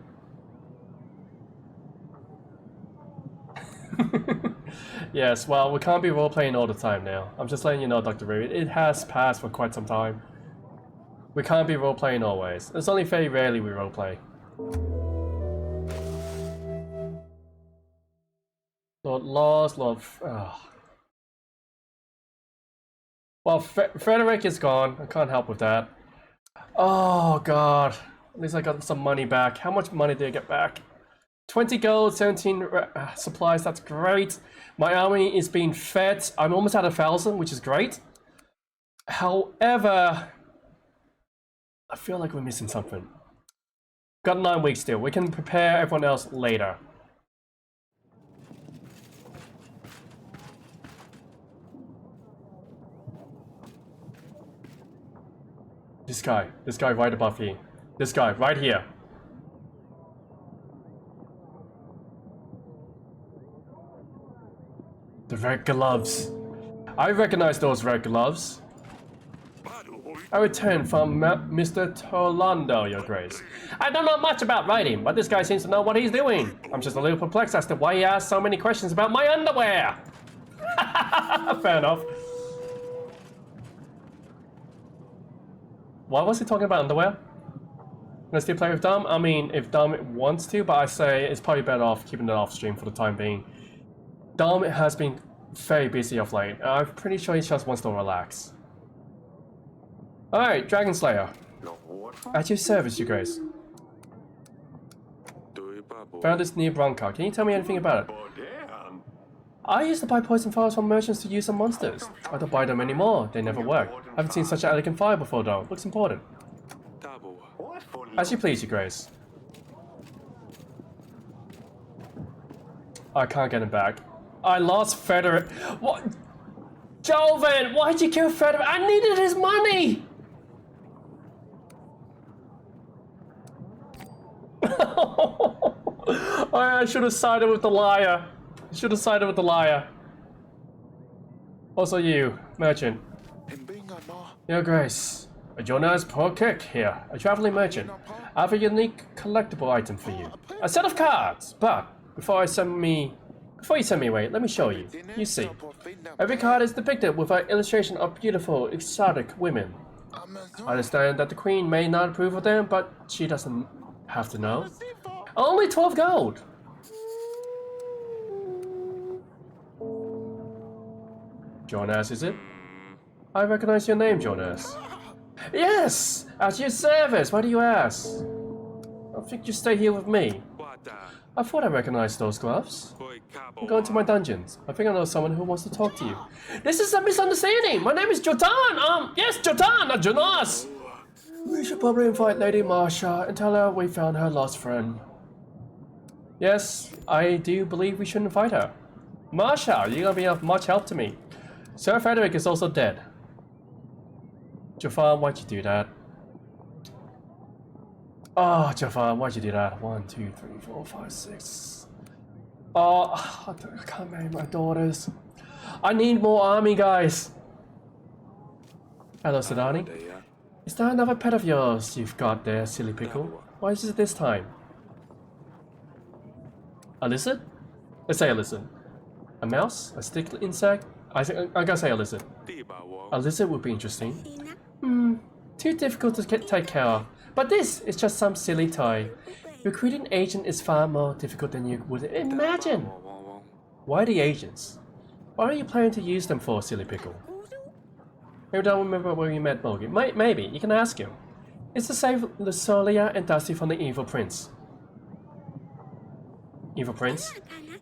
Yes, well, we can't be role-playing all the time now. I'm just letting you know, Dr. Rui. It has passed for quite some time. We can't be role-playing always. It's only very rarely we role-play. Lord Laws, Lord... Well, Frederick is gone. I can't help with that. Oh, God. At least I got some money back. How much money did I get back? 20 gold, 17 supplies. That's great. My army is being fed. I'm almost at 1,000, which is great. However... I feel like we're missing something. Got 9 weeks still. We can prepare everyone else later. This guy right above you. This guy right here. The red gloves. I recognize those red gloves. I returned from Mr. Torlando, Your Grace. I don't know much about writing, but this guy seems to know what he's doing. I'm just a little perplexed as to why he asked so many questions about my underwear. Fair enough. Why was he talking about underwear? Gonna still play with Dom? I mean, if Dom wants to, but I say it's probably better off keeping it off stream for the time being. Dom has been very busy of late. I'm pretty sure he just wants to relax. Alright, Dragon Slayer. At your service, Your Grace. Found this near Bronca. Can you tell me anything about it? I used to buy poison files from merchants to use on monsters. I don't buy them anymore. They never work. I haven't seen such an elegant file before though. Looks important. As you please, Your Grace. I can't get him back. I lost Frederick. What? Joven, why'd you kill Frederick? I needed his money! I should have sided with the liar. Should have sided with the liar. Also you, merchant. Your Grace, a Jonas Porkek here, a traveling merchant. I have a unique collectible item for you. A set of cards, but before you send me away, let me show you. You see, every card is depicted with an illustration of beautiful, exotic women. I understand that the Queen may not approve of them, but she doesn't have to know. Only 12 gold! Jonas, is it? I recognize your name, Jonas. Yes! At your service, why do you ask? I think you stay here with me. I thought I recognized those gloves. I'm going to my dungeons. I think I know someone who wants to talk to you. This is a misunderstanding! My name is Jotan! Yes, Jotan, not Jonas! We should probably invite Lady Marsha and tell her we found her lost friend. Yes, I do believe we should invite her. Marsha, you're gonna be of much help to me. Sir Frederick is also dead. Jafar, why'd you do that? Oh, Jafar, why'd you do that? 1, 2, 3, 4, 5, 6. Oh, I can't marry my daughters. I need more army guys. Hello, Sidani. Is that another pet of yours you've got there, silly pickle? Why is it this time? A lizard? Let's say a lizard. A mouse? A stick insect? I gotta say a lizard. A lizard would be interesting. Too difficult to take care of. But this is just some silly toy. Recruiting an agent is far more difficult than you would imagine. Why the agents? What are you planning to use them for, silly pickle? Maybe don't remember where you met Mogi. Maybe, you can ask him. It's to save Lusolia and Dusty from the evil prince. Evil prince?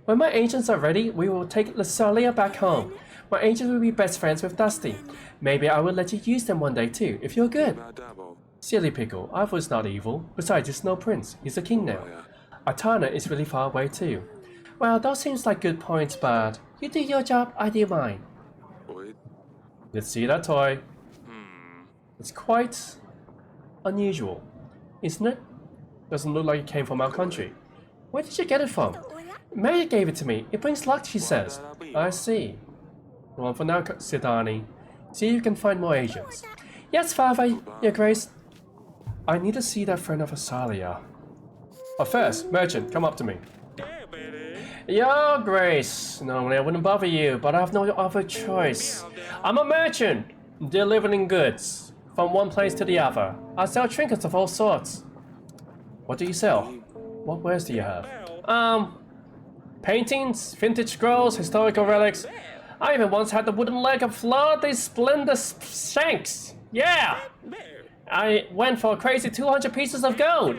When my agents are ready, we will take Lusolia back home. My agents will be best friends with Dusty. Maybe I will let you use them one day too, if you're good. Silly pickle, I was not evil. Besides, it's no prince. He's a king now. Atana is really far away too. Well, those seems like good points, but you do your job, I do mine. Let's see that toy. It's quite unusual, isn't it? Doesn't look like it came from our country. Where did you get it from? Mary gave it to me. It brings luck, she says. I see. Well, for now, Sidani. See if you can find more agents. Yes, Father, Your Grace. I need to see that friend of Asalia. But first, merchant, come up to me. Your Grace. Normally I wouldn't bother you, but I have no other choice. I'm a merchant, delivering goods from one place to the other. I sell trinkets of all sorts. What do you sell? What wares do you have? Paintings, vintage scrolls, historical relics. I even once had the wooden leg of Fleur de Splendor Shanks. Yeah! I went for a crazy 200 pieces of gold.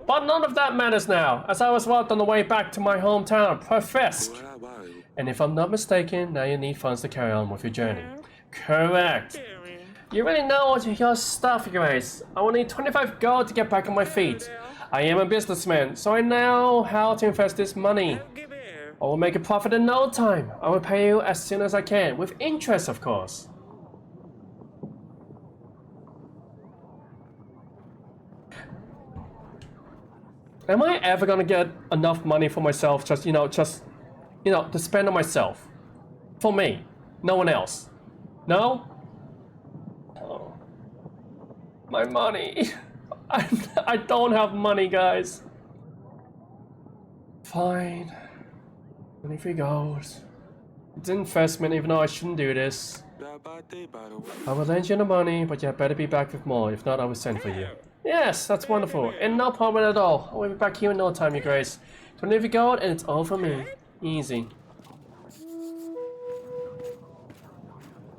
But none of that matters now, as I was walked on the way back to my hometown, Perfesk. And if I'm not mistaken, now you need funds to carry on with your journey. Correct. You really know your stuff, Grace. I will need 25 gold to get back on my feet. I am a businessman, so I know how to invest this money. I will make a profit in no time. I will pay you as soon as I can, with interest, of course. Am I ever gonna get enough money for myself, to spend on myself? For me, no one else. No? Oh. My money. I don't have money, guys. Fine. 23 gold. It's an investment, even though I shouldn't do this. I will lend you the money, but you better be back with more. If not, I will send for you. Yes, that's wonderful. And no problem at all. I will be back here in no time, Your Grace. 23 gold, and it's all for me. Easy.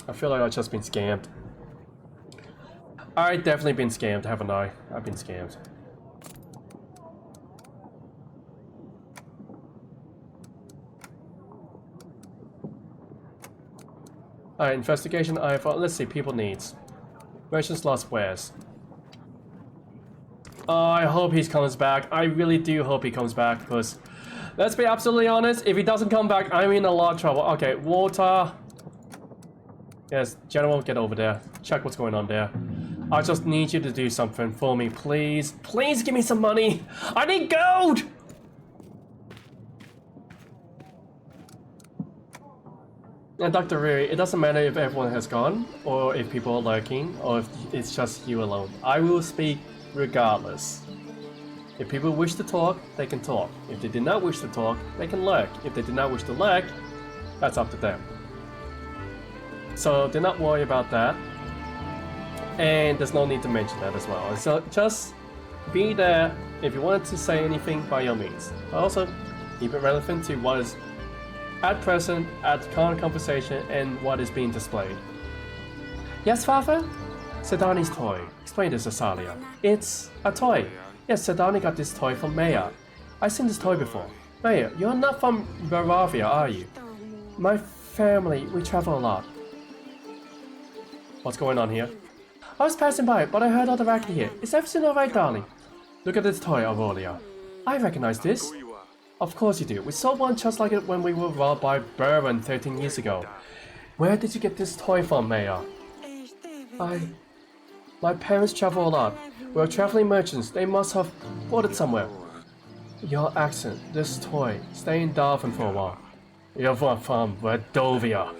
I feel like I've just been scammed. I've definitely been scammed, haven't I? I've been scammed. Alright, investigation. Let's see, people needs. Merchant's lost wares. I hope he comes back. I really do hope he comes back, because let's be absolutely honest, if he doesn't come back, I'm in a lot of trouble. Okay, water. Yes, General, get over there. Check what's going on there. I just need you to do something for me, please. Please give me some money. I need gold! And Dr. Riri, it doesn't matter if everyone has gone, or if people are lurking, or if it's just you alone. I will speak regardless. If people wish to talk, they can talk. If they did not wish to talk, they can lurk. If they did not wish to lurk, that's up to them. So do not worry about that. And there's no need to mention that as well. So just be there. If you wanted to say anything, by all means. But also, keep it relevant to what is at present, at current conversation, and what is being displayed. Yes, Father? Sedani's toy. Explain this to Salia. It's a toy. Yes, Sedani got this toy from Maya. I've seen this toy before. Maya, you're not from Baravia, are you? My family, we travel a lot. What's going on here? I was passing by, but I heard all the racket here. Is everything alright, darling? Look at this toy, Aurelia. I recognize this. Of course you do. We saw one just like it when we were robbed by Burren 13 years ago. Where did you get this toy from, Maya? My parents travel a lot. We're traveling merchants. They must have bought it somewhere. Your accent, this toy, stay in Darwin for a while. You're from Redovia.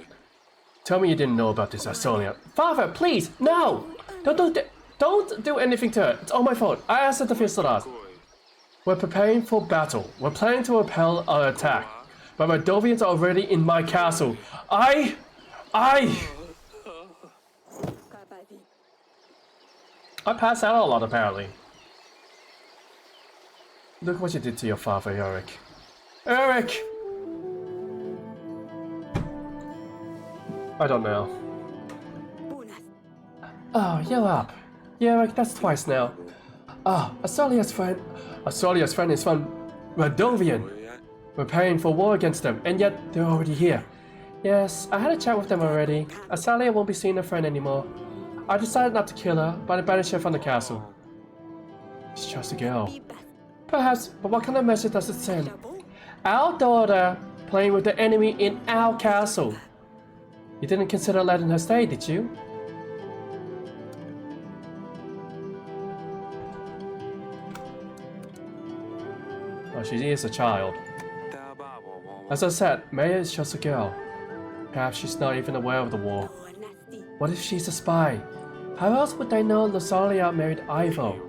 Tell me you didn't know about this, Asonia. Father, please, no! Don't do anything to her. It's all my fault. I asked her to fix it out. We're preparing for battle. We're planning to repel our attack. But Redovians are already in my castle. I pass out a lot, apparently. Look what you did to your father, Eric. Eric! I don't know. Oh, you're up. Yeah, Eric, that's twice now. Ah, Asolia's friend is from Radovian. We're preparing for war against them, and yet they're already here. Yes, I had a chat with them already. Asalia won't be seeing her friend anymore. I decided not to kill her, but I banished her from the castle. It's just a girl. Perhaps, but what kind of message does it send? Our daughter playing with the enemy in our castle. You didn't consider letting her stay, did you? Oh, she is a child. As I said, Maya is just a girl. Perhaps she's not even aware of the war. What if she's a spy? How else would they know Rosalia married Ivo?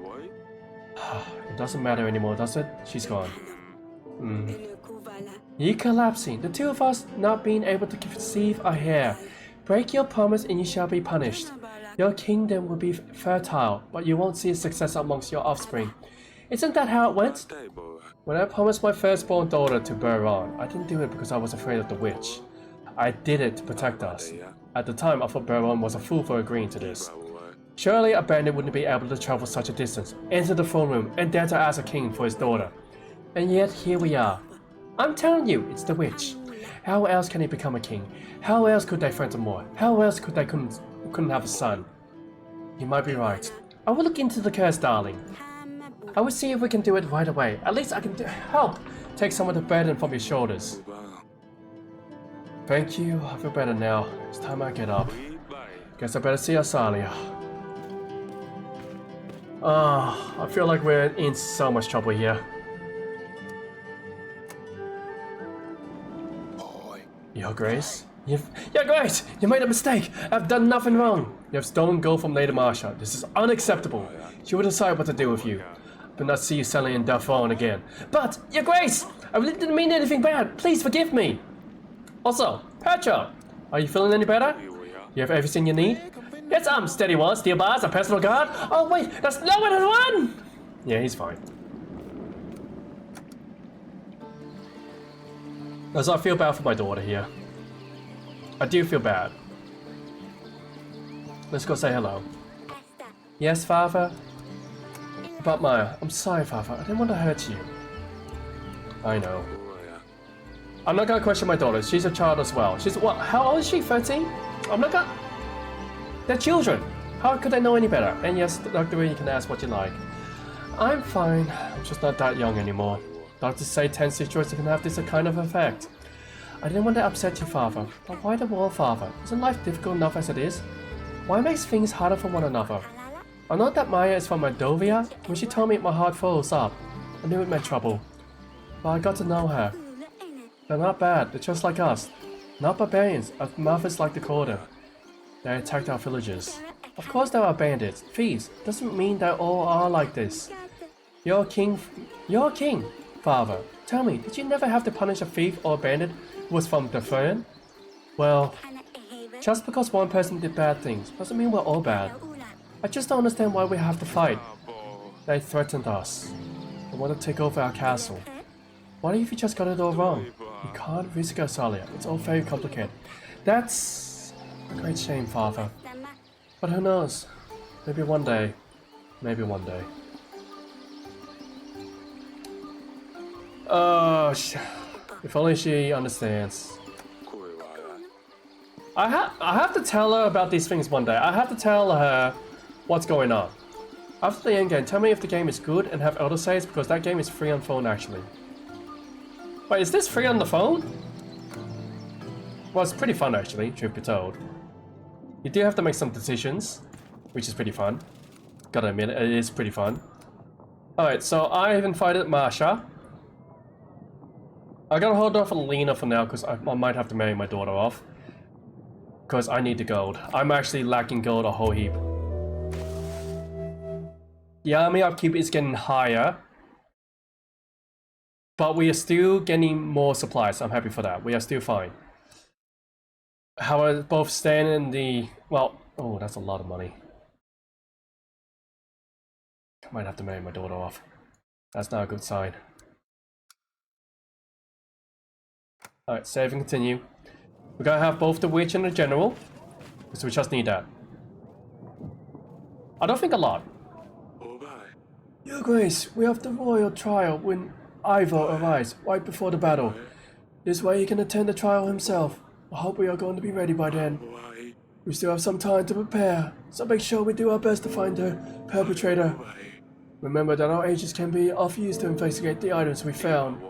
It doesn't matter anymore, does it? She's gone. You collapsing, the two of us not being able to conceive a hair. Break your promise and you shall be punished. Your kingdom will be fertile, but you won't see a success amongst your offspring. Isn't that how it went? When I promised my firstborn daughter to Buron, I didn't do it because I was afraid of the witch. I did it to protect us. At the time, I thought Buron was a fool for agreeing to this. Surely a bandit wouldn't be able to travel such a distance, enter the throne room, and dare to ask a king for his daughter. And yet, here we are. I'm telling you, it's the witch. How else can he become a king? How else could they threaten more? How else could they couldn't have a son? You might be right. I will look into the curse, darling. I will see if we can do it right away. At least I can help take some of the burden from your shoulders. Thank you. I feel better now. It's time I get up. Guess I better see Asalia. I feel like we're in so much trouble here. Your Grace? Your Grace! You made a mistake! I've done nothing wrong! You have stolen gold from Lady Marsha. This is unacceptable. She will decide what to do with you. Do not see you selling in Darfon again. But, Your Grace! I really didn't mean anything bad. Please forgive me. Also, Petra! Are you feeling any better? You have everything you need? Yes, steady one, steel bars, a personal guard. Oh wait, that's no one has one! Yeah, he's fine. As I feel bad for my daughter here. I do feel bad. Let's go say hello. Yes, Father? About Maya. I'm sorry, Father. I didn't want to hurt you. I know. I'm not gonna question my daughter. She's a child as well. She's what? How old is she? 13? I'm not gonna... They're children. How could I know any better? And yes, Dr. Ray, you can ask what you like. I'm fine. I'm just not that young anymore. Doctors say tense situations can have this kind of effect. I didn't want to upset you, Father. But why the war, Father? Isn't life difficult enough as it is? Why makes things harder for one another? I know that Maya is from Mordovia. When she told me, my heart froze up. I knew it meant trouble. But I got to know her. They're not bad. They're just like us. Not barbarians, as mothers like to call them. They attacked our villagers. Of course there are bandits, thieves. Doesn't mean that all are like this. You're a king, father. Tell me, did you never have to punish a thief or a bandit who was from the Fern? Well, just because one person did bad things doesn't mean we're all bad. I just don't understand why we have to fight. They threatened us. They want to take over our castle. What if you just got it all wrong? You can't risk Australia. It's all very complicated. That's a great shame, father. But who knows? Maybe one day. Maybe one day. Oh, if only she understands. I have to tell her about these things one day. I have to tell her what's going on. After the end game, tell me if the game is good and have autosaves, because that game is free on phone actually. Wait, is this free on the phone? Well, it's pretty fun actually, truth be told. You do have to make some decisions, which is pretty fun. Gotta admit, it is pretty fun. Alright, so I've invited Marsha. I gotta hold off on Lena for now, because I might have to marry my daughter off. Because I need the gold. I'm actually lacking gold a whole heap. The army upkeep is getting higher. But we are still getting more supplies. I'm happy for that. We are still fine. However, both stand in the... Well, oh, that's a lot of money. I might have to marry my daughter off. That's not a good sign. Alright, save and continue. We're gonna have both the witch and the general. So we just need that. I don't think a lot. Your Grace, we have the royal trial when Ivo arrives right before the battle. This way he can attend the trial himself. I hope we are going to be ready by then. We still have some time to prepare, so make sure we do our best to find the perpetrator. Remember that our agents can be of use to investigate the items we found.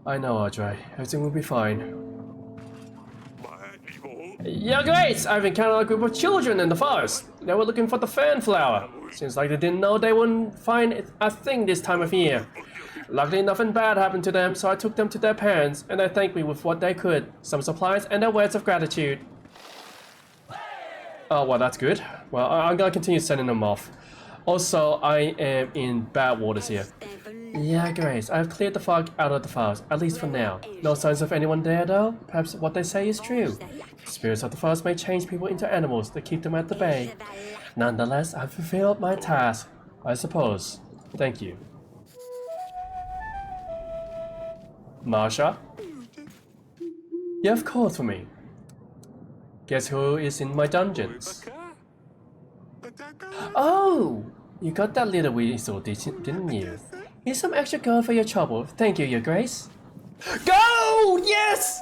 I know, Audrey. Everything will be fine. Your Grace, I've encountered a group of children in the forest. They were looking for the fern flower. Seems like they didn't know they wouldn't find a thing this time of year. Luckily, nothing bad happened to them, so I took them to their parents, and they thanked me with what they could, some supplies and their words of gratitude. Oh, well, that's good. Well, I'm gonna continue sending them off. Also, I am in bad waters here. Yeah, Grace, I've cleared the fog out of the forest, at least for now. No signs of anyone there, though. Perhaps what they say is true. Spirits of the forest may change people into animals to keep them at the bay. Nonetheless, I've fulfilled my task, I suppose. Thank you. Marsha? You have called for me. Guess who is in my dungeons? Oh! You got that little weasel, didn't you? Here's some extra gold for your trouble. Thank you, Your Grace. Gold! Yes!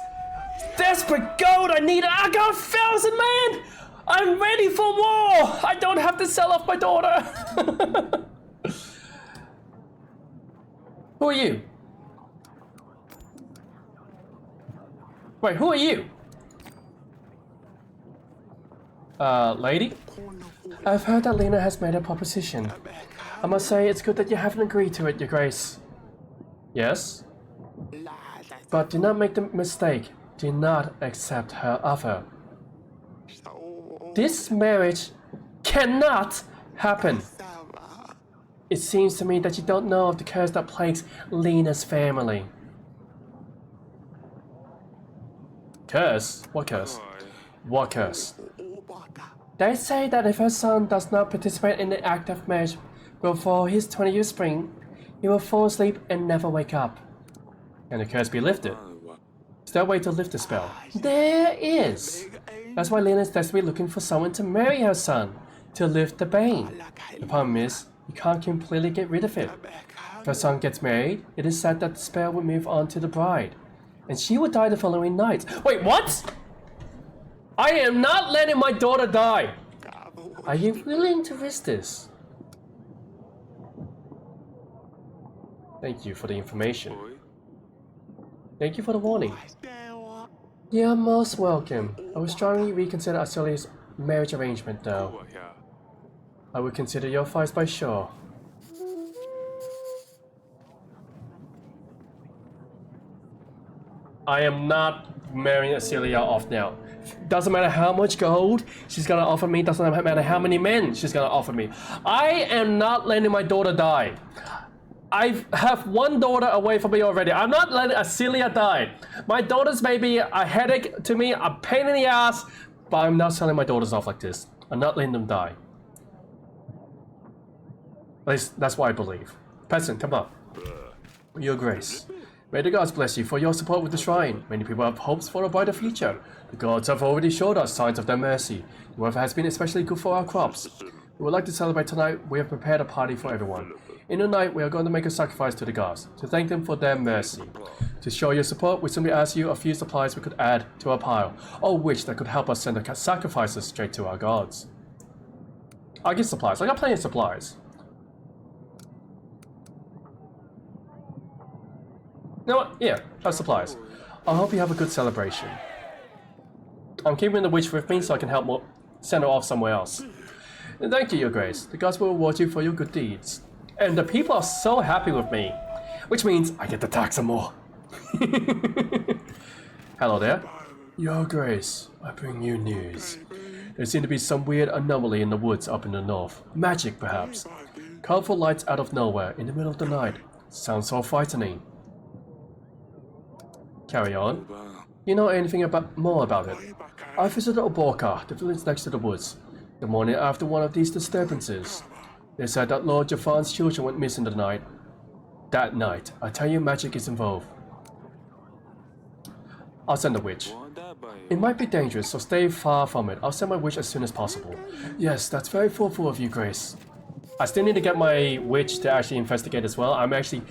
Desperate gold! I need it! I got 1,000, man! I'm ready for war! I don't have to sell off my daughter! Who are you? Wait, who are you? Lady? I've heard that Lena has made a proposition. I must say it's good that you haven't agreed to it, Your Grace. Yes? But do not make the mistake. Do not accept her offer. This marriage cannot happen. It seems to me that you don't know of the curse that plagues Lena's family. Curse? What curse? What curse? They say that if her son does not participate in the act of marriage before his 20th spring, he will fall asleep and never wake up. Can the curse be lifted? Is there a way to lift the spell? There is! That's why Lena is desperately looking for someone to marry her son, to lift the bane. The problem is, you can't completely get rid of it. If her son gets married, it is said that the spell will move on to the bride, and she will die the following night. Wait, what? I am not letting my daughter die! Are you willing to risk this? Thank you for the information. Thank you for the warning. You are most welcome. I will strongly reconsider Australia's marriage arrangement, though. I will consider your advice by sure. I am not marrying Celia off now. Doesn't matter how much gold she's gonna offer me, doesn't matter how many men she's gonna offer me. I am not letting my daughter die. I have one daughter away from me already. I'm not letting Celia die. My daughters may be a headache to me, a pain in the ass, but I'm not selling my daughters off like this. I'm not letting them die. At least that's what I believe. Peasant, come on. Your Grace. May the gods bless you for your support with the shrine. Many people have hopes for a brighter future. The gods have already showed us signs of their mercy. The weather has been especially good for our crops. We would like to celebrate tonight. We have prepared a party for everyone. In the night, we are going to make a sacrifice to the gods, to thank them for their mercy. To show your support, we simply ask you a few supplies we could add to our pile, or which that could help us send the sacrifices straight to our gods. I'll get supplies. I got plenty of supplies. You know what? Yeah, have supplies. I hope you have a good celebration. I'm keeping the witch with me so I can help send her off somewhere else. And thank you, Your Grace. The gods will reward you for your good deeds. And the people are so happy with me, which means I get to tax them more. Hello there. Your Grace, I bring you news. There seems to be some weird anomaly in the woods up in the north. Magic, perhaps. Colorful lights out of nowhere in the middle of the night. Sounds so frightening. Carry on. You know anything more about it? I visited Oborka, the village next to the woods, the morning after one of these disturbances. They said that Lord Jafan's children went missing that night. I tell you, magic is involved. I'll send the witch. It might be dangerous, so stay far from it. I'll send my witch as soon as possible. Yes, that's very thoughtful of you, Grace. I still need to get my witch to actually investigate as well. I'm actually...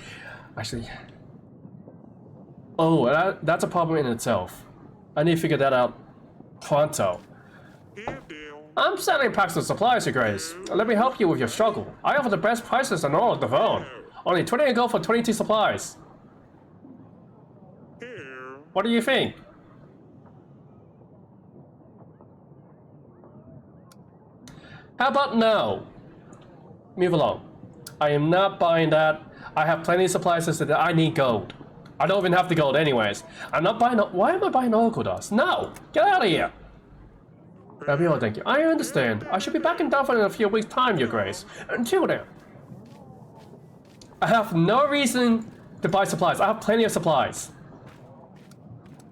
Oh, that's a problem in itself. I need to figure that out pronto. I'm selling packs of supplies, Your Grace. Let me help you with your struggle. I offer the best prices on all of the phone. Only 20 gold for 22 supplies. What do you think? How about no? Move along. I am not buying that. I have plenty of supplies that I need gold. I don't even have the gold anyways. I'm not buying... Why am I buying Oracle Dust? No! Get out of here! That'll be all, thank you. I understand. I should be back in Dublin in a few weeks' time, Your Grace. Until then. I have no reason to buy supplies. I have plenty of supplies.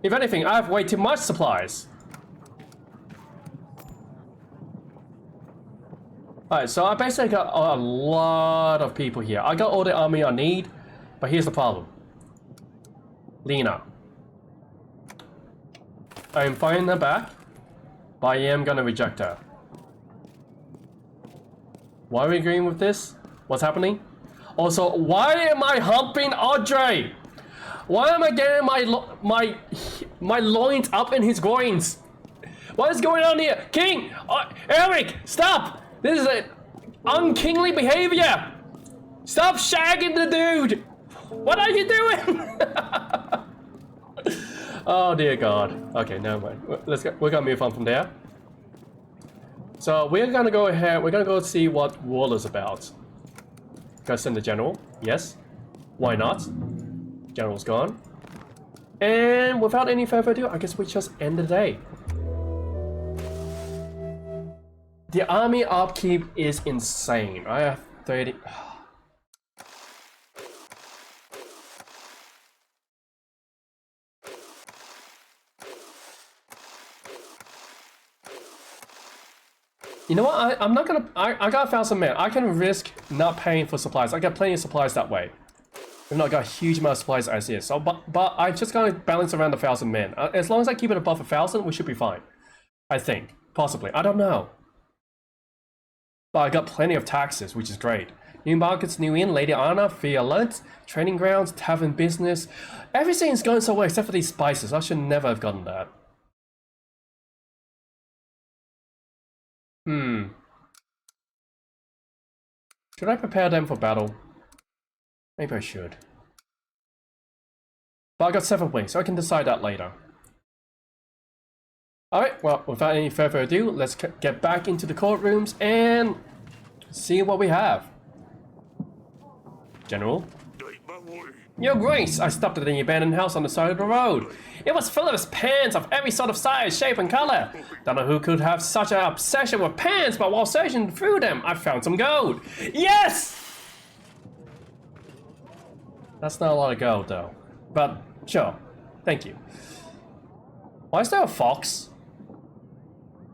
If anything, I have way too much supplies. Alright, so I basically got a lot of people here. I got all the army I need, but here's the problem. Lena. I am fighting her back, but I am gonna reject her. Why are we agreeing with this? What's happening? Also, why am I humping Audrey? Why am I getting my loins up in his groins? What is going on here? King! Eric! Stop! This is an unkingly behavior! Stop shagging the dude! What are you doing? Oh dear God. Okay, never mind. We're gonna move on from there. So we're gonna go ahead. We're gonna go see what Ruler's about. Gotta send the general. Yes. Why not? General's gone. And without any further ado, I guess we just end the day. The army upkeep is insane. I have 30. You know what? I'm not gonna. I got 1,000 men. I can risk not paying for supplies. I got plenty of supplies that way. I've not got a huge amount of supplies as is. So, but I just gotta balance around 1,000 men. As long as I keep it above 1,000, we should be fine. I think, possibly. I don't know. But I got plenty of taxes, which is great. New markets, new inn, Lady Anna, Violet, training grounds, tavern business. Everything is going so well except for these spices. I should never have gotten that. Should I prepare them for battle? Maybe I should. But I got 7 wings, so I can decide that later. Alright, well, without any further ado, let's get back into the courtrooms and see what we have. General? Your Grace, I stopped at the abandoned house on the side of the road. It was full of pans of every sort of size, shape, and color. Don't know who could have such an obsession with pans, but while searching through them, I found some gold. Yes! That's not a lot of gold, though. But, sure. Thank you. Why is there a fox?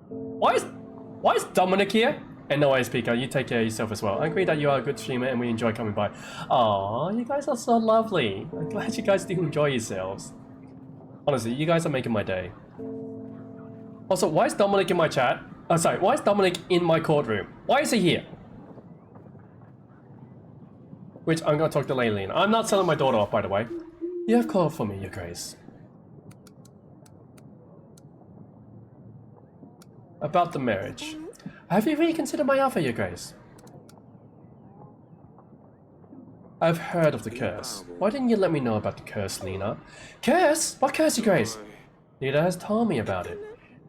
Why is Dominic here? And no way, Speaker, you take care of yourself as well. I agree that you are a good streamer and we enjoy coming by. Aww, you guys are so lovely. I'm glad you guys do enjoy yourselves. Honestly, you guys are making my day. Also, why is Dominic in my chat? Oh, sorry, why is Dominic in my courtroom? Why is he here? Which I'm gonna talk to Laylene. I'm not selling my daughter off, by the way. You have called for me, Your Grace. About the marriage. Have you reconsidered my offer, Your Grace? I've heard of the curse. Why didn't you let me know about the curse, Lena? Curse? What curse, Your Grace? Lena has told me about it.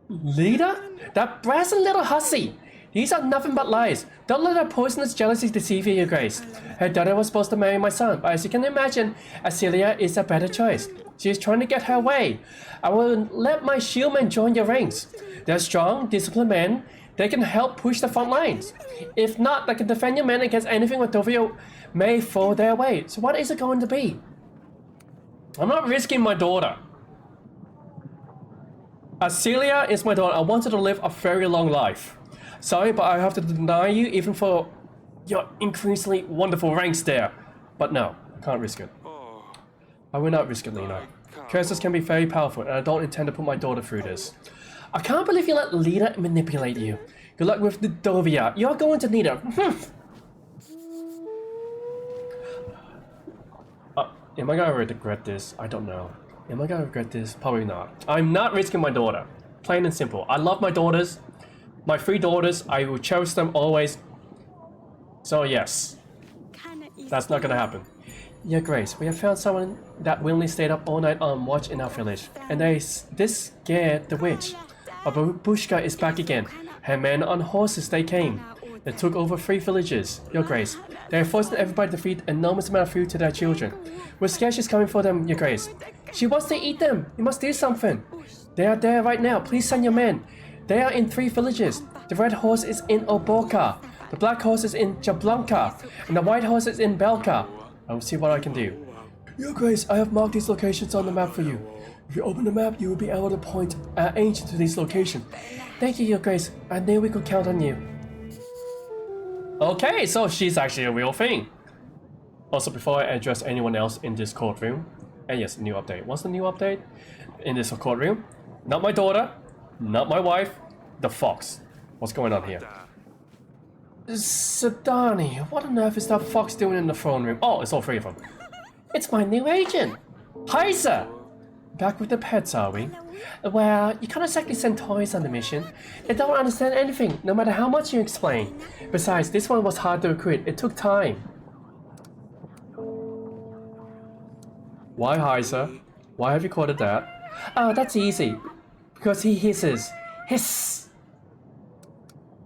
Lena? That brazen little hussy! These are nothing but lies. Don't let her poisonous jealousy deceive you, Your Grace. Her daughter was supposed to marry my son, but as you can imagine, Acelia is a better choice. She is trying to get her way. I will let my shieldmen join your ranks. They're strong, disciplined men. They can help push the front lines. If not, they can defend your men against anything Rodolfo may throw their way. So what is it going to be? I'm not risking my daughter. Acelia is my daughter. I want her to live a very long life. Sorry, but I have to deny you even for your increasingly wonderful ranks there. But no, I can't risk it. I will not risk it, Lena. Curses can be very powerful, and I don't intend to put my daughter through this. I can't believe you let Lena manipulate you. Good luck with the Dovia. You're going to need her. Am I gonna regret this? I don't know. Am I gonna regret this? Probably not. I'm not risking my daughter. Plain and simple. I love my daughters. My 3 daughters. I will cherish them always. So yes. That's not gonna happen. Your Grace, we have found someone that willingly stayed up all night on watch in our village. And this scared the witch. A babushka is back again. Her men on horses they came. They took over 3 villages, Your Grace. They are forcing everybody to feed an enormous amount of food to their children. We're scared she's coming for them, Your Grace. She wants to eat them. You must do something. They are there right now. Please send your men. They are in 3 villages. The red horse is in Oboka. The black horse is in Jablanka. And the white horse is in Belka. I will see what I can do. Your Grace, I have marked these locations on the map for you. If you open the map, you will be able to point our agent to these locations. Thank you, Your Grace. I knew we could count on you. Okay, so she's actually a real thing. Also, before I address anyone else in this courtroom, and yes, new update. What's the new update? In this courtroom, not my daughter, not my wife, the fox. What's going on here? Sadani, what on earth is that fox doing in the throne room? Oh, it's all 3 of them. It's my new agent. Hi, sir. Back with the pets, are we? Well, you can't exactly send toys on the mission. They don't understand anything, no matter how much you explain. Besides, this one was hard to recruit. It took time. Why hi, sir? Why have you called it that? Oh, that's easy. Because he hisses. Hiss!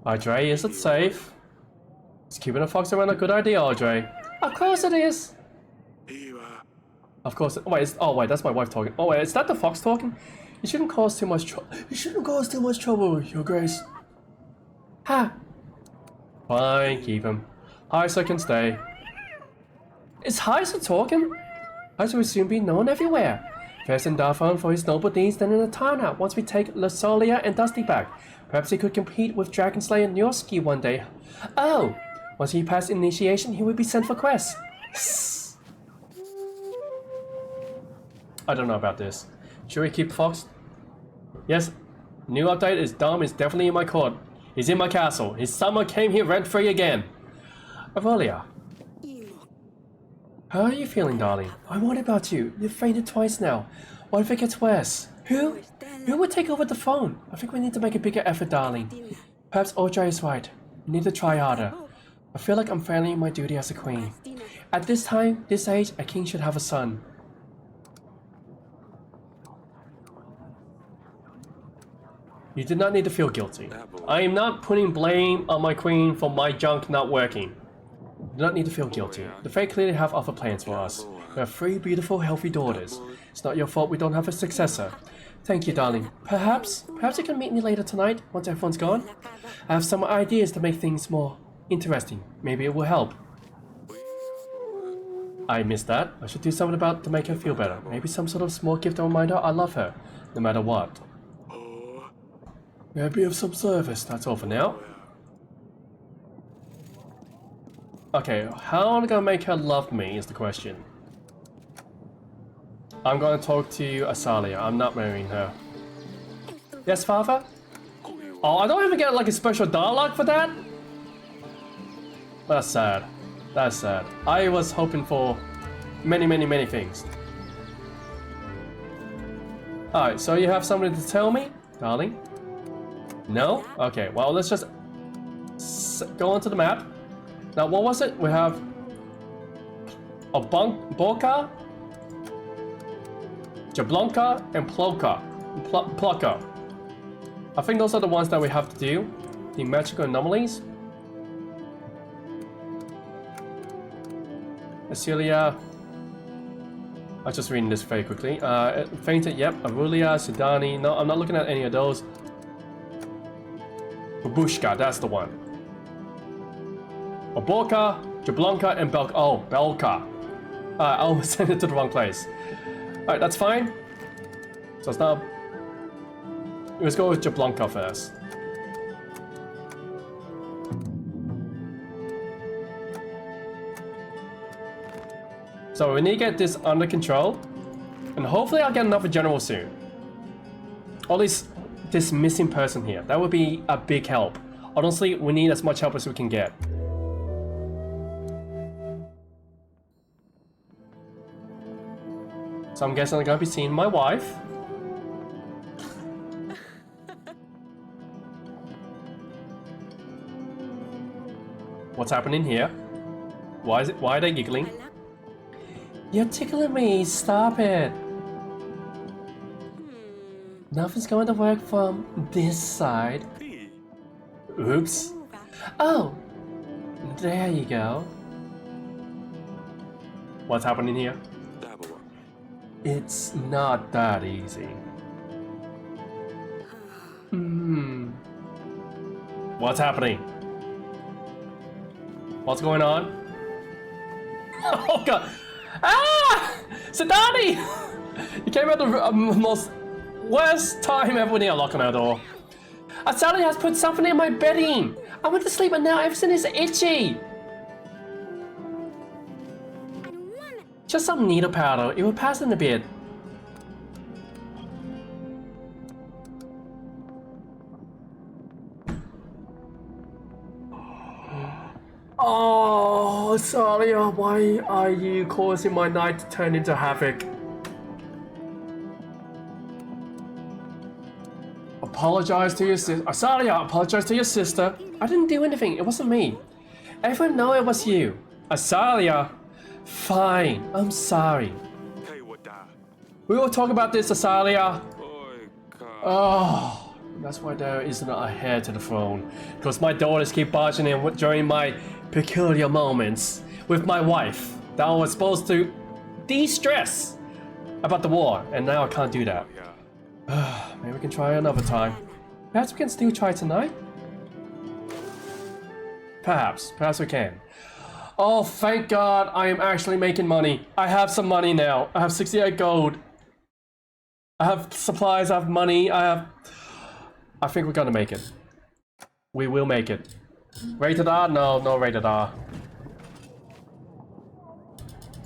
Audrey, is it safe? Is keeping a fox around a good idea, Audrey? Of course it is! Of course. Oh wait, that's my wife talking. Oh wait, is that the fox talking? You shouldn't cause too much trouble. You shouldn't cause too much trouble, Your Grace. Ha! Fine, keep him. Heisa can stay. Is Heisa talking? Heisa will soon be known everywhere. First in Darfon for his noble deeds, then in Atana, once we take Lasolia and Dusty back. Perhaps he could compete with Dragon Slayer Nyorski one day. Oh! Once he passed initiation, he would be sent for quests. I don't know about this. Should we keep Fox? Yes. New update is Dom is definitely in my court. He's in my castle. His summer came here rent-free again. Aurelia. How are you feeling, darling? I'm worried about you. You've fainted twice now. What if it gets worse? Who? Who would take over the phone? I think we need to make a bigger effort, darling. Perhaps Audrey is right. We need to try harder. I feel like I'm failing my duty as a queen. At this time, this age, a king should have a son. You did not need to feel guilty. I am not putting blame on my queen for my junk not working. You do not need to feel guilty. The Fae clearly have other plans for us. We have 3 beautiful, healthy daughters. It's not your fault we don't have a successor. Thank you, darling. Perhaps you can meet me later tonight, once everyone's gone? I have some ideas to make things more interesting. Maybe it will help. I missed that. I should do something about to make her feel better. Maybe some sort of small gift to remind her I love her, no matter what. Maybe of some service. That's all for now. Okay, how am I gonna make her love me is the question. I'm gonna talk to Asalia. I'm not marrying her. Yes, father? Oh, I don't even get like a special dialogue for that? That's sad. That's sad. I was hoping for many things. Alright, so you have something to tell me, darling? No? Okay, well, let's just go onto the map. Now, what was it? We have a Boka, Jablonka, and Plaka. I think those are the ones that we have to do. The magical anomalies. Celia. I'm just reading this very quickly. Fainted, yep. Aurelia, Sudani. No, I'm not looking at any of those. Babushka, that's the one. Oborka, Jablonka, and Belka. I almost sent it to the wrong place. Alright, that's fine. So it's now... Let's go with Jablonka first. So we need to get this under control. And hopefully I'll get another general soon. Or at least this missing person here. That would be a big help. Honestly, we need as much help as we can get. So I'm guessing I'm gonna be seeing my wife. What's happening here? Why are they giggling? You're tickling me, stop it. Nothing's going to work from this side. Oops. Oh, there you go. What's happening here? It's not that easy. What's happening? What's going on? Oh god! Ah! Sidani! You came at the most worst time ever when you're locking our door. Asali has put something in my bedding. I went to sleep and now everything is itchy. Just some needle powder. It will pass in a bit. Oh, Asalia, why are you causing my night to turn into havoc? Apologize to your sister. Asalia, apologize to your sister. I didn't do anything. It wasn't me. Everyone know it was you. Asalia. Fine. I'm sorry. We will talk about this, Asalia. Oh, that's why there isn't a heir to the throne. Because my daughters keep barging in during my peculiar moments with my wife that I was supposed to de-stress about the war, and now I can't do that. Maybe we can try another time. Perhaps we can still try tonight? Perhaps we can. Oh, thank God, I am actually making money. I have some money now. I have 68 gold. I have supplies, I have money, I think we're gonna make it. We will make it. Rated R? No, no rated R.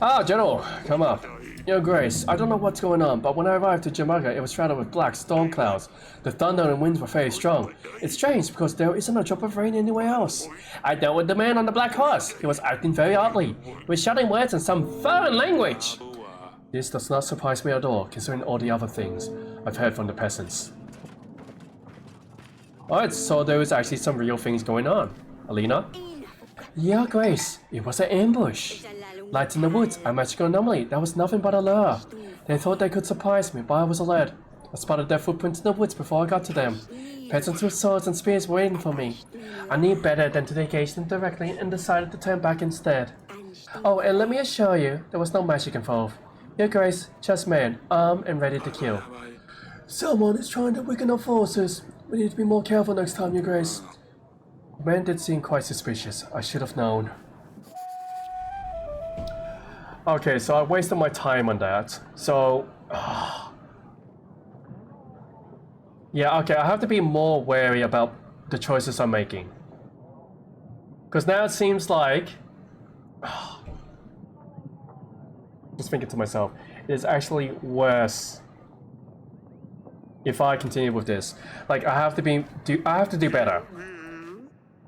Ah, General, come up. Your Grace, I don't know what's going on, but when I arrived to Jamaga, it was shrouded with black storm clouds. The thunder and winds were very strong. It's strange because there isn't a drop of rain anywhere else. I dealt with the man on the black horse. He was acting very oddly. He was shouting words in some foreign language. This does not surprise me at all, considering all the other things I've heard from the peasants. Alright, so there was actually some real things going on. Alina? Yeah, Grace, it was an ambush. Lights in the woods, a magical anomaly, that was nothing but a lure. They thought they could surprise me, but I was alert. I spotted their footprints in the woods before I got to them. Peasants with swords and spears waiting for me. I knew better than to engage them directly and decided to turn back instead. Oh, and let me assure you, there was no magic involved. Your Grace, just man, armed and ready to kill. Someone is trying to weaken our forces. We need to be more careful next time, Your Grace. The man did seem quite suspicious. I should have known. Okay, so I wasted my time on that. So... yeah, okay, I have to be more wary about the choices I'm making. Because now it seems like... just thinking to myself, it is actually worse if I continue with this. Like, I have to do better.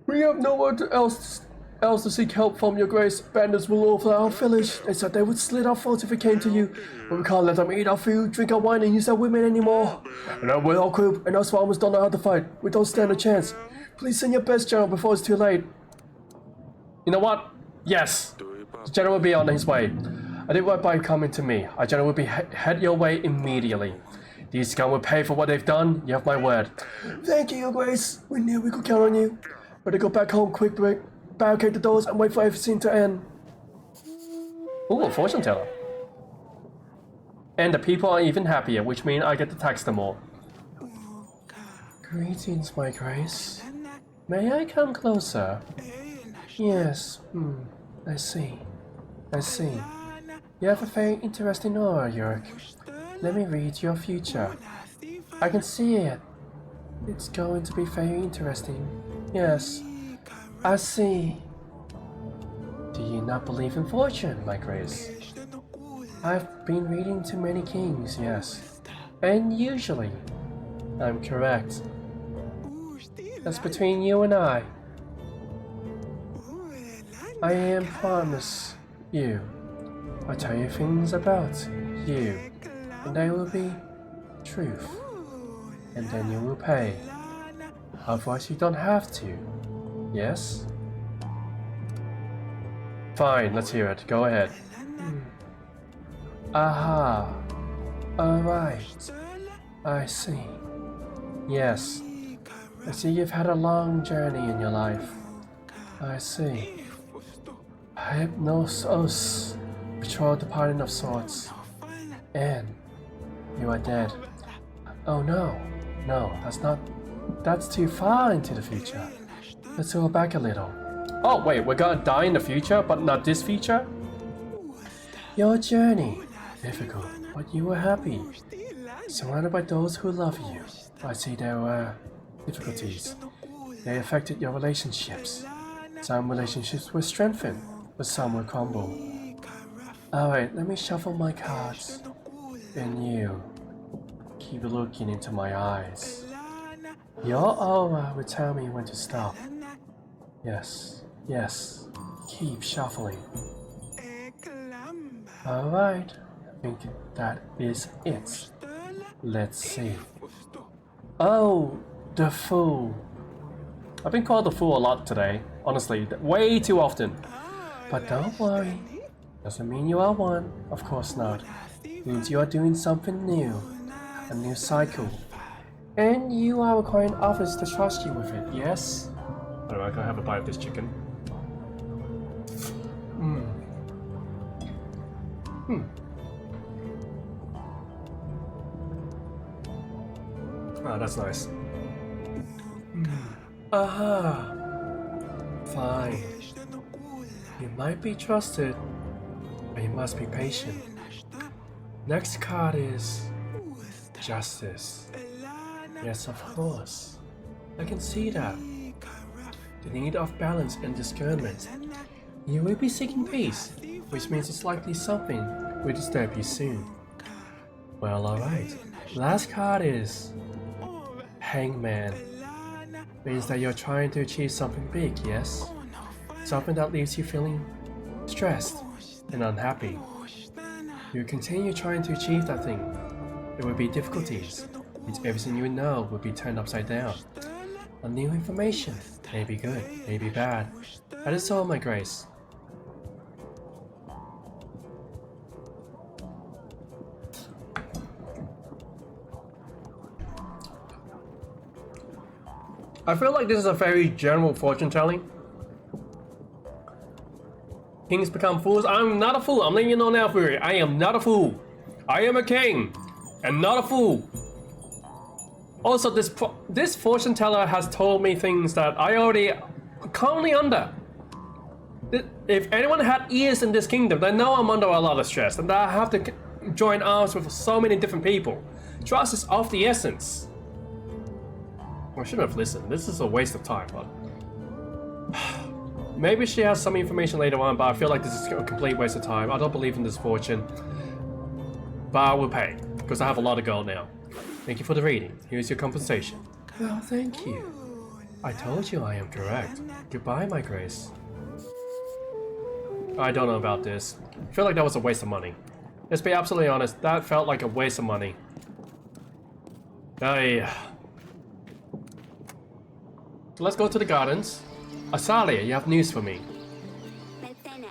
We have nowhere else to seek help from, Your Grace. Bandits will over our village. They said they would slit our throats if we came to you. But we can't let them eat our food, drink our wine, and use our women anymore. And with our crew and us farmers don't know how to fight. We don't stand a chance. Please send your best general before it's too late. You know what? Yes. The general will be on his way. I did right by coming to me. Our general will be head your way immediately. These scum will pay for what they've done. You have my word. Thank you, Your Grace. We knew we could count on you. Better go back home quick, barricade the doors, and wait for everything to end. Ooh, a fortune teller. And the people are even happier, which means I get to tax them all. Greetings, my Grace. May I come closer? Yes. I see. You have a very interesting aura, York. Let me read your future. I can see it. It's going to be very interesting. Yes, I see. Do you not believe in fortune, my Grace? I've been reading to many kings, yes. And usually, I'm correct. That's between you and I. I am promise you. I tell you things about you, and they will be truth. And then you will pay. Otherwise you don't have to. Yes? Fine, let's hear it. Go ahead. Aha. Alright. I see. Yes. I see you've had a long journey in your life. I see. Hypnosis. Betrayal departing of sorts. And you are dead. Oh no. No, that's too far into the future. Let's go back a little. Oh wait, we're gonna die in the future, but not this future? Your journey. Difficult, but you were happy. Surrounded by those who love you. I see there were difficulties. They affected your relationships. Some relationships were strengthened, but some will crumble. Alright, let me shuffle my cards. And you. Keep looking into my eyes. Your aura will tell me when to stop. Yes. Keep shuffling. Alright, I think that is it. Let's see. Oh, the Fool. I've been called the Fool a lot today. Honestly, way too often. But don't worry. Doesn't mean you are one. Of course not. Means you are doing something new. A new cycle. And you are requiring others to trust you with it, yes? Alright, I can have a bite of this chicken. Oh, that's nice. Aha! Fine. You might be trusted, but you must be patient. Next card is Justice. Yes, of course. I can see that. The need of balance and discernment. You will be seeking peace, which means it's likely something will disturb you soon. Well, alright. Last card is Hangman. Means that you're trying to achieve something big, yes? Something that leaves you feeling stressed and unhappy. You continue trying to achieve that thing. There will be difficulties. Means everything you know will be turned upside down. And new information, may be good, may be bad. That is all, my Grace. I feel like this is a very general fortune telling. Kings become fools. I'm not a fool. I'm letting you know now, Fury. I am not a fool. I am a king, and not a fool. Also, this fortune teller has told me things that I already currently under. If anyone had ears in this kingdom, they know I'm under a lot of stress, and that I have to join arms with so many different people. Trust is of the essence. I shouldn't have listened. This is a waste of time, but maybe she has some information later on, but I feel like this is a complete waste of time. I don't believe in this fortune. But I will pay, because I have a lot of gold now. Thank you for the reading. Here's your compensation. Oh, thank you. I told you I am direct. Goodbye, my grace. I don't know about this. I feel like that was a waste of money. Let's be absolutely honest, that felt like a waste of money. Let's go to the gardens. Asalia, you have news for me.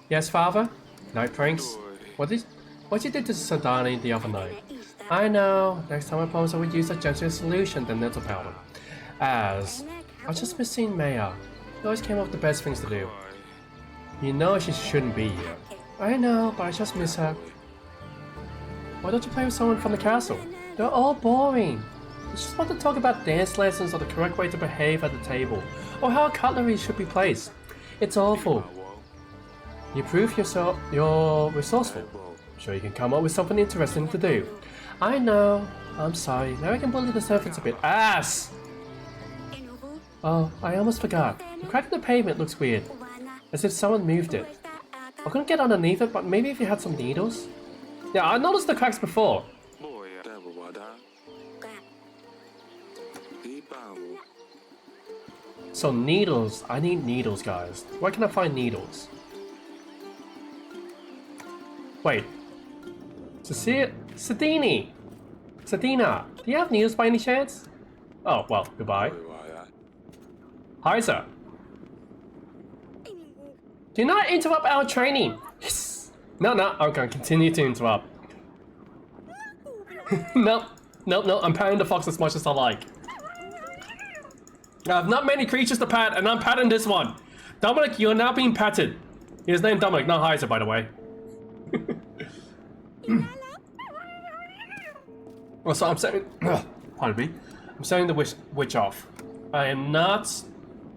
Yes, father? Night pranks? What you did to Sandani the other night? I know. Next time I promise I would use a gentler solution than nettle powder. As I just miss seeing Maya. She always came up with the best things to do. You know she shouldn't be here. I know, but I just miss her. Why don't you play with someone from the castle? They're all boring. I just want to talk about dance lessons or the correct way to behave at the table, or how cutlery should be placed. It's awful. You prove you're resourceful. Sure you can come up with something interesting to do. I know. I'm sorry. Now I can bully the servants a bit. Ass! Oh, I almost forgot. The crack in the pavement looks weird. As if someone moved it. I couldn't get underneath it, but maybe if you had some needles? Yeah, I noticed the cracks before. So needles. I need needles, guys. Where can I find needles? Wait. Sadina, do you have needles by any chance? Oh, well, goodbye. Hi, sir. Do not interrupt our training. Yes. No, I'm gonna continue to interrupt. No, I'm patting the fox as much as I like. I have not many creatures to pat, and I'm patting this one. Dominic, you're now being patted. His name Dominic, not Heiser, by the way. Well, so I'm setting. Pardon me. I'm setting the witch off. I am not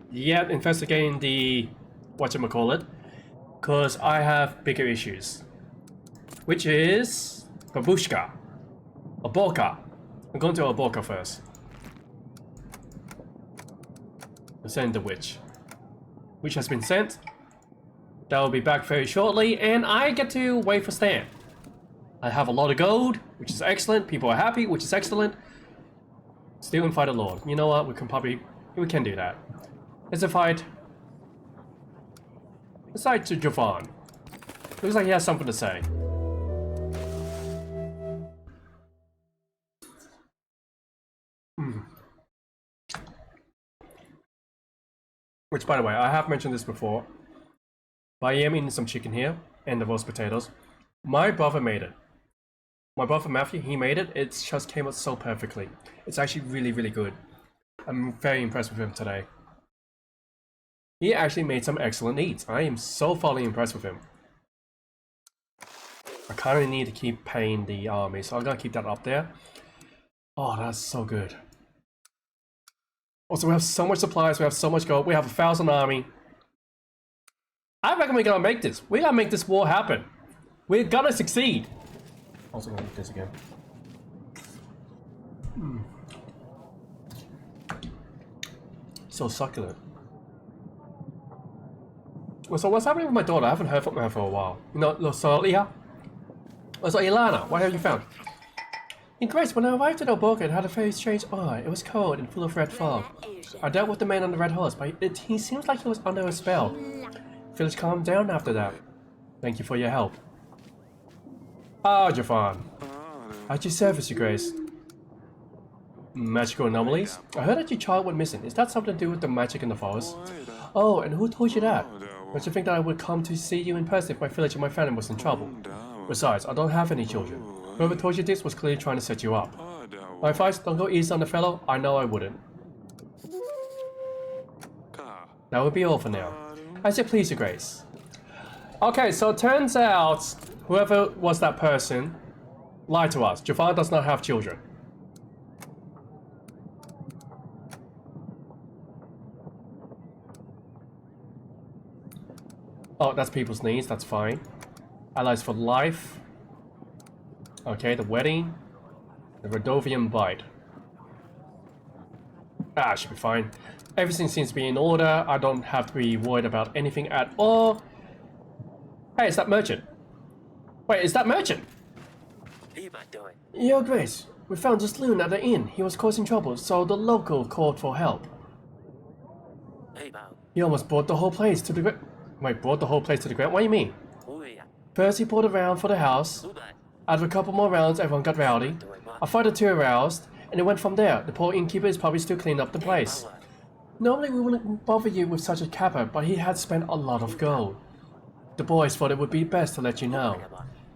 yet investigating the whatchamacallit, because I have bigger issues. Which is Babushka. Aborka. I'm going to Aborka first. I'm sending the witch. Which has been sent. That will be back very shortly, and I get to wait for Stan. I have a lot of gold, which is excellent. People are happy, which is excellent. Steal and fight a lord. You know what? We can do that. Let's fight. Let's fight to Jovan. Looks like he has something to say. Which, by the way, I have mentioned this before. But I am eating some chicken here and the roast potatoes. My brother made it. My brother Matthew, he made it. It just came out so perfectly. It's actually really, really good. I'm very impressed with him today. He actually made some excellent eats. I am so thoroughly impressed with him. I kind of need to keep paying the army, so I'm gonna keep that up there. Oh, that's so good. Also, we have so much supplies, we have so much gold, we have 1,000 army. I reckon we're gonna make this. We gotta make this war happen. We're gonna succeed. Also gonna eat this again. So succulent. Well, so what's happening with my daughter? I haven't heard from her for a while. You know, so Leah? So Ilana, what have you found? In Grace, when I arrived at Alborga, it had a very strange aura. It was cold and full of red fog. I dealt with the man on the red horse, but he seems like he was under a spell. Village calmed down after that. Thank you for your help. Ah, Jafan. At your service, Your Grace. Magical anomalies? I heard that your child went missing. Is that something to do with the magic in the forest? Oh, and who told you that? Don't you think that I would come to see you in person if my village and my family was in trouble? Besides, I don't have any children. Whoever told you this was clearly trying to set you up. My advice, don't go easy on the fellow. I know I wouldn't. That would be all for now. As you please, Your Grace. Okay, so it turns out whoever was that person lied to us. Jafar does not have children. Oh, that's people's needs, that's fine. Allies for life. Okay, the wedding. The Rodovian bite. Ah, should be fine. Everything seems to be in order. I don't have to be worried about anything at all. Hey, it's that merchant. Wait, is that merchant? Your Grace, we found this loon at the inn. He was causing trouble, so the local called for help. He almost brought the whole place to the ground. Wait, brought the whole place to the ground? What do you mean? First he pulled a round for the house. After a couple more rounds, everyone got rowdy. I fired a two aroused, and it went from there. The poor innkeeper is probably still cleaning up the place. Normally we wouldn't bother you with such a capper, but he had spent a lot of gold. The boys thought it would be best to let you know.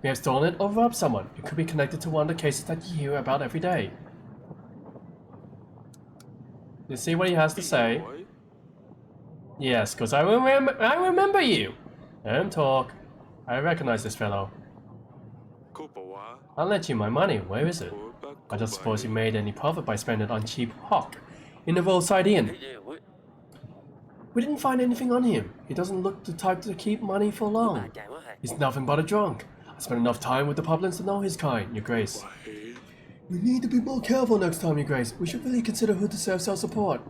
We have stolen it or robbed someone. It could be connected to one of the cases that you hear about every day. You see what he has to say? Yes, because I remember you. Don't talk. I recognize this fellow. I'll let you my money. Where is it? I don't suppose you made any profit by spending it on cheap hock in the roadside inn. We didn't find anything on him. He doesn't look the type to keep money for long. He's nothing but a drunk. I spent enough time with the Publins to know his kind, Your Grace. We need to be more careful next time, Your Grace. We should really consider who deserves our support.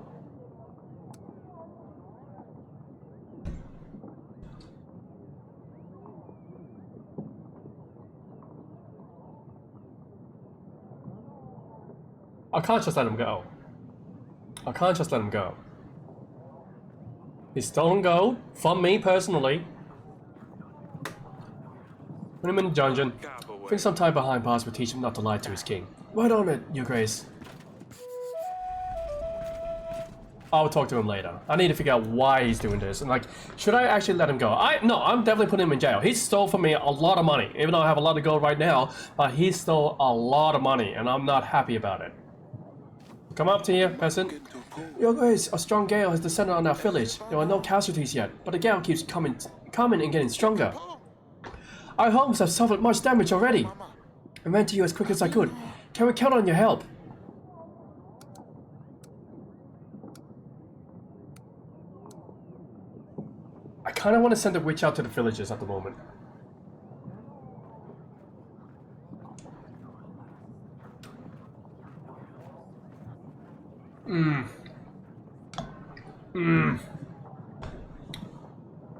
I can't just let him go. I can't just let him go. He's stolen gold from me personally. Put him in the dungeon. I think some time behind bars will teach him not to lie to his king. Right on it, Your Grace. I'll talk to him later. I need to figure out why he's doing this. And like, should I actually let him go? No, I'm definitely putting him in jail. He stole from me a lot of money. Even though I have a lot of gold right now, but he stole a lot of money and I'm not happy about it. Come up to here, peasant. Your Grace, a strong gale has descended on our village. There are no casualties yet, but the gale keeps coming and getting stronger. Our homes have suffered much damage already. I ran to you as quick as I could. Can we count on your help? I kind of want to send a witch out to the villagers at the moment.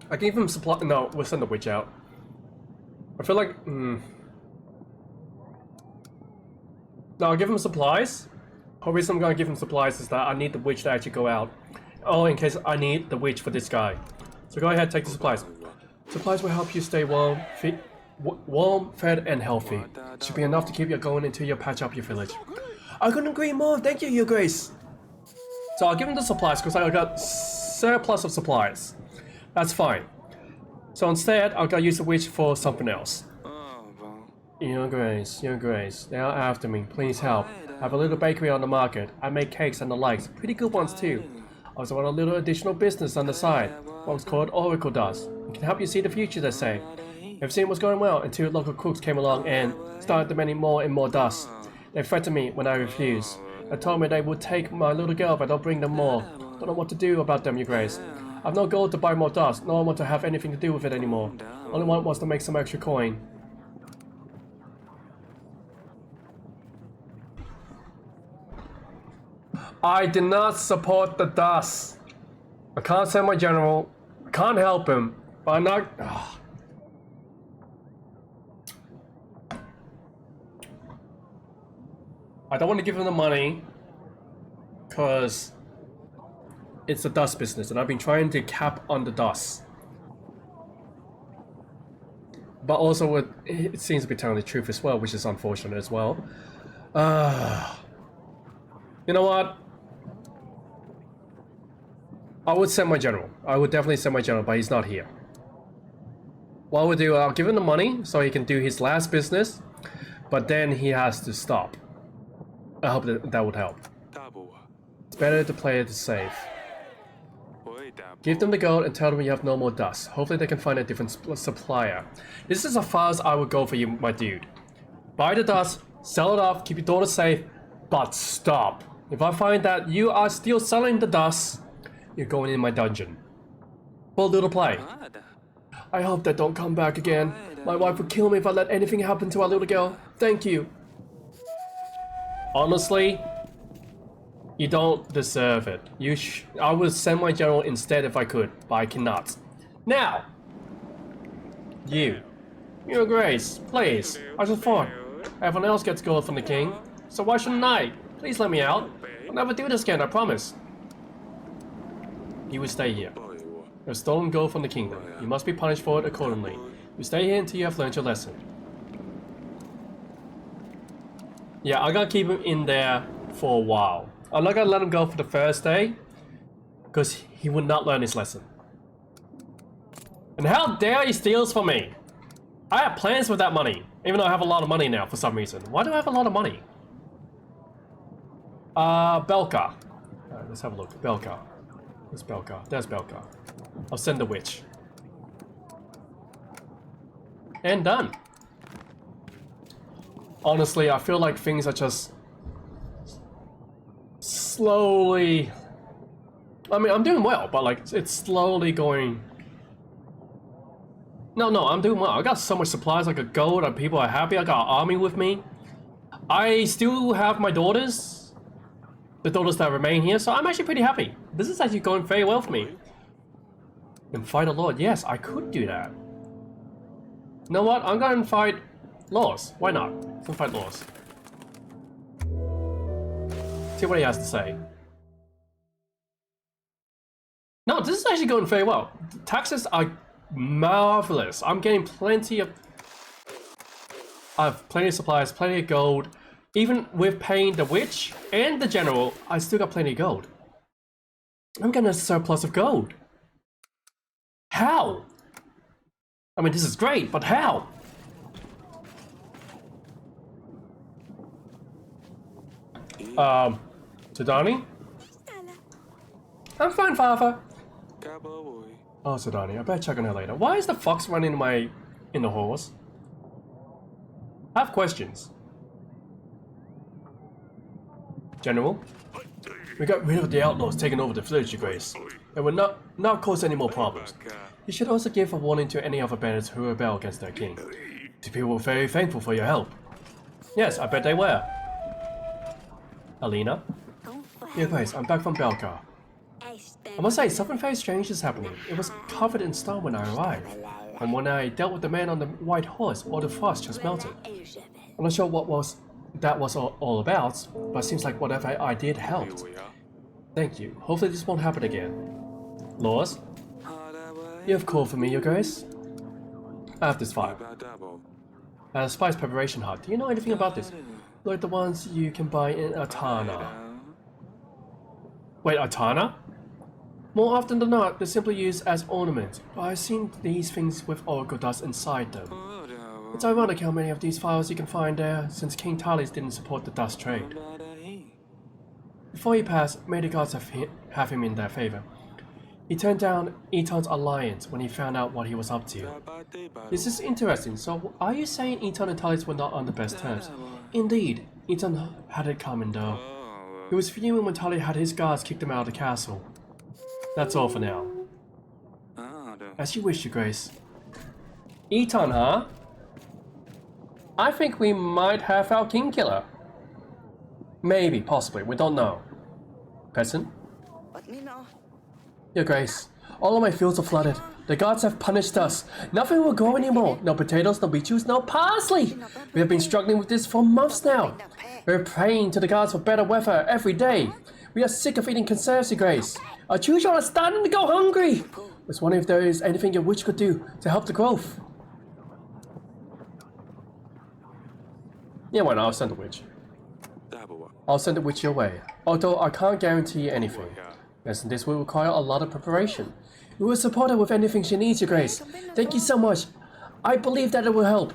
I gave him supply. No, we'll send the witch out. I feel like. No, I'll give him supplies. The reason I'm gonna give him supplies is that I need the witch to actually go out. Oh, in case I need the witch for this guy. So go ahead, take the supplies. Supplies will help you stay warm, fed, and healthy. Should be enough to keep you going until you patch up your village. I couldn't agree more. Thank you, Your Grace. So I'll give him the supplies because I got surplus of supplies. That's fine. So instead, I'll go use the witch for something else. Your Grace, they are after me. Please help. I have a little bakery on the market. I make cakes and the likes. Pretty good ones too. I also want a little additional business on the side. What's called Oracle Dust. It can help you see the future, they say. Everything was going well until local crooks came along and started demanding more and more dust. They threatened me when I refused. They told me they would take my little girl if I don't bring them more. Don't know what to do about them, Your Grace. I've no gold to buy more dust. No one wants to have anything to do with it anymore. Only one wants to make some extra coin. I did not support the dust. I can't send my general. I can't help him. But I'm not. Ugh. I don't want to give him the money because it's a dust business and I've been trying to cap on the dust. But also it seems to be telling the truth as well, which is unfortunate as well. You know what? I would send my general. I would definitely send my general, but he's not here. What I would do, I'll give him the money so he can do his last business, but then he has to stop. I hope that would help. It's better to play it safe. Give them the gold and tell them you have no more dust. Hopefully they can find a different supplier. This is as far as I would go for you, my dude. Buy the dust, sell it off, keep your daughter safe, but stop. If I find that you are still selling the dust, you're going in my dungeon. For a little play. I hope they don't come back again. My wife would kill me if I let anything happen to our little girl. Thank you. Honestly, you don't deserve it. I would send my general instead if I could, but I cannot. Now, Your Grace, please. I just thought everyone else gets gold from the king, so why shouldn't I? Please let me out. I'll never do this again, I promise. You will stay here. You have stolen gold from the kingdom. You must be punished for it accordingly. You stay here until you have learned your lesson. Yeah, I gotta keep him in there for a while. I'm not gonna let him go for the first day, because he would not learn his lesson. And how dare he steals from me? I have plans with that money, even though I have a lot of money now for some reason. Why do I have a lot of money? Belka. Alright, let's have a look. Belka. Where's Belka? There's Belka. I'll send the witch. And done. Honestly, I feel like things are just slowly... I mean, I'm doing well, but like, it's slowly going... No, I'm doing well. I got so much supplies, I got gold, and people are happy, I got an army with me. I still have my daughters. The daughters that remain here, so I'm actually pretty happy. This is actually going very well for me. And fight a lord. Yes, I could do that. You know what? I'm going to fight Laws. Why not? Let's fight Laws. See what he has to say. No, this is actually going very well. The taxes are marvelous. I'm getting plenty of... I have plenty of supplies, plenty of gold. Even with paying the witch and the general, I still got plenty of gold. I'm getting a surplus of gold. How? I mean, this is great, but how? Sudani? I'm fine, Father. Oh, Sudani, I better check on her later. Why is the fox running in the halls? I have questions. General? We got rid of the outlaws taking over the village, Your Grace. It will not cause any more problems. You should also give a warning to any other bandits who rebel against their king. The people were very thankful for your help. Yes, I bet they were. Alina? Your Grace, I'm back from Belka. I must say, something very strange is happening. It was covered in stone when I arrived. And when I dealt with the man on the white horse, all the frost just melted. I'm not sure what that was all about, but it seems like whatever I did helped. Thank you. Hopefully this won't happen again. Laws? You have called for me, Your Grace? I have this file. Spice preparation hut. Do you know anything about this? Like the ones you can buy in Atana. Wait, Atana? More often than not, they're simply used as ornaments, but I've seen these things with oracle dust inside them. It's ironic how many of these files you can find there, since King Talis didn't support the dust trade. Before he passed, may the gods have him in their favor. He turned down Eton's alliance when he found out what he was up to. This is interesting, so are you saying Eton and Talis were not on the best terms? Indeed, Eton had it coming though. He was fuming when Talis had his guards kick him out of the castle. That's all for now. As you wish, Your Grace. Eton, huh? I think we might have our king killer. Maybe, possibly, we don't know. Peasant? Your Grace, all of my fields are flooded. The gods have punished us. Nothing will grow anymore. No potatoes, no beetroots, no parsley. We have been struggling with this for months now. We're praying to the gods for better weather every day. We are sick of eating conserves, Your Grace. Our children are starting to go hungry. I was wondering if there is anything your witch could do to help the growth. Yeah, why not? I'll send the witch. I'll send the witch your way. Although I can't guarantee anything, as this will require a lot of preparation. We will support her with anything she needs, Your Grace. Thank you so much. I believe that it will help.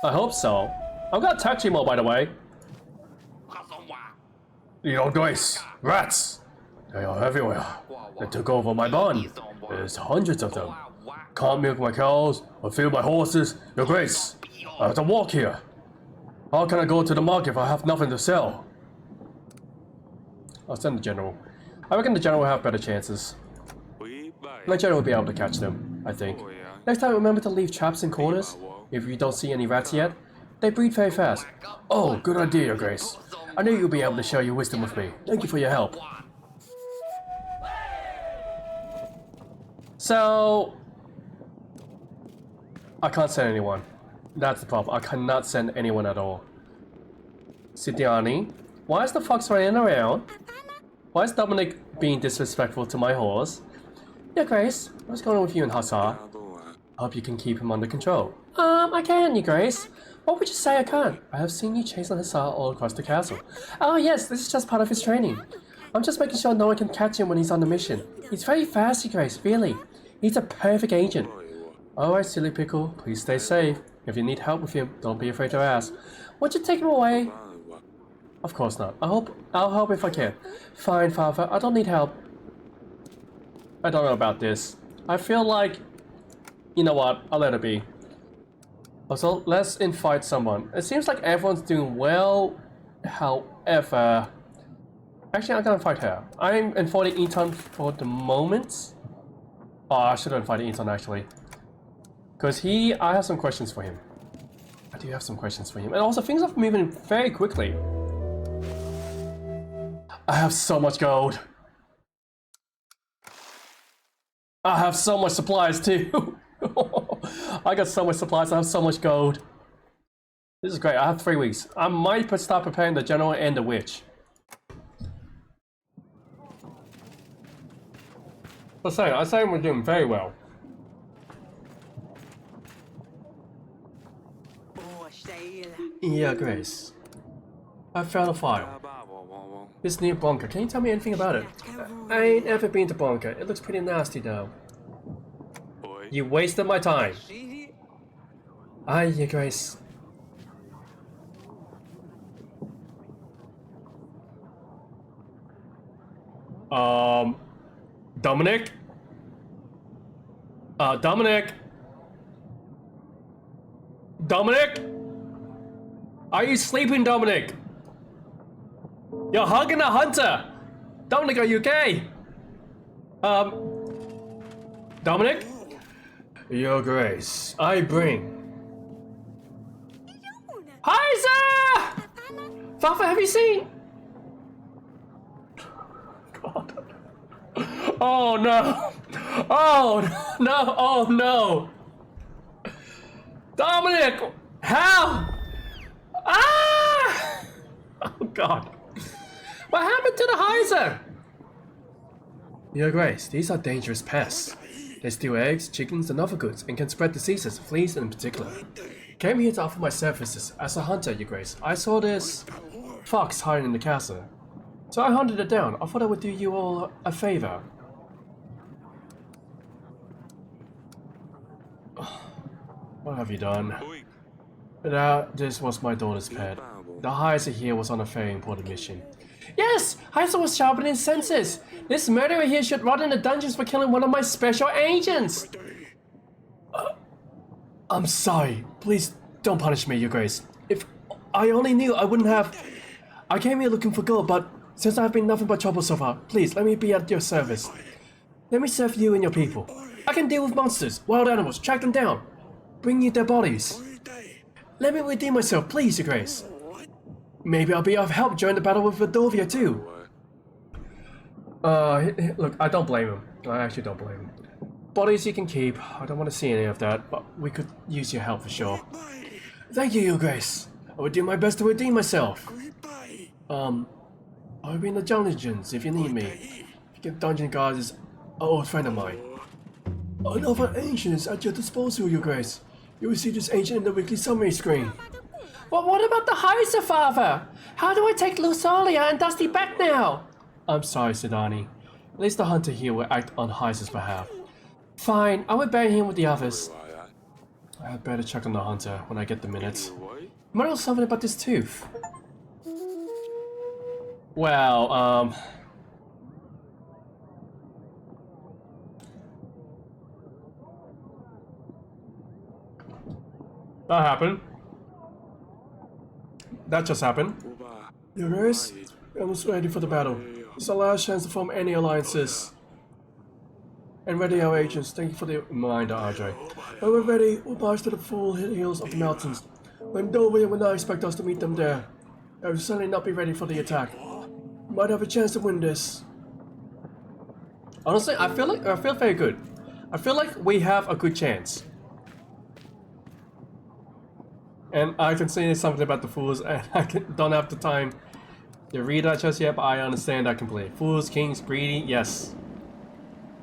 I hope so. I've got taxi mode, by the way. Your Grace, rats! They are everywhere. They took over my barn. There's hundreds of them. Can't milk my cows or feed my horses. Your Grace, I have to walk here. How can I go to the market if I have nothing to sell? I'll send the general. I reckon the general will have better chances. The general will be able to catch them, I think. Next time, remember to leave traps in corners. If you don't see any rats yet, they breed very fast. Oh, good idea, Your Grace. I knew you'd be able to share your wisdom with me. Thank you for your help. So... I can't send anyone. That's the problem. I cannot send anyone at all. Sidiani, why is the fox running around? Why is Dominic being disrespectful to my horse? Your Grace, what's going on with you and Hussar? I hope you can keep him under control. I can, Your Grace. What would you say I can't? I have seen you chasing Hussar all across the castle. Oh yes, this is just part of his training. I'm just making sure no one can catch him when he's on the mission. He's very fast, Your Grace, really. He's a perfect agent. Alright, silly pickle, please stay safe. If you need help with him, don't be afraid to ask. Would you take him away? Of course not. I'll help if I can. Fine, Father, I don't need help. I don't know about this. I feel like... You know what? I'll let it be. Also, let's invite someone. It seems like everyone's doing well. However... Actually, I'm gonna invite her. I'm inviting Eton for the moment. Oh, I should have invited Eton actually. Because I have some questions for him. I do have some questions for him. And also, things are moving very quickly. I have so much gold. I have so much supplies too. I got so much supplies, I have so much gold. This is great, I have 3 weeks. I might start preparing the general and the witch. I say we're doing very well. Yeah, Grace. I found a file. This new bunker, can you tell me anything about it? I ain't ever been to bunker. It looks pretty nasty though. You wasted my time. Aye, Your Grace. Dominic? Dominic? Dominic? Are you sleeping, Dominic? You're hugging a hunter! Dominic, are you okay? Dominic? Your Grace, I bring... Hi, sir! Father, have you seen... God. Oh, no! Oh, no! Oh, no! Dominic! How? Ah! Oh, God. What happened to the Heiser? Your Grace, these are dangerous pests. They steal eggs, chickens, and other goods, and can spread diseases, fleas in particular. Came here to offer my services as a hunter, Your Grace. I saw this fox hiding in the castle. So I hunted it down. I thought I would do you all a favor. What have you done? This was my daughter's pet. The Heiser here was on a very important mission. Yes! Heiser was sharpening senses! This murderer here should rot in the dungeons for killing one of my special agents! I'm sorry. Please don't punish me, Your Grace. If I only knew, I wouldn't have... I came here looking for gold, but since I've been nothing but trouble so far, please let me be at your service. Let me serve you and your people. I can deal with monsters, wild animals, track them down. Bring you their bodies. Let me redeem myself, please, Your Grace. Maybe I'll be of help during the battle with Vadovia too. Look, I don't blame him. I actually don't blame him. Bodies you can keep. I don't want to see any of that, but we could use your help for sure. Thank you, Your Grace. I will do my best to redeem myself. I'll be in the dungeons if you need me. Dungeon guard is an old friend of mine. Another ancient is at your disposal, Your Grace. You will see this ancient in the weekly summary screen. But what about the Heiser, Father? How do I take Lusalia and Dusty back now? I'm sorry, Sidani. At least the hunter here will act on Heiser's behalf. Fine, I will bury him with the others. I had better check on the hunter when I get the minutes. You might know something about this tooth. Well, That happened. That just happened. You guys, I'm almost ready for the battle. It's our last chance to form any alliances. And ready our agents. Thank you for the reminder, RJ. When we're ready, we'll march to the full hills of the mountains. When Dover will not expect us to meet them there. I will certainly not be ready for the attack. We might have a chance to win this. Honestly, I feel very good. I feel like we have a good chance. And I can say something about the fools, and I don't have the time to read that just yet, but I understand that completely. Fools, kings, greedy, yes.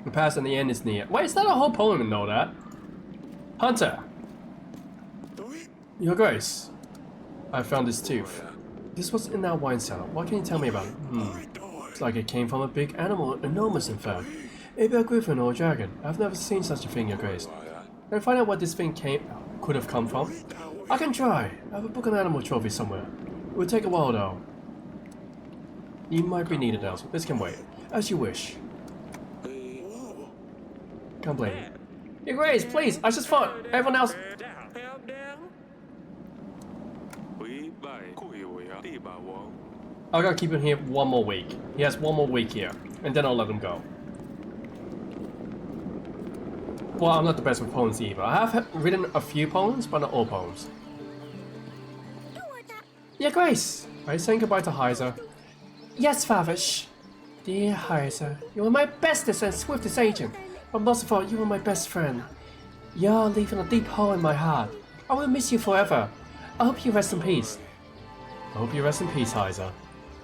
The past and the end is near. Wait, is that a whole poem and know that? Hunter! Your Grace, I found this tooth. This was in that wine cellar. What can you tell me about it? It's like it came from a big animal, enormous in fact. Maybe a griffin or a dragon. I've never seen such a thing, Your Grace. Can I find out what this thing could have come from? I can try. I have a book of animal trophy somewhere. It will take a while though. You might be needed elsewhere. This can wait. As you wish. Can't blame you. Your Grace, please, I just thought everyone else... I gotta keep him here one more week. He has one more week here, and then I'll let him go. Well, I'm not the best with poems either. I have written a few poems, but not all poems. Your Grace, are you saying goodbye to Heiser? Yes, Father. Shh. Dear Heiser, you were my bestest and swiftest agent, but most of all, you were my best friend. You're leaving a deep hole in my heart. I will miss you forever. I hope you rest in peace. I hope you rest in peace, Heiser.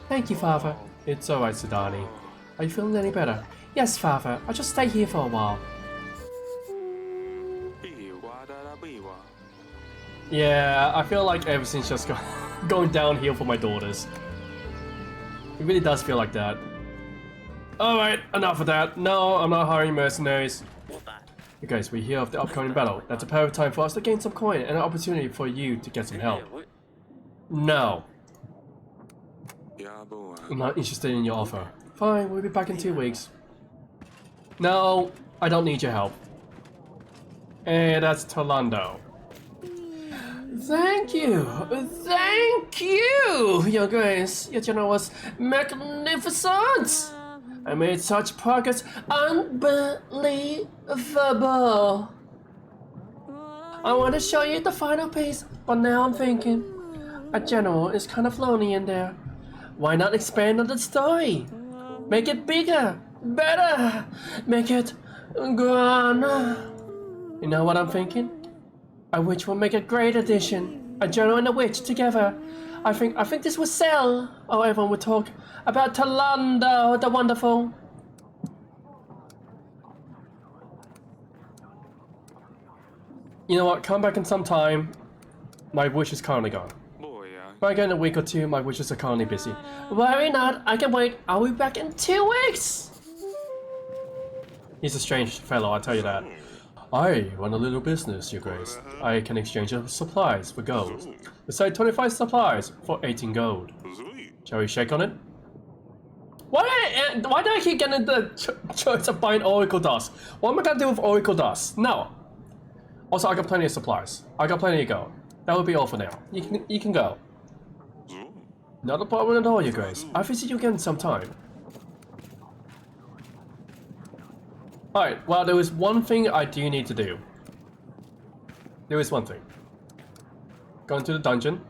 Thank you, Father. It's alright, Sudani. Are you feeling any better? Yes, Father. I'll just stay here for a while. Yeah, I feel like everything's just going downhill for my daughters. It really does feel like that. Alright, enough of that. No, I'm not hiring mercenaries. You guys, we hear of the upcoming battle. That's a perfect time for us to gain some coin and an opportunity for you to get some help. No. I'm not interested in your offer. Fine, we'll be back in 2 weeks. No, I don't need your help. And that's Tolando. Thank you! Thank you, Your Grace! Your general was magnificent! I made such progress, unbelievable! I want to show you the final piece, but now I'm thinking, a general is kind of lonely in there. Why not expand on the story? Make it bigger, better, make it grander. You know what I'm thinking? A witch will make a great addition. A general and a witch together. I think this will sell. Oh, everyone will talk about Tolando the Wonderful. You know what? Come back in some time. My wish is currently gone. Back in a week or two, my wishes are currently busy. Worry not, I can wait. I'll be back in 2 weeks. He's a strange fellow, I'll tell you that. I run a little business, Your Grace. I can exchange supplies for gold. We sell 25 supplies for 18 gold. Shall we shake on it? Why do I keep getting the choice of buying Oracle Dust? What am I gonna do with Oracle Dust? No. Also, I got plenty of supplies. I got plenty of gold. That will be all for now. You can go. Not a problem at all, Your Grace. I'll visit you again sometime. Alright, well, there is one thing I do need to do. There is one thing. Go into the dungeon.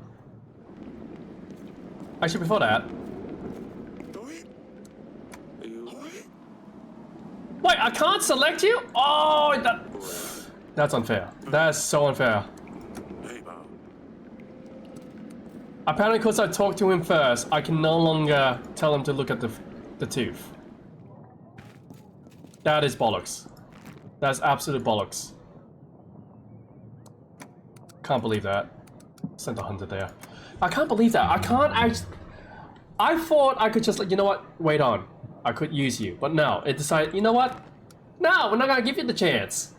Actually, before that... Wait, I can't select you? Oh, that's unfair. That's so unfair. Apparently, because I talked to him first, I can no longer tell him to look at the tooth. That is bollocks. That's absolute bollocks. Can't believe that. Sent 100 there. I can't believe that. I can't actually... I thought I could just like, you know what? Wait on. I could use you. But no, it decided, you know what? No, we're not gonna give you the chance.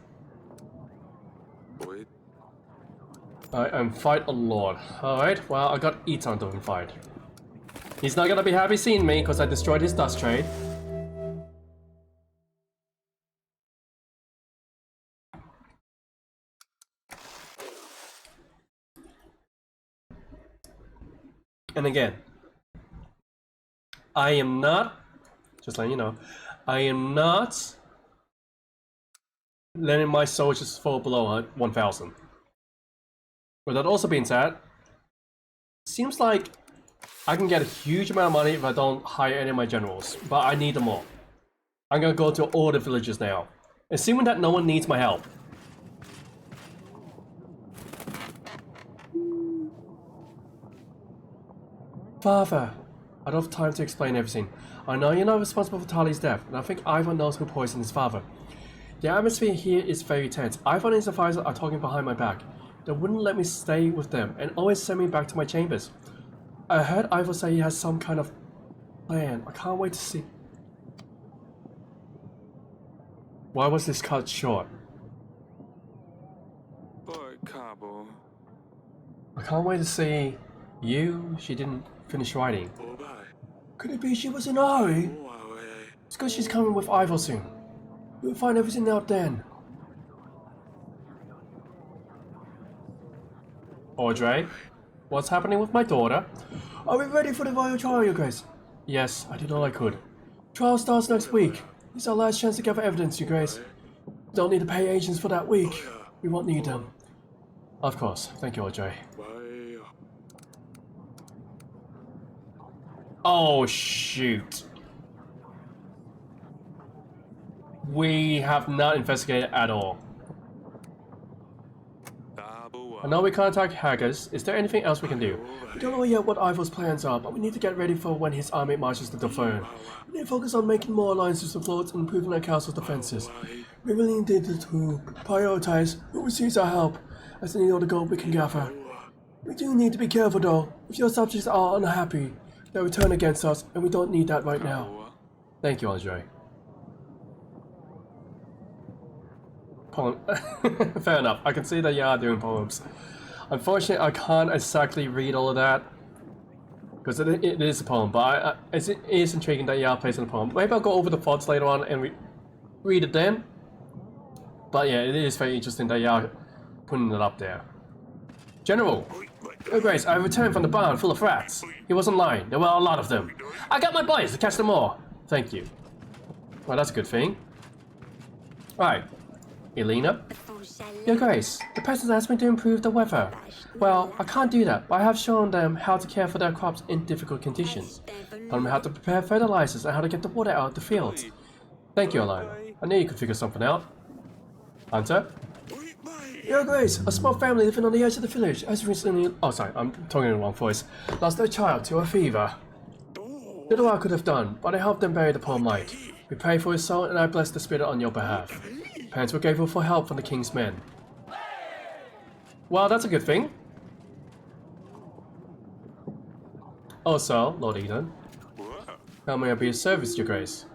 I am fight a lord. Alright, well, I got Eton doing fight. He's not gonna be happy seeing me because I destroyed his dust trade. And again, I am not, just letting you know, I am not letting my soldiers fall below 1,000. With that also being said, seems like I can get a huge amount of money if I don't hire any of my generals, but I need them all. I'm gonna go to all the villages now, assuming that no one needs my help. Father, I don't have time to explain everything. I know you're not responsible for Tali's death, and I think Ivan knows who poisoned his father. The atmosphere here is very tense. Ivan and his advisor are talking behind my back. They wouldn't let me stay with them, and always send me back to my chambers. I heard Ivan say he has some kind of plan. I can't wait to see. Why was this cut short? Boy, Cabo. I can't wait to see you. She didn't finish writing. Could it be she was in a hurry? It's because she's coming with Ivo soon. We'll find everything out then. Audrey, what's happening with my daughter? Are we ready for the royal trial, you guys? Yes, I did all I could. Trial starts next week. It's our last chance to gather evidence, you guys. Don't need to pay agents for that week. We won't need them. Of course. Thank you, Audrey. Oh, shoot. We have not investigated at all. I know we can't attack hackers. Is there anything else we can do? We don't know yet what Ivo's plans are, but we need to get ready for when his army marches to the throne. We need to focus on making more alliances with lords and improving our castle's defenses. We really need to prioritize who receives our help, as they need all the gold we can gather. We do need to be careful though. If your subjects are unhappy, they'll return against us, and we don't need that right now. Thank you, Andre. Poem. Fair enough. I can see that you are doing poems. Unfortunately, I can't exactly read all of that because it is a poem. But it is intriguing that you are placing a poem. Maybe I'll go over the plots later on and read it then. But yeah, it is very interesting that you are putting it up there. General, oh Grace, I returned from the barn full of rats. He wasn't lying. There were a lot of them. I got my boys to catch them all. Thank you. Well, that's a good thing. Alright. Elena? Your Grace, the president asked me to improve the weather. Well, I can't do that, but I have shown them how to care for their crops in difficult conditions. Taught them how to prepare fertilizers and how to get the water out of the fields. Thank you, Elena. I knew you could figure something out. Hunter? Your Grace, a small family living on the edge of the village has recently... Oh, sorry, I'm talking in the wrong voice. Lost their child to a fever. Little I could have done, but I helped them bury the poor mite. We pray for his soul and I bless the spirit on your behalf. Parents were grateful for help from the king's men. Well, that's a good thing. Also, Lord Eden, how may I be of service, Your Grace?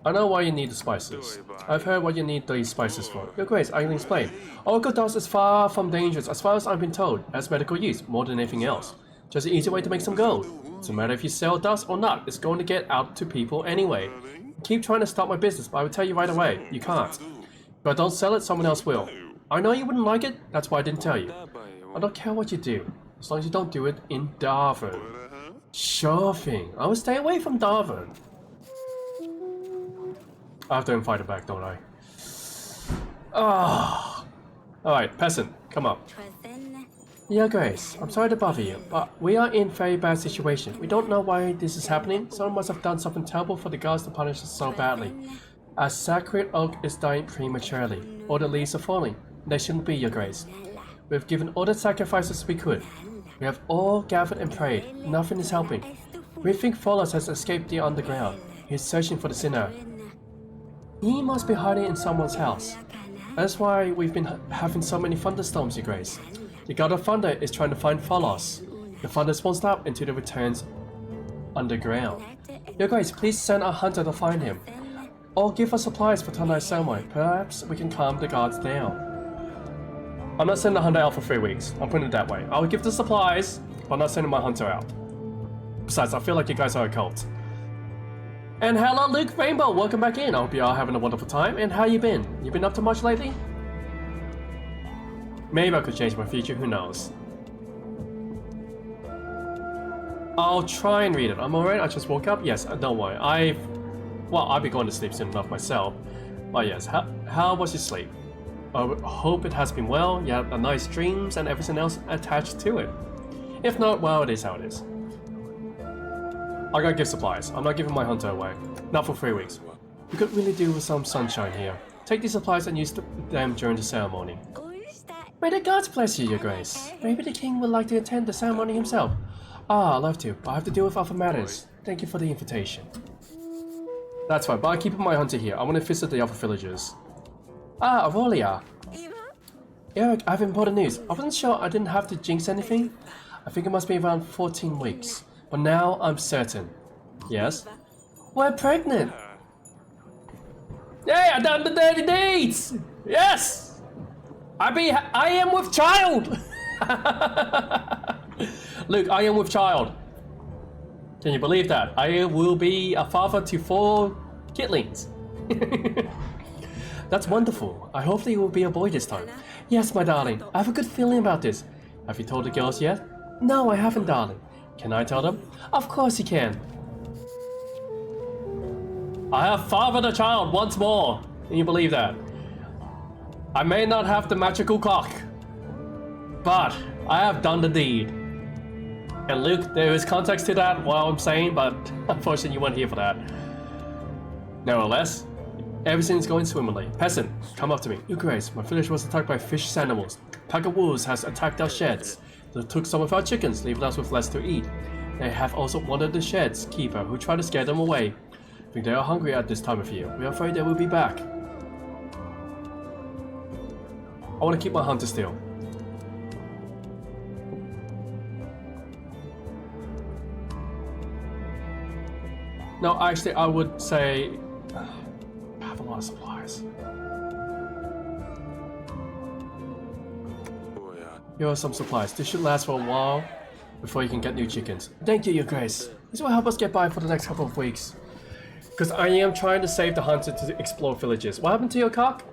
I know why you need the spices. I've heard what you need these spices for. Your Grace, I can explain. Oracle dust is far from dangerous as far as I've been told, as medical use, more than anything else. Just an easy way to make some gold. Doesn't matter if you sell dust or not, it's going to get out to people anyway. Keep trying to stop my business, but I will tell you right away, you can't. If I don't sell it, someone else will. I know you wouldn't like it, that's why I didn't tell you. I don't care what you do, as long as you don't do it in Darwin. Sure thing, I will stay away from Darwin. I have to invite her back, don't I? Ah. Alright, peasant, come up. Yeah, Grace, I'm sorry to bother you, but we are in a very bad situation. We don't know why this is happening. Someone must have done something terrible for the gods to punish us so badly. Our sacred oak is dying prematurely. All the leaves are falling. They shouldn't be, Your Grace. We've given all the sacrifices we could. We have all gathered and prayed. Nothing is helping. We think Folos has escaped the underground. He's searching for the sinner. He must be hiding in someone's house. That's why we've been having so many thunderstorms, Your Grace. The god of thunder is trying to find Folos. The thunders won't stop until it returns underground. Your Grace, please send a hunter to find him. Or give us supplies for tonight's ceremony. Perhaps we can calm the gods down. I'm not sending a hunter out for 3 weeks. I'm putting it that way. I'll give the supplies, but I'm not sending my hunter out. Besides, I feel like you guys are a cult. And hello, Luke Rainbow. Welcome back in. I hope you are having a wonderful time. And how you been? You been up to much lately? Maybe I could change my future, who knows. I'll try and read it. I'm alright, I just woke up. Yes, don't worry. I'll be going to sleep soon enough myself. But yes, how was your sleep? I hope it has been well. You had a nice dreams and everything else attached to it. If not, well, it is how it is. I gotta give supplies. I'm not giving my hunter away. Not for 3 weeks. We could really do with some sunshine here. Take these supplies and use them during the ceremony. May the gods bless you, your grace. Maybe the king would like to attend the ceremony himself. Ah, I'd love to, but I have to deal with other matters. Thank you for the invitation. That's fine, but I'm keeping my hunter here. I want to visit the other villagers. Ah, Aurelia. Eric, I have important news. I wasn't sure I didn't have to jinx anything. I think it must be around 14 weeks. But now I'm certain. Yes? We're pregnant! Yay, I done the dirty deeds! Yes! I am with child! Look, I am with child. Can you believe that? I will be a father to 4 kitlings. That's wonderful. I hope that you will be a boy this time. Yes, my darling. I have a good feeling about this. Have you told the girls yet? No, I haven't, darling. Can I tell them? Of course you can. I have fathered a child once more. Can you believe that? I may not have the magical cock, but I have done the deed. And Luke, there is context to that, what I'm saying, but unfortunately you weren't here for that. Nevertheless, everything is going swimmingly. Peasant, come up to me. Your Grace, my village was attacked by fish animals. A pack of wolves has attacked our sheds. They took some of our chickens, leaving us with less to eat. They have also wandered the shed's keeper, who tried to scare them away. I think they are hungry at this time of year. We are afraid they will be back. I want to keep my hunter still. No, actually, I would say I have a lot of supplies. Here are some supplies. This should last for a while before you can get new chickens. Thank you, Your Grace. This will help us get by for the next couple of weeks. Because I am trying to save the hunter to explore villages. What happened to your cock?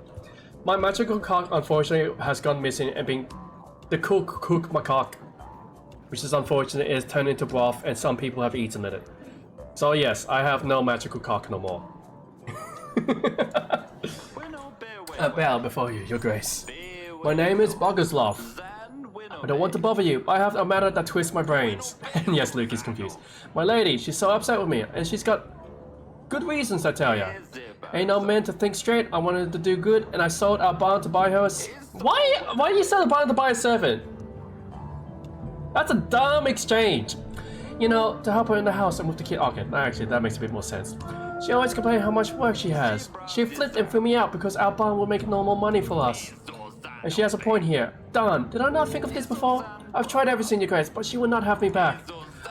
My magical cock, unfortunately, has gone missing and been... The cook cooked my cock. Which is unfortunate, it is turned into broth and some people have eaten it. So yes, I have no magical cock no more. I bow before you, Your Grace. My name is Boguslav. I don't want to bother you, but I have a matter that twists my brains. And yes, Luke is confused. My lady, she's so upset with me, and she's got good reasons, I tell ya. Ain't no man to think straight. I wanted to do good, and I sold our barn to buy her a... Why do you sell a barn to buy a servant? That's a dumb exchange. You know, to help her in the house and with the kid. Okay, actually, that makes a bit more sense. She always complains how much work she has. She flipped and threw me out because our barn will make no more money for us. And she has a point here. Darn, did I not think of this before? I've tried everything, Your Grace, but she would not have me back.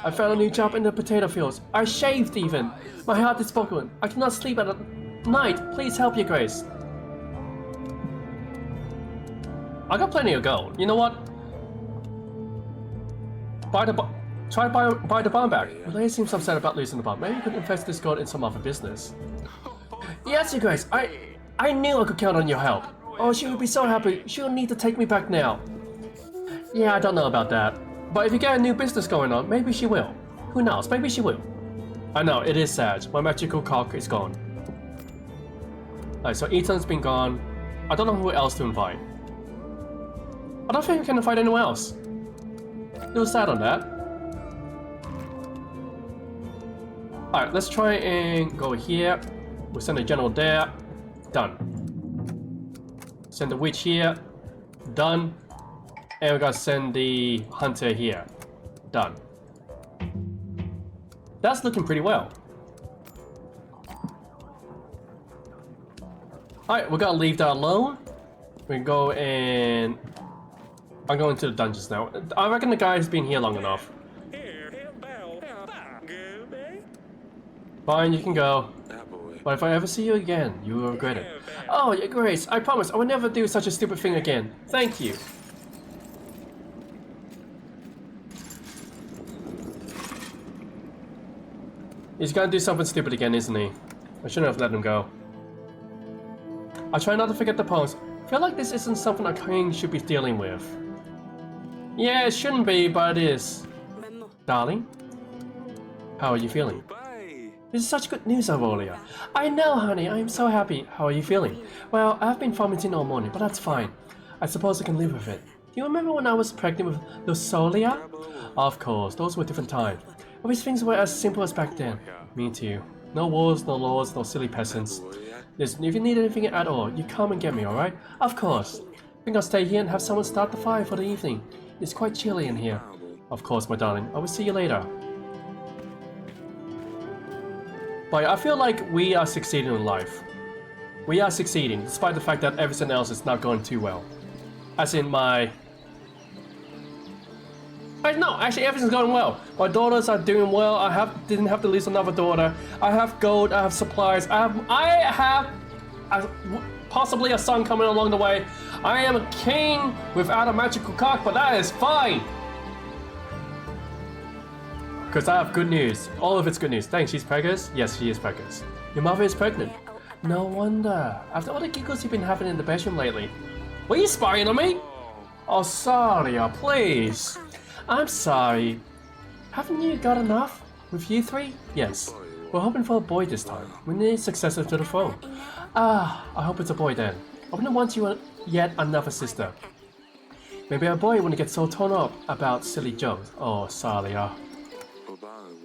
I found a new job in the potato fields. I shaved even. My heart is broken. I cannot sleep at night. Please help, Your Grace. I got plenty of gold. You know what? Buy the barn back. Relay seems upset about losing the barn. Maybe you could invest this gold in some other business. Yes, Your Grace. I knew I could count on your help. Oh, she would be so happy. She'll need to take me back now. Yeah, I don't know about that. But if you get a new business going on, maybe she will. Who knows? Maybe she will. I know, it is sad. My magical cock is gone. Alright, so Ethan's been gone. I don't know who else to invite. I don't think we can invite anyone else. It was sad on that. Alright, let's try and go here. We'll send the general there. Done. Send the witch here. Done. And we gotta send the hunter here. Done. That's looking pretty well. Alright, we're gonna leave that alone. We can go and... I'm going to the dungeons now. I reckon the guy's been here long enough. Fine, you can go. But if I ever see you again, you will regret it. Oh, Your Grace, I promise I will never do such a stupid thing again. Thank you. He's gonna do something stupid again, isn't he? I shouldn't have let him go. I try not to forget the poems. I feel like this isn't something a king should be dealing with. Yeah, it shouldn't be, but it is. Darling? How are you feeling? Bye. This is such good news, Avolia. I know, honey. I am so happy. How are you feeling? Well, I've been vomiting all morning, but that's fine. I suppose I can live with it. Do you remember when I was pregnant with Lusolia? Of course, those were different times. I wish things were as simple as back then. Me too. No wars, no laws, no silly peasants. Listen, if you need anything at all, you come and get me, alright? Of course. I think I'll stay here and have someone start the fire for the evening. It's quite chilly in here. Of course, my darling. I will see you later. But I feel like we are succeeding in life. We are succeeding, despite the fact that everything else is not going too well. As in my... No, actually everything's going well. My daughters are doing well. Didn't have to lose another daughter. I have gold, I have supplies, I have possibly a son coming along the way. I am a king without a magical cock, but that is fine. Because I have good news. All of it's good news. Thanks, she's pregnant? Yes, she is pregnant. Your mother is pregnant. No wonder. After all the giggles you've been having in the bedroom lately. Were you spying on me? Oh, sorry, please. I'm sorry. Haven't you got enough? With you three? Yes. We're hoping for a boy this time. We need a successor to the throne. Ah, I hope it's a boy then. I wouldn't want you yet another sister. Maybe a boy wouldn't get so torn up about silly jokes. Oh, sorry.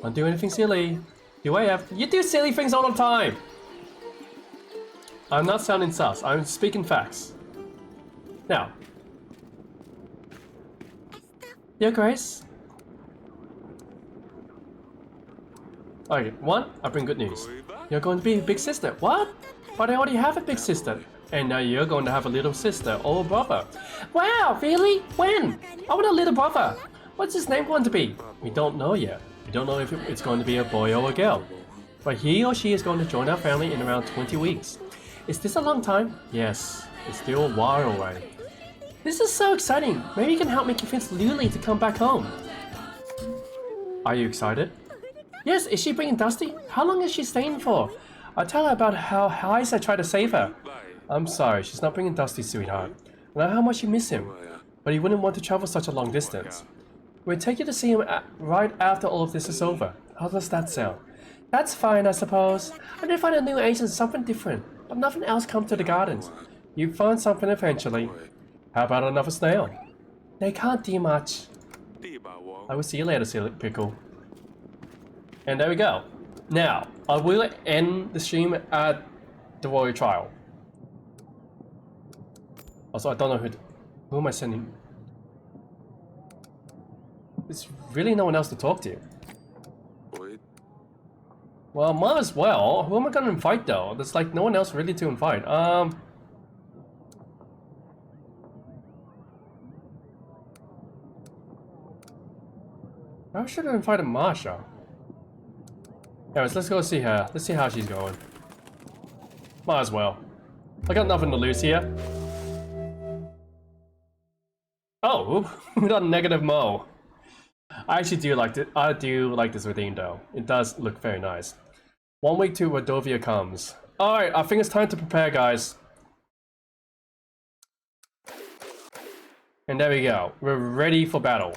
Don't do anything silly. You do silly things all the time. I'm not sounding sus. I'm speaking facts. Now. Your Grace. Okay, one, I bring good news. You're going to be a big sister. What? But I already have a big sister. And now you're going to have a little sister or brother. Wow, really? When? I want a little brother. What's his name going to be? We don't know yet. We don't know if it's going to be a boy or a girl. But he or she is going to join our family in around 20 weeks. Is this a long time? Yes, it's still a while away. This is so exciting. Maybe you can help me convince Luli to come back home. Are you excited? Yes, is she bringing Dusty? How long is she staying for? I'll tell her about how Heisa tried to save her. I'm sorry, she's not bringing Dusty, sweetheart. I know how much you miss him, but he wouldn't want to travel such a long distance. We'll take you to see him right after all of this is over. How does that sound? That's fine, I suppose. I did find a new agent something different, but nothing else comes to the gardens. You find something eventually. How about another snail? They can't do much. I will see you later, Silly Pickle. And there we go. Now, I will end the stream at the royal trial. Also, I don't know who am I sending? There's really no one else to talk to. Well, might as well. Who am I gonna invite though? There's like no one else really to invite. I should have invited Marsha. Anyways, let's go see her. Let's see how she's going. Might as well. I got nothing to lose here. Oh, we got negative Mo. I actually do like it. I do like this routine though. It does look very nice. 1 week to Rodovia comes. Alright, I think it's time to prepare, guys. And there we go. We're ready for battle.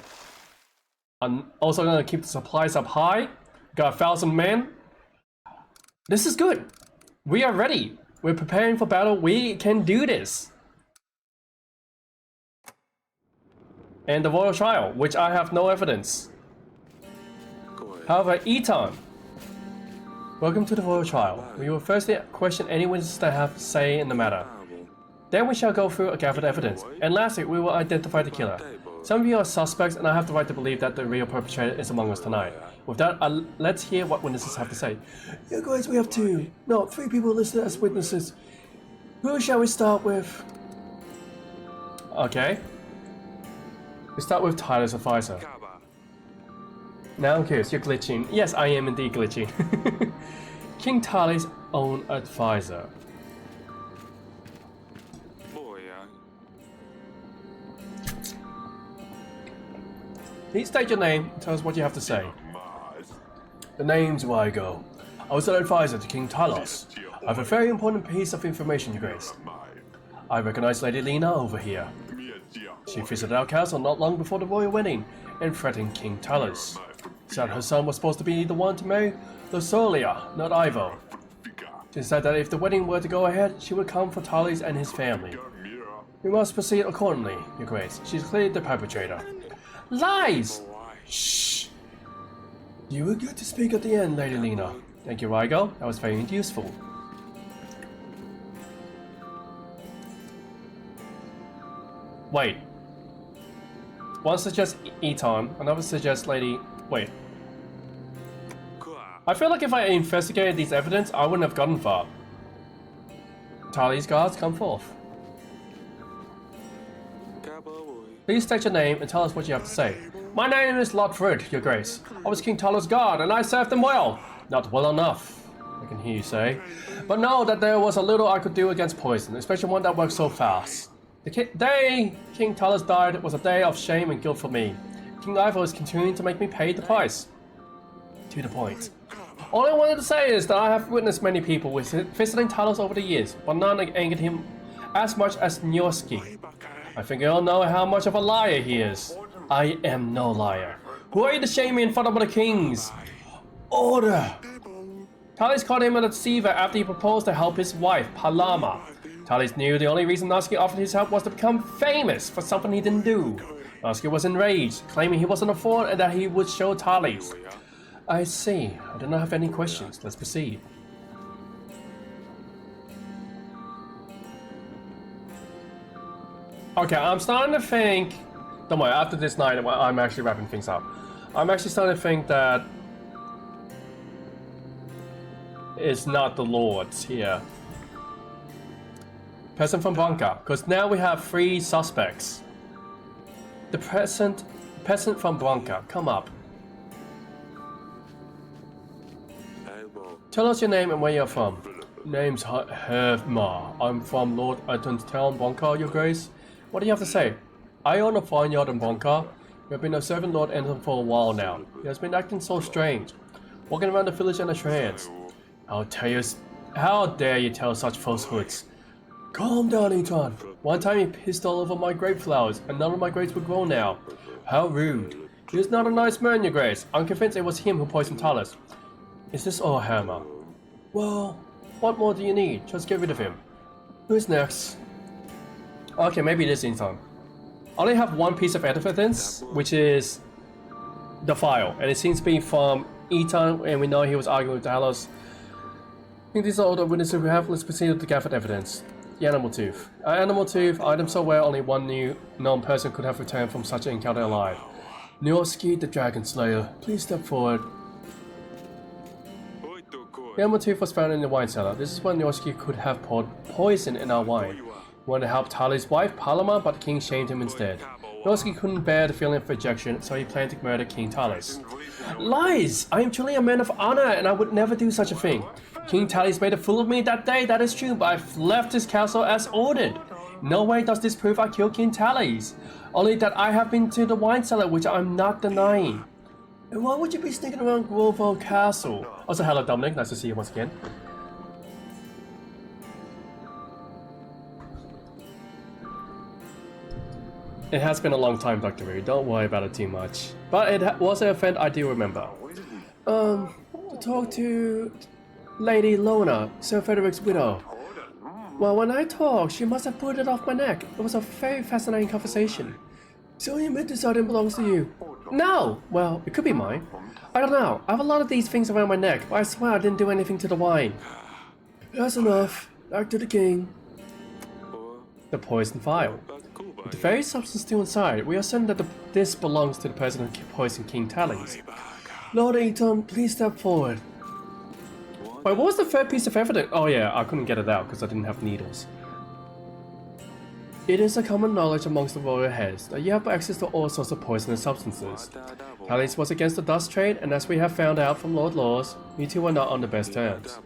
I'm also gonna keep the supplies up high. Got 1,000 men. This is good. We are ready. We're preparing for battle. We can do this. And the royal trial, which I have no evidence. However, Eton. Welcome to the royal trial. We will firstly question any witnesses that have say in the matter. Then we shall go through a gathered evidence. And lastly, we will identify the killer. Some of you are suspects, and I have the right to believe that the real perpetrator is among us tonight. With that, let's hear what witnesses have to say. Yeah, guys, we have 3 people listed as witnesses. Who shall we start with? Okay. We start with Tyler's advisor. Now I'm curious, you're glitching. Yes, I am indeed glitching. King Tyler's own advisor. Please state your name and tell us what you have to say. The name's Wygo. I was an advisor to King Talos. I have a very important piece of information, Your Grace. I recognize Lady Lena over here. She visited our castle not long before the royal wedding and threatened King Talos. said her son was supposed to be the one to marry Lusolia, not Ivo. She said that if the wedding were to go ahead, she would come for Talis and his family. We must proceed accordingly, Your Grace. She's clearly the perpetrator. Lies! Shh! You were good to speak at the end, Lady Lena. Thank you, Rygo. That was very useful. Wait. One suggests Eton, another suggests Lady... Wait. I feel like if I investigated these evidence, I wouldn't have gotten far. Tali's guards, come forth. Please state your name and tell us what you have to say. My name is Lotford, Your Grace. I was King Talos' guard and I served them well. Not well enough, I can hear you say. But know that there was a little I could do against poison, especially one that works so fast. The day King Talos died was a day of shame and guilt for me. King Ivo is continuing to make me pay the price. To the point. All I wanted to say is that I have witnessed many people visiting Talos over the years, but none angered him as much as Nyorski. I think you all know how much of a liar he is. I am no liar. Who are you to shame me in front of the kings? Order! Talis called him a deceiver after he proposed to help his wife, Palama. Talis knew the only reason Nyorski offered his help was to become famous for something he didn't do. Nyorski was enraged, claiming he wasn't a fool and that he would show Talis. I see. I do not have any questions. Let's proceed. Okay, I'm starting to think... Don't worry, after this night, I'm actually wrapping things up. I'm actually starting to think that... it's not the lords here. Peasant from Branca, because now we have 3 suspects. The peasant from Branca, come up. Tell us your name and where you're from. Name's Hervmar. I'm from Lord Aton's town, Branca, Your Grace. What do you have to say? I own a vineyard in Branca. We have been serving Lord Anton for a while now. He has been acting so strange, walking around the village in a trance. How dare you tell such falsehoods? Calm down, Eton. One time he pissed all over my grape flowers, and none of my grapes would grow now. How rude. He is not a nice man, Your Grace. I'm convinced it was him who poisoned Talis. Is this all, Hammer? Well, what more do you need? Just get rid of him. Who's next? Okay, maybe it is Eton. I only have one piece of evidence, which is the file, and it seems to be from Eton, and we know he was arguing with Talos. I think these are all the witnesses we have. Let's proceed with the gathered evidence. The animal tooth. Animal tooth, item so rare only one new known person could have returned from such an encounter alive. Nyorski, the Dragon Slayer, please step forward. The animal tooth was found in the wine cellar. This is when Nyorski could have poured poison in our wine. He wanted to help Talis' wife, Palama, but the king shamed him instead. Nyorski couldn't bear the feeling of rejection, so he planned to murder King Talis. Lies! I am truly a man of honor, and I would never do such a thing. King Talis made a fool of me that day, that is true, but I've left his castle as ordered. No way does this prove I killed King Talis. Only that I have been to the wine cellar, which I'm not denying. And why would you be sneaking around Grovo Castle? Also, hello Dominic, nice to see you once again. It has been a long time, Dr. Wu, don't worry about it too much. But it was an event I do remember. To talk to Lady Lona, Sir Frederick's widow. Well, when I talked, she must have put it off my neck. It was a very fascinating conversation. So you admit this item belongs to you? No! Well, it could be mine. I don't know. I have a lot of these things around my neck, but I swear I didn't do anything to the wine. That's enough. Back to the king. The poison vial. With the very substance still inside, we are certain that this belongs to the person who poisoned King Talis. Lord Eton, please step forward. Wait, what was the third piece of evidence? Oh yeah, I couldn't get it out because I didn't have needles. It is a common knowledge amongst the royal heads that you have access to all sorts of poisonous substances. Talis was against the dust trade, and as we have found out from Lord Laws, you two are not on the best terms.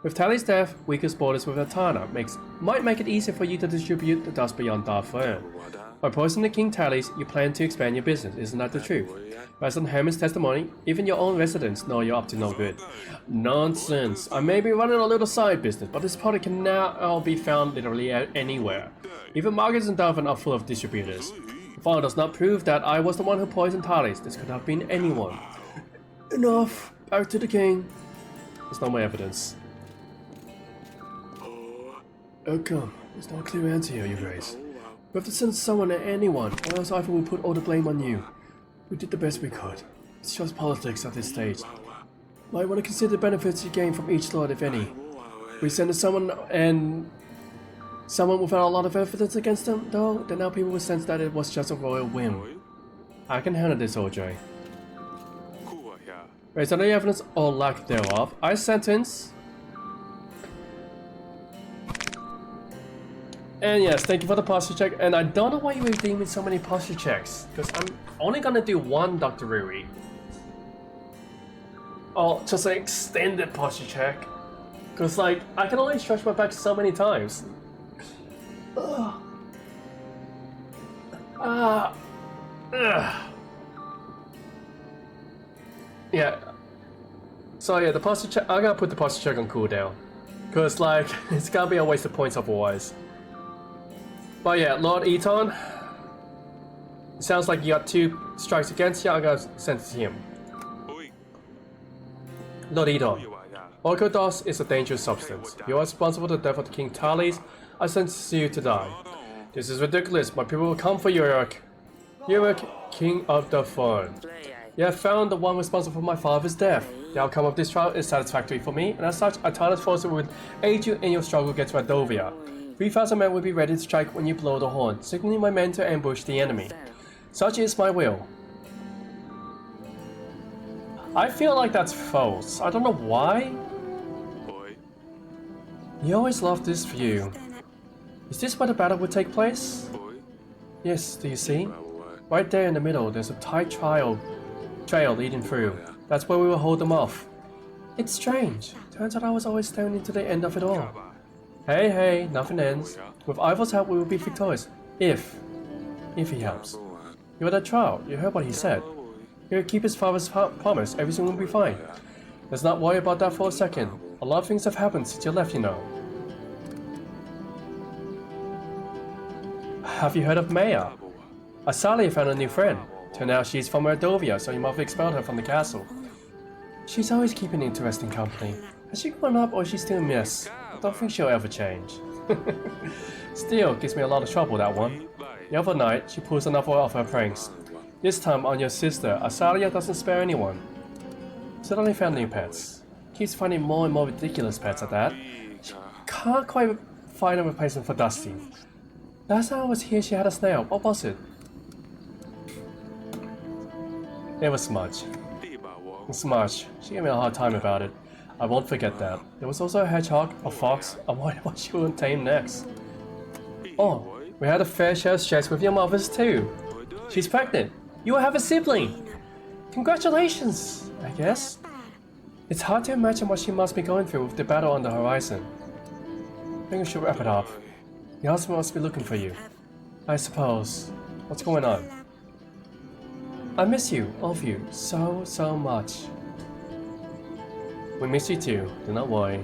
With Talis' death, weaker borders with Atana might make it easier for you to distribute the dust beyond Darfur. By poisoning King Talis, you plan to expand your business, isn't that the truth? Based on Herman's testimony, even your own residents know you're up to no good. Nonsense! I may be running a little side business, but this product can now be found literally anywhere. Even markets in Darfur are full of distributors. The file does not prove that I was the one who poisoned Talis. This could have been anyone. Enough! Back to the king! That's not my evidence. Oh come, there's no clear answer here, you raise. We have to send someone or anyone, or else Ivan will put all the blame on you. We did the best we could. It's just politics at this stage. Might want to consider the benefits you gain from each lord, if any. We send someone and someone without a lot of evidence against them, though, then now people will sense that it was just a royal whim. I can handle this, OJ. Based on the evidence or lack thereof, I sentence. And yes, thank you for the posture check. And I don't know why you were redeeming so many posture checks, because I'm only gonna do one Dr. Rui. Oh, just an extended posture check. Because, like, I can only stretch my back so many times. Ugh. Yeah. So yeah, the posture check. I'm gonna put the posture check on cooldown, cause like it's gonna be a waste of points otherwise. But yeah, Lord Eton. It sounds like you got 2 strikes against you. I'm gonna sentence him. Lord Eton. Orchodos is a dangerous substance. You are responsible for the death of King Talis. I sentence you to die. This is ridiculous. My people will come for you, Uruk. Uruk, King of the Fawn. You have found the one responsible for my father's death. The outcome of this trial is satisfactory for me, and as such, Atanas forces will aid you in your struggle against Radovia. 3,000 men will be ready to strike when you blow the horn, signaling my men to ambush the enemy. Such is my will. I feel like that's false. I don't know why. You always loved this view. Is this where the battle would take place? Yes, do you see? Right there in the middle, there's a tight trail leading through. That's where we will hold them off. It's strange. Turns out I was always staring into the end of it all. Hey, nothing ends. With Ivor's help, we will be victorious. If he helps. You're that child. You heard what he said. He'll keep his father's promise. Everything will be fine. Let's not worry about that for a second. A lot of things have happened since you left, you know. Have you heard of Maya? Asalia found a new friend. Turned out she's from Radovia, so you might have expelled her from the castle. She's always keeping interesting company. Has she grown up or is she still a mess? I don't think she'll ever change. Still, gives me a lot of trouble, that one. The other night, she pulls another of her pranks. This time on your sister, Asalia doesn't spare anyone. Suddenly found new pets. Keeps finding more and more ridiculous pets at that. She can't quite find a replacement for Dusty. Last time I was here, she had a snail. What was it? It was Smudge. Smudge. She gave me a hard time about it. I won't forget that. There was also a hedgehog, a fox. I wondered what she would tame next. Oh, we had a fair share of stress with your mothers too. She's pregnant. You will have a sibling. Congratulations, I guess. It's hard to imagine what she must be going through with the battle on the horizon. I think we should wrap it up. Your husband must be looking for you. I suppose. What's going on? I miss you, all of you, so much. We miss you too, do not worry.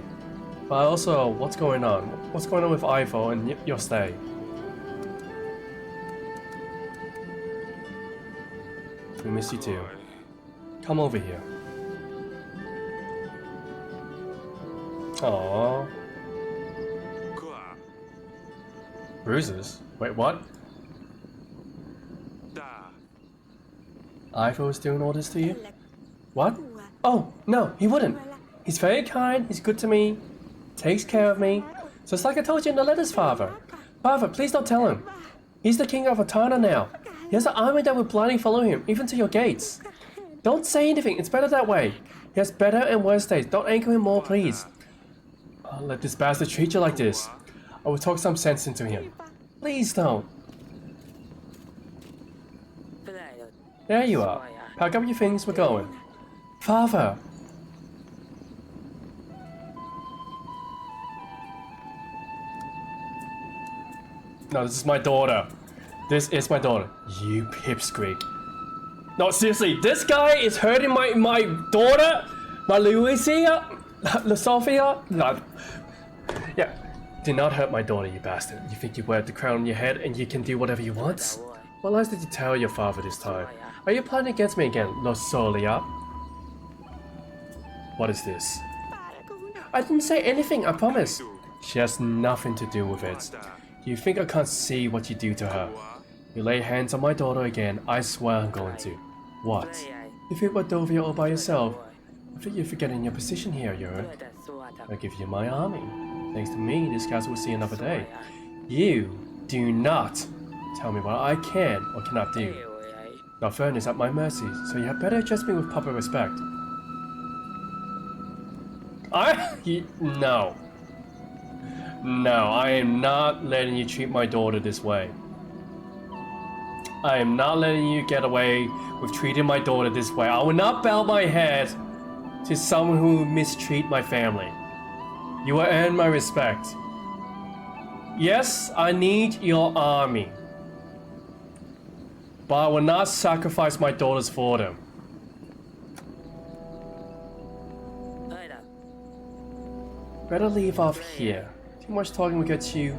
But also, what's going on? What's going on with Ivo and your stay? We miss you too. Come over here. Aww. Bruises? Wait, what? Ivo is doing all this to you? What? Oh, no, he wouldn't. He's very kind, he's good to me, takes care of me. Just like I told you in the letters, Father. Father, please don't tell him. He's the king of Atana now. He has an army that will blindly follow him, even to your gates. Don't say anything, it's better that way. He has better and worse days. Don't anger him more, please. I'll let this bastard treat you like this. I will talk some sense into him. Please don't. There you are. Pack up your things, we're going. Father! No, this is my daughter. This is my daughter. You pipsqueak. No, seriously, this guy is hurting my daughter? My Lucia? Sophia? No. Yeah. Do not hurt my daughter, you bastard. You think you wear the crown on your head and you can do whatever you want? What lies did you tell your father this time? Are you planning against me again, Losolia? What is this? I didn't say anything, I promise. She has nothing to do with it. You think I can't see what you do to her? You lay hands on my daughter again, I swear I'm going to. What? You think Wardovia all by yourself? I think you're forgetting your position here, Yurik. I'll give you my army. Thanks to me, this castle will see another day. You do not tell me what I can or cannot do. Your throne is at my mercy, so you had better address me with proper respect. No. No, I am not letting you treat my daughter this way. I am not letting you get away with treating my daughter this way. I will not bow my head to someone who mistreat my family. You will earn my respect. Yes, I need your army. But I will not sacrifice my daughters for them. Better leave off here. Too much talking will get you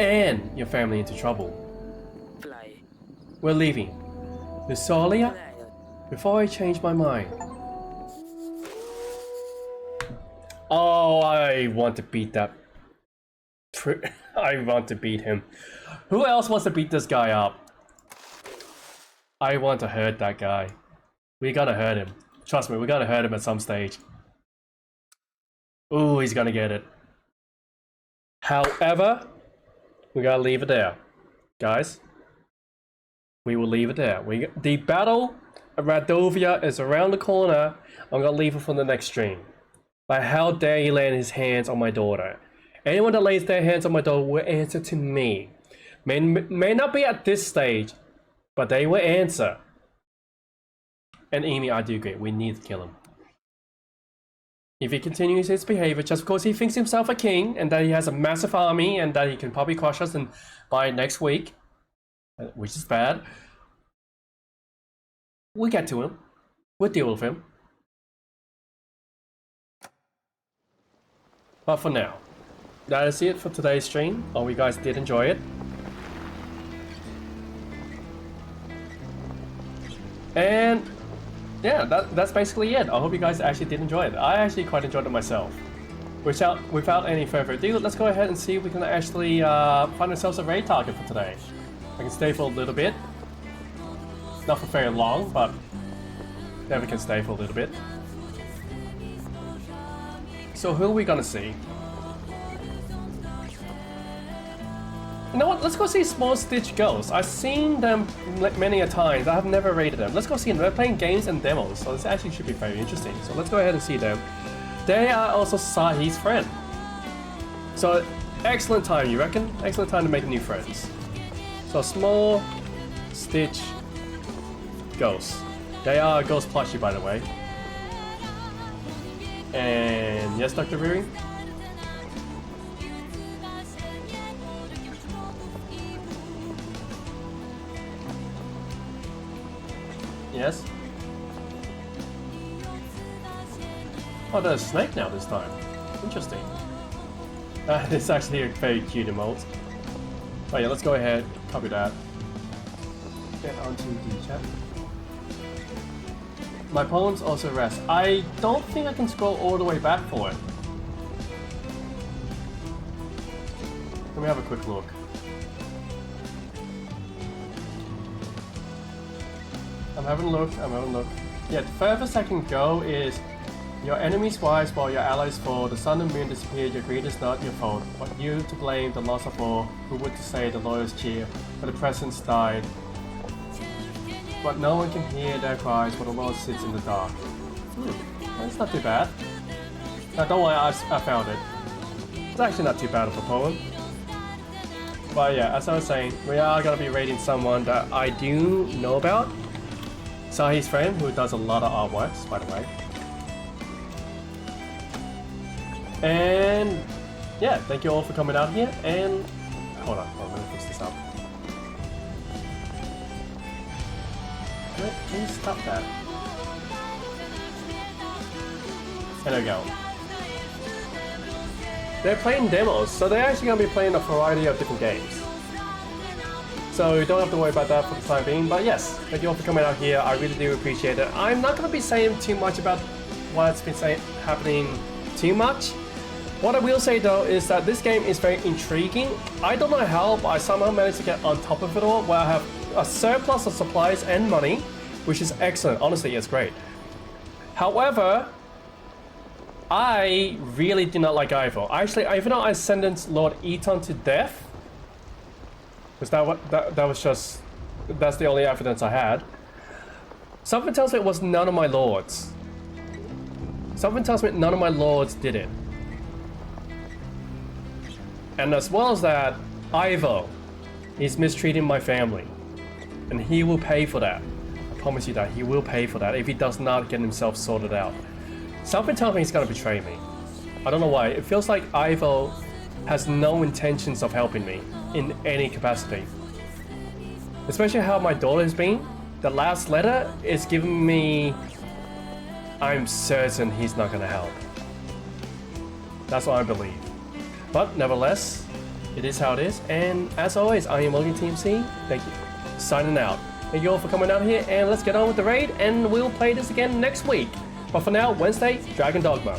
and your family into trouble. We're leaving. Lusalia, before I change my mind. Oh, I want to beat that. I want to beat him. Who else wants to beat this guy up? I want to hurt that guy. We gotta hurt him. Trust me, we gotta hurt him at some stage. Ooh, he's gonna get it. However, we gotta leave it there. Guys, we will leave it there. The battle of Wardovia is around the corner. I'm gonna leave it for the next stream. But how dare he lay his hands on my daughter? Anyone that lays their hands on my daughter will answer to me. May not be at this stage, but they will answer. And Amy, I do agree. We need to kill him. If he continues his behavior just because he thinks himself a king and that he has a massive army and that he can probably crush us by next week, which is bad, we'll get to him. We'll deal with him. But for now, that is it for today's stream. Hope you guys did enjoy it. And yeah, that's basically it. I hope you guys actually did enjoy it. I actually quite enjoyed it myself. Without any further ado, let's go ahead and see if we can actually find ourselves a raid target for today. I can stay for a little bit. Not for very long, but then we can stay for a little bit. So who are we gonna see? You know what? Let's go see Small Stitch Ghosts. I've seen them many a times. I have never raided them. Let's go see them. They're playing games and demos, so this actually should be very interesting. So let's go ahead and see them. They are also Sahi's friend. So excellent time, you reckon? Excellent time to make new friends. So Small Stitch Ghosts. They are a ghost plushie, by the way. And yes, Dr. Riri? Yes? Oh, there's a snake now this time. Interesting. It's actually a very cute emote. Oh yeah, let's go ahead, copy that. Get onto the chat. My poems also rest. I don't think I can scroll all the way back for it. Let me have a quick look. I'm having a look. Yeah, the furthest I can go is your enemies rise while your allies fall, the sun and moon disappear, your greed is not your fault, but you to blame, the loss of all, who would to say the lawyers cheer, but the presence died. But no one can hear their cries while the world sits in the dark. That's not too bad. Now don't worry, I found it. It's actually not too bad of a poem. But yeah, as I was saying, we are going to be raiding someone that I do know about. Sahi's friend, who does a lot of artworks, by the way. And yeah, thank you all for coming out here. And hold on, let me fix this up. Can you stop that? And there we go. They're playing demos, so they're actually going to be playing a variety of different games. So you don't have to worry about that for the time being, but yes, thank you all for coming out here. I really do appreciate it. I'm not going to be saying too much about what's been happening too much. What I will say though is that this game is very intriguing. I don't know how, but I somehow managed to get on top of it all, where I have a surplus of supplies and money, which is excellent. Honestly, it's great. However, I really do not like Ivo. Actually, even though I sentenced Lord Eton to death, because that was just, that's the only evidence I had. Something tells me it was none of my lords. Something tells me none of my lords did it. And as well as that, Ivo is mistreating my family. And he will pay for that. I promise you that, he will pay for that if he does not get himself sorted out. Something tells me he's gonna betray me. I don't know why. It feels like Ivo has no intentions of helping me in any capacity. Especially how my daughter has been. The last letter is giving me... I'm certain he's not gonna help. That's what I believe. But nevertheless, it is how it is. And as always, I am Logan TMC. Thank you. Signing out. Thank you all for coming out here, and let's get on with the raid, and we'll play this again next week. But for now, Wednesday, Dragon Dogma.